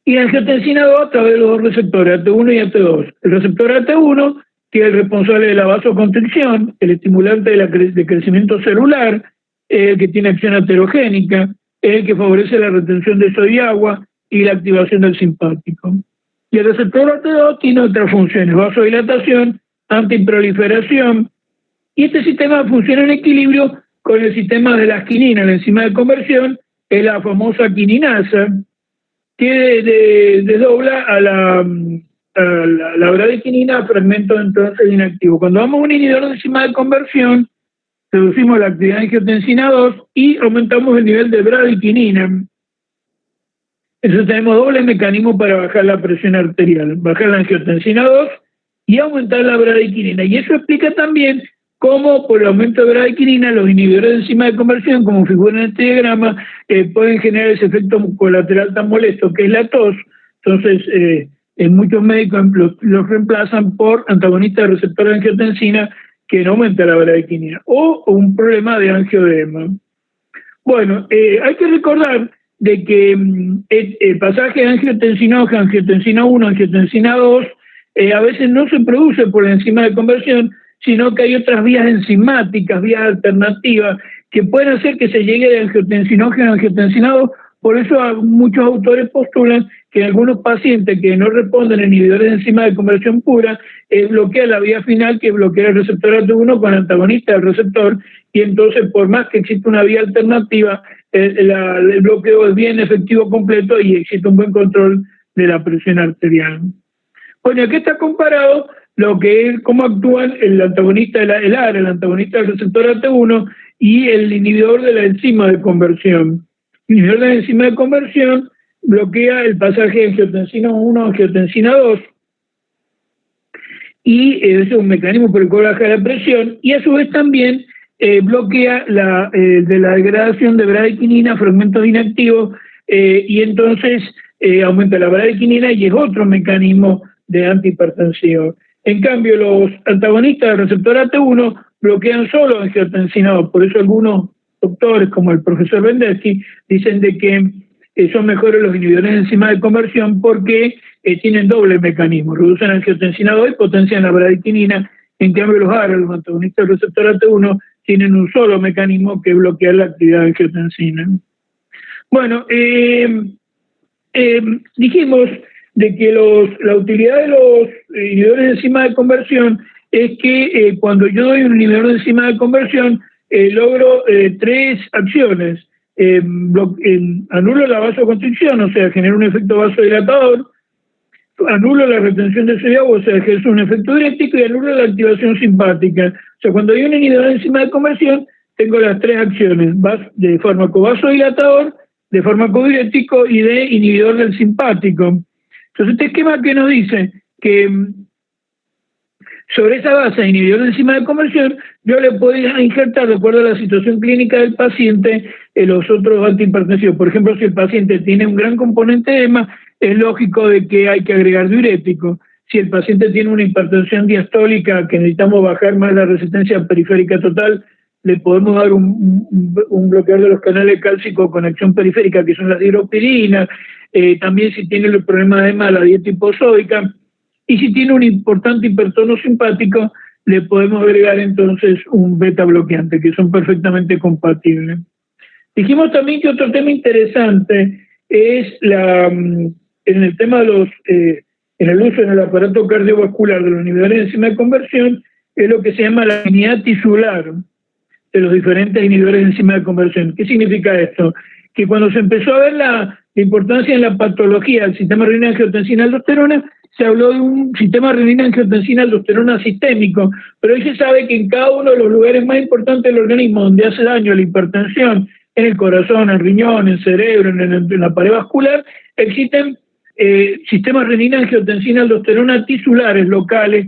y la angiotensina 2 a través de los dos receptores, AT1 y AT2. El receptor AT1, que es el responsable de la vasoconstricción, el estimulante de crecimiento celular, el que tiene acción aterogénica, el que favorece la retención de sodio y agua y la activación del simpático. Y el receptor AT2 tiene otras funciones, vasodilatación, antiproliferación, y este sistema funciona en equilibrio con el sistema de la quinina, la enzima de conversión, es la famosa quininasa, que desdobla a la bradyquinina a fragmentos entonces inactivos. Cuando damos un inhibidor de enzima de conversión, reducimos la actividad de angiotensina 2 y aumentamos el nivel de bradyquinina. Entonces tenemos doble mecanismo para bajar la presión arterial, bajar la angiotensina 2 y aumentar la bradyquinina. Y eso explica también cómo por el aumento de bradyquinina los inhibidores de enzima de conversión, como figura en este diagrama, pueden generar ese efecto colateral tan molesto que es la tos. Entonces, en muchos médicos los reemplazan por antagonistas de receptor de angiotensina que no aumenta la bradyquinina, o un problema de angioedema. Bueno, hay que recordar de que el pasaje de angiotensina 1, angiotensina 2, a veces no se produce por la enzima de conversión, sino que hay otras vías enzimáticas, vías alternativas, que pueden hacer que se llegue de angiotensinógeno a angiotensina 2. Por eso muchos autores postulan que en algunos pacientes que no responden a inhibidores de enzima de conversión pura, bloquea la vía final, que bloquea el receptor AT1 con antagonista del receptor, y entonces por más que exista una vía alternativa, el bloqueo es bien efectivo completo y existe un buen control de la presión arterial. Bueno, aquí está comparado lo que es cómo actúan el antagonista el ARA, el antagonista del receptor AT1 y el inhibidor de la enzima de conversión. El inhibidor de la enzima de conversión bloquea el pasaje de angiotensina 1 a angiotensina 2 y ese es un mecanismo por el cual baja la presión, y a su vez también bloquea de la degradación de bradyquinina, fragmentos inactivos, y entonces aumenta la bradyquinina y es otro mecanismo de antihipertensivo. En cambio, los antagonistas del receptor AT1 bloquean solo angiotensina 2, por eso algunos doctores, como el profesor Vendesky, dicen de que son mejores los inhibidores de enzima de conversión porque tienen doble mecanismo, reducen angiotensina 2 y potencian la bradyquinina. En cambio, los ARA, los antagonistas del receptor AT1, tienen un solo mecanismo que es bloquear la actividad de angiotensina. Bueno, dijimos de que la utilidad de los inhibidores de enzima de conversión es que cuando yo doy un inhibidor de enzima de conversión, logro tres acciones. Anulo la vasoconstricción, o sea, genera un efecto vasodilatador, anula la retención de sodio, o sea, ejerce un efecto diurético y anula la activación simpática. O sea, cuando hay un inhibidor de enzima de conversión, tengo las tres acciones, de fármaco vasodilatador, de fármaco diurético y de inhibidor del simpático. Entonces, este esquema que nos dice que sobre esa base de inhibidor de enzima de conversión, yo le podría injertar, de acuerdo a la situación clínica del paciente, los otros antihipertensivos. Por ejemplo, si el paciente tiene un gran componente de edema, es lógico de que hay que agregar diurético. Si el paciente tiene una hipertensión diastólica, que necesitamos bajar más la resistencia periférica total, le podemos dar un bloqueador de los canales cálcicos con acción periférica, que son las dihidropiridina. También si tiene el problema de edema, la dieta hiposódica. Y si tiene un importante hipertono simpático, le podemos agregar entonces un beta bloqueante, que son perfectamente compatibles. Dijimos también que otro tema interesante es en el tema de los, en el uso en el aparato cardiovascular de los inhibidores de enzima de conversión, es lo que se llama la afinidad tisular de los diferentes inhibidores de enzima de conversión. ¿Qué significa esto? Que cuando se empezó a ver la importancia en la patología del sistema renina-angiotensina-aldosterona, se habló de un sistema renina-angiotensina-aldosterona sistémico, pero hoy se sabe que en cada uno de los lugares más importantes del organismo donde hace daño la hipertensión, en el corazón, en el riñón, en el cerebro, en la pared vascular, existen sistemas renina-angiotensina-aldosterona tisulares locales,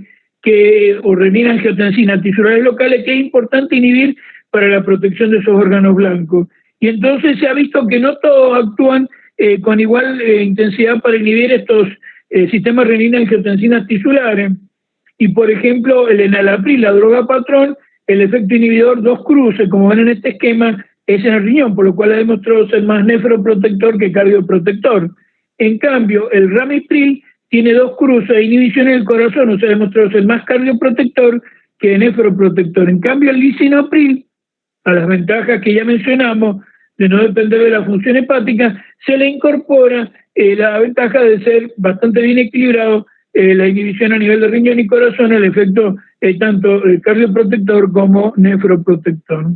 o renina-angiotensina tisulares locales, que es importante inhibir para la protección de esos órganos blancos. Y entonces se ha visto que no todos actúan con igual intensidad para inhibir estos sistemas renina-angiotensina tisulares. Y por ejemplo, el enalapril, la droga patrón, el efecto inhibidor 2 cruces, como ven en este esquema, es en el riñón, por lo cual ha demostrado ser más nefroprotector que cardioprotector. En cambio, el ramipril tiene 2 cruces de inhibición en el corazón, o sea, ha demostrado ser más cardioprotector que nefroprotector. En cambio, el lisinopril, a las ventajas que ya mencionamos, de no depender de la función hepática, se le incorpora la ventaja de ser bastante bien equilibrado la inhibición a nivel de riñón y corazón, el efecto tanto cardioprotector como nefroprotector.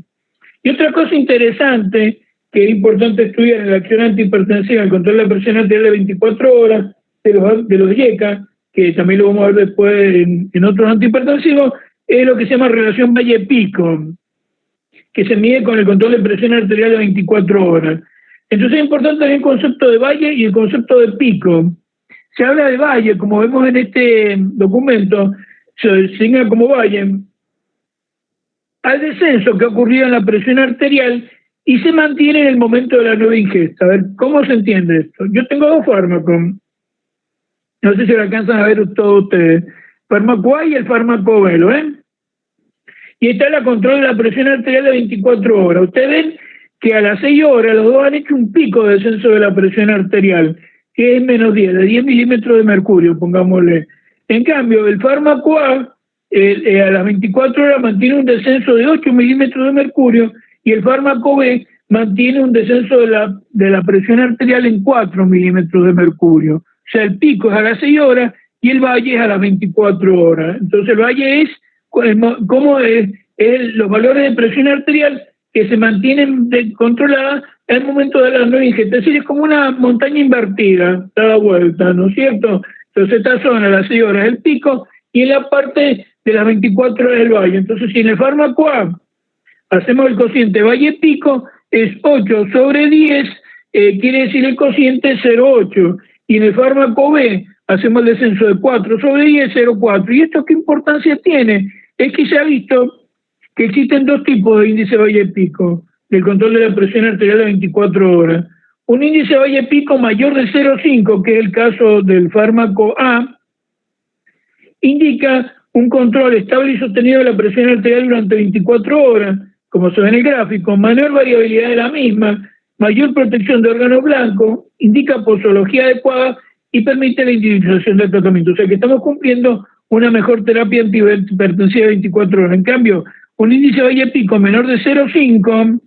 Y otra cosa interesante que es importante estudiar en la acción antihipertensiva, el control de la presión arterial de 24 horas de los IECA, que también lo vamos a ver después en otros antihipertensivos, es lo que se llama relación valle-pico, que se mide con el control de presión arterial de 24 horas. Entonces es importante el concepto de valle y el concepto de pico. Se habla de valle, como vemos en este documento, se designa como valle al descenso que ha ocurrido en la presión arterial y se mantiene en el momento de la nueva ingesta. A ver, ¿cómo se entiende esto? Yo tengo 2 fármacos, no sé si lo alcanzan a ver todos ustedes, fármaco A y el fármaco B, ¿lo ven? Y está la control de la presión arterial de 24 horas. Ustedes ven que a las 6 horas los dos han hecho un pico de descenso de la presión arterial, que es menos 10, de 10 milímetros de mercurio, pongámosle. En cambio, el fármaco A, a las 24 horas mantiene un descenso de 8 milímetros de mercurio y el fármaco B mantiene un descenso de la presión arterial en 4 milímetros de mercurio. O sea, el pico es a las 6 horas y el valle es a las 24 horas. Entonces, el valle es cómo es los valores de presión arterial que se mantienen controladas al momento de la nueva ingesta. Es decir, es como una montaña invertida, da vuelta, ¿no es cierto? Entonces, esta zona a las 6 horas es el pico y en la parte de las 24 horas el valle. Entonces, si en el fármaco A hacemos el cociente valle-pico, es 8 sobre 10, quiere decir el cociente es 0,8. Y en el fármaco B hacemos el descenso de 4 sobre 10, 0,4. ¿Y esto qué importancia tiene? Es que se ha visto que existen 2 tipos de índice valle-pico del control de la presión arterial de 24 horas. Un índice valle-pico mayor de 0,5, que es el caso del fármaco A, indica un control estable y sostenido de la presión arterial durante 24 horas, como se ve en el gráfico, menor variabilidad de la misma, mayor protección de órganos blancos, indica posología adecuada y permite la individualización del tratamiento. O sea que estamos cumpliendo una mejor terapia antihipertensiva de 24 horas. En cambio, un índice valle-pico menor de 0,5,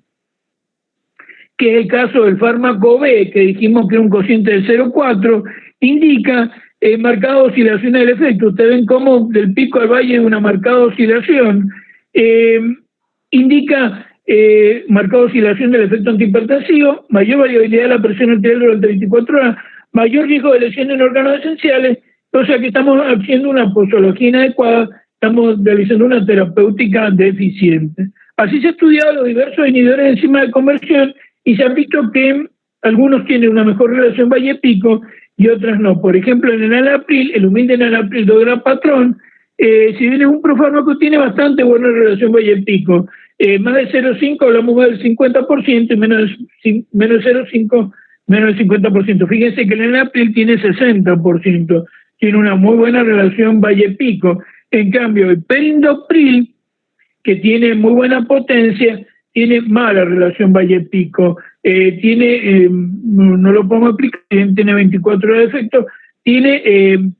que es el caso del fármaco B, que dijimos que era un cociente de 0,4, indica marcada oscilación del efecto. Ustedes ven cómo del pico al valle hay una marcada oscilación. Indica marcada oscilación del efecto antihipertensivo, mayor variabilidad de la presión arterial durante 24 horas, mayor riesgo de lesión en órganos esenciales O sea que estamos haciendo una posología inadecuada, estamos realizando una terapéutica deficiente. Así se ha estudiado los diversos inhibidores de enzima de conversión y se ha visto que algunos tienen una mejor relación valle-pico y otras no. Por ejemplo, en el enalapril, el humilde enalapril 2 gram patrón, si bien es un profármaco, tiene bastante buena relación valle-pico. Más de 0,5 hablamos más del 50% y menos de 0,5 menos del 50%. Fíjense que el enalapril tiene 60%, tiene una muy buena relación valle-pico. En cambio, el perindopril, que tiene muy buena potencia, tiene mala relación valle-pico. No lo podemos explicar, tiene 24 horas de efecto, tiene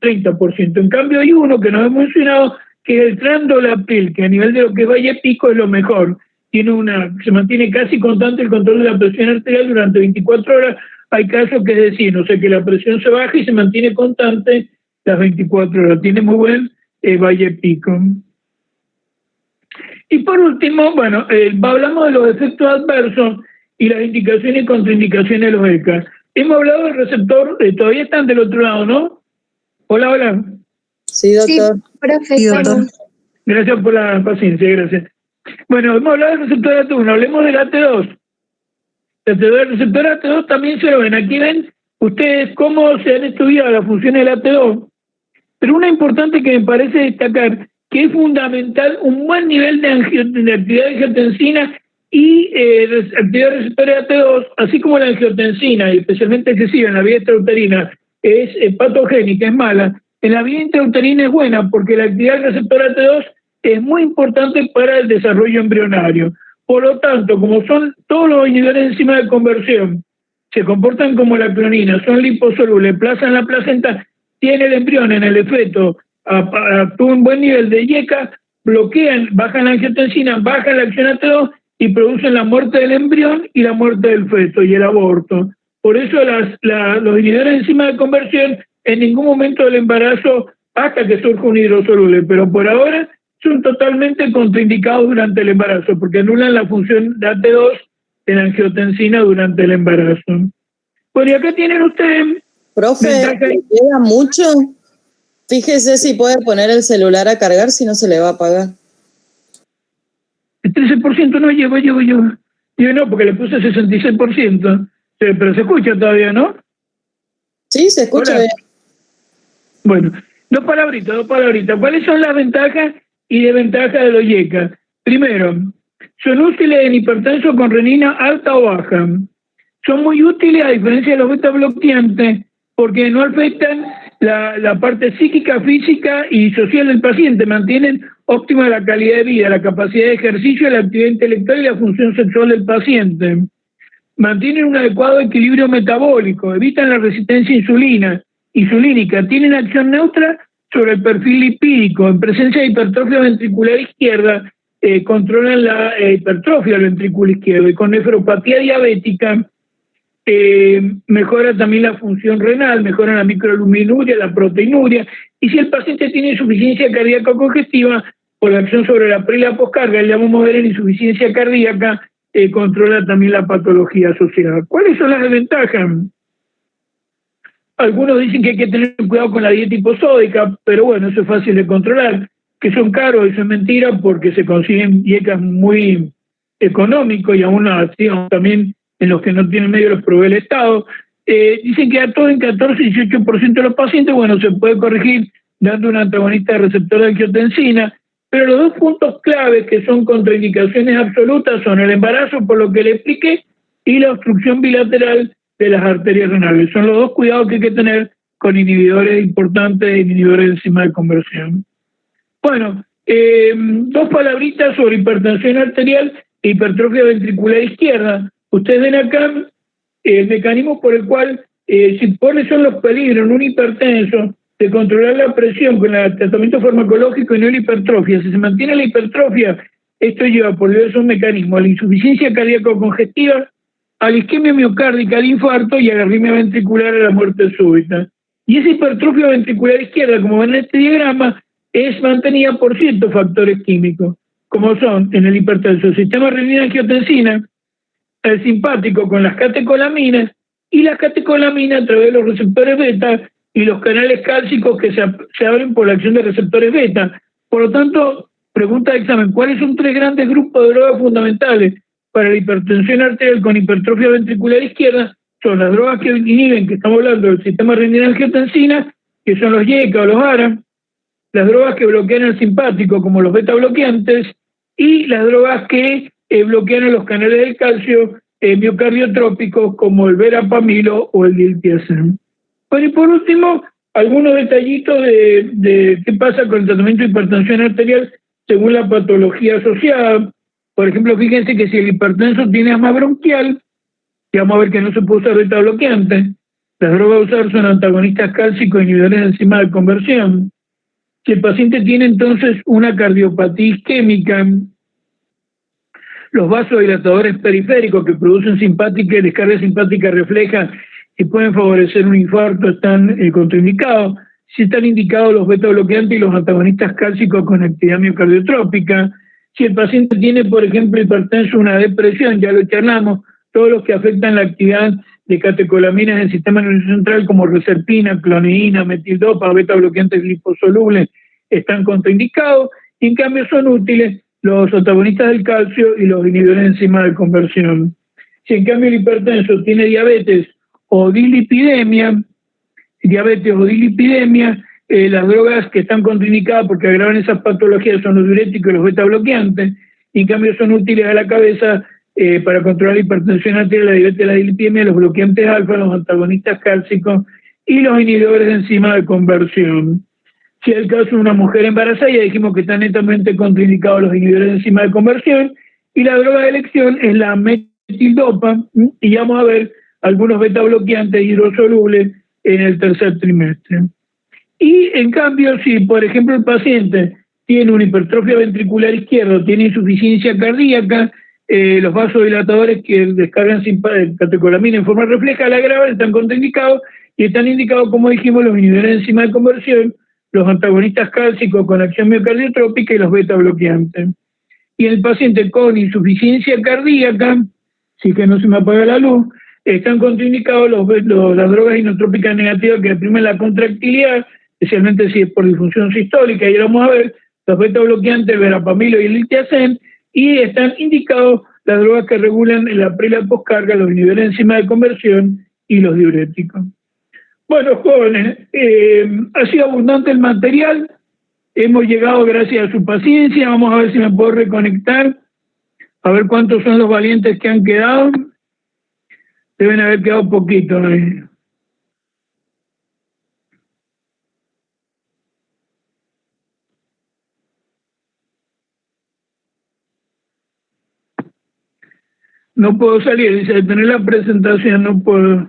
30%. En cambio, hay uno que nos hemos mencionado, que es el transdolapril, que a nivel de lo que es valle-pico es lo mejor. Se mantiene casi constante el control de la presión arterial durante 24 horas. Hay casos que es decir, que la presión se baja y se mantiene constante las 24 horas. Tiene muy buen valle-pico. Y por último, hablamos de los efectos adversos y las indicaciones y contraindicaciones de los ECA. Hemos hablado del receptor, todavía están del otro lado, ¿no? Hola, hola. Sí, doctor. Sí, profe, Sí, doctor. estamos. Gracias por la paciencia, gracias. Bueno, hemos hablado del receptor AT1, hablemos del AT2. El receptor AT2 también se lo ven. Aquí ven ustedes cómo se han estudiado las funciones del AT2. Pero una importante que me parece destacar, que es fundamental un buen nivel de actividad de angiotensina y actividad receptora AT2, así como la angiotensina, y especialmente excesiva en la vía extrauterina, es patogénica, es mala. En la vía intrauterina es buena porque la actividad receptora AT2 es muy importante para el desarrollo embrionario. Por lo tanto, como son todos los inhibidores de enzima de conversión, se comportan como la clonina, son liposolubles, plazan la placenta, tiene el embrión en el feto, actúa un buen nivel de IECA, bloquean, bajan la angiotensina, bajan la acción AT2 y producen la muerte del embrión y la muerte del feto y el aborto. Por eso los inhibidores de enzima de conversión en ningún momento del embarazo, hasta que surja un hidrosoluble, pero por ahora son totalmente contraindicados durante el embarazo, porque anulan la función de AT2 de la angiotensina durante el embarazo. Bueno, y acá tienen ustedes... Profe, ¿le queda mucho? Fíjese si puede poner el celular a cargar, si no se le va a apagar. El 13% no llevo. Yo no, porque le puse 66%. Pero se escucha todavía, ¿no? Sí, se escucha bien. Bueno, dos palabritas. ¿Cuáles son las ventajas y desventajas de los IECA? Primero, son útiles en hipertensos con renina alta o baja. Son muy útiles a diferencia de los beta bloqueantes porque no afectan la parte psíquica, física y social del paciente. Mantienen óptima la calidad de vida, la capacidad de ejercicio, la actividad intelectual y la función sexual del paciente. Mantienen un adecuado equilibrio metabólico, evitan la resistencia insulínica, tienen acción neutra sobre el perfil lipídico. En presencia de hipertrofia ventricular izquierda, controlan la hipertrofia del ventrículo izquierdo, y con nefropatía diabética mejora también la función renal, mejora la microalbuminuria, la proteinuria, y si el paciente tiene insuficiencia cardíaca congestiva, por la acción sobre la pre y la poscarga, le llamamos ver en insuficiencia cardíaca, controla también la patología asociada. ¿Cuáles son las desventajas? Algunos dicen que hay que tener cuidado con la dieta hiposódica, pero bueno, eso es fácil de controlar. Que son caros, eso es mentira, porque se consiguen IECAs muy económicos y aún así también en los que no tienen medio los provee el Estado. Dicen que a todo en 14-18% de los pacientes, bueno, se puede corregir dando un antagonista de receptor de angiotensina, pero los dos puntos claves que son contraindicaciones absolutas son el embarazo, por lo que le expliqué, y la obstrucción bilateral de las arterias renales. Son los dos cuidados que hay que tener con inhibidores importantes, inhibidores de enzima de conversión. Bueno, dos palabritas sobre hipertensión arterial e hipertrofia ventricular izquierda. Ustedes ven acá el mecanismo por el cual, cuáles son los peligros en un hipertenso de controlar la presión con el tratamiento farmacológico y no la hipertrofia. Si se mantiene la hipertrofia, esto lleva por diversos mecanismos a la insuficiencia cardíaca congestiva, a la isquemia miocárdica, al infarto y a la arritmia ventricular, a la muerte súbita. Y esa hipertrofia ventricular izquierda, como ven en este diagrama, es mantenida por ciertos factores químicos, como son en el hipertenso el sistema renina-angiotensina, el simpático con las catecolaminas, y las catecolaminas a través de los receptores beta y los canales cálcicos que se abren por la acción de receptores beta. Por lo tanto, pregunta de examen, ¿cuáles son 3 grandes grupos de drogas fundamentales para la hipertensión arterial con hipertrofia ventricular izquierda? Son las drogas que inhiben, que estamos hablando del sistema renina-angiotensina, que son los YECA o los ARA, las drogas que bloquean el simpático, como los beta bloqueantes, y las drogas que bloquean los canales del calcio miocardiotrópicos, como el verapamilo o el diltiazem. Bueno, y por último, algunos detallitos de qué pasa con el tratamiento de hipertensión arterial según la patología asociada. Por ejemplo, fíjense que si el hipertenso tiene asma bronquial, y vamos a ver que no se puede usar beta bloqueante, las drogas a usar son antagonistas cálcicos, inhibidores de enzima de conversión. Si el paciente tiene entonces una cardiopatía isquémica, los vasodilatadores periféricos que producen simpática y descarga simpática refleja y pueden favorecer un infarto están contraindicados. Si están indicados los beta bloqueantes y los antagonistas cálcicos con actividad miocardiotrópica. Si el paciente tiene, por ejemplo, hipertenso, una depresión, ya lo charlamos, todos los que afectan la actividad de catecolaminas en el sistema nervioso central como reserpina, clonidina, metildopa, beta bloqueantes liposolubles están contraindicados, y en cambio son útiles los antagonistas del calcio y los inhibidores de enzima de conversión. Si en cambio el hipertenso tiene diabetes o dislipidemia, las drogas que están contraindicadas porque agravan esas patologías son los diuréticos y los beta bloqueantes, y en cambio son útiles a la cabeza para controlar la hipertensión arterial, la diabetes, la dislipidemia, los bloqueantes alfa, los antagonistas cálcicos y los inhibidores de enzima de conversión. Si es el caso de una mujer embarazada, ya dijimos que están netamente contraindicados los inhibidores de enzima de conversión, y la droga de elección es la metildopa, y vamos a ver algunos beta bloqueantes hidrosolubles en el tercer trimestre. Y en cambio, si por ejemplo el paciente tiene una hipertrofia ventricular izquierda, tiene insuficiencia cardíaca, los vasodilatadores que descargan catecolamina en forma refleja la agravan, están contraindicados, y están indicados, como dijimos, los inhibidores de enzima de conversión, los antagonistas cálcicos con acción miocardiotrópica y los beta bloqueantes. Y el paciente con insuficiencia cardíaca, si que no se me apaga la luz, están contraindicados las drogas inotrópicas negativas que deprimen la contractilidad, especialmente si es por disfunción sistólica, y ahora vamos a ver los beta bloqueantes, el verapamilo y el diltiazem, y están indicados las drogas que regulan la pre y la poscarga, los inhibidores de enzima de conversión y los diuréticos. Bueno, jóvenes, ha sido abundante el material, hemos llegado gracias a su paciencia, vamos a ver si me puedo reconectar, a ver cuántos son los valientes que han quedado. Deben haber quedado poquitos. No puedo salir, dice, tener la presentación, no puedo.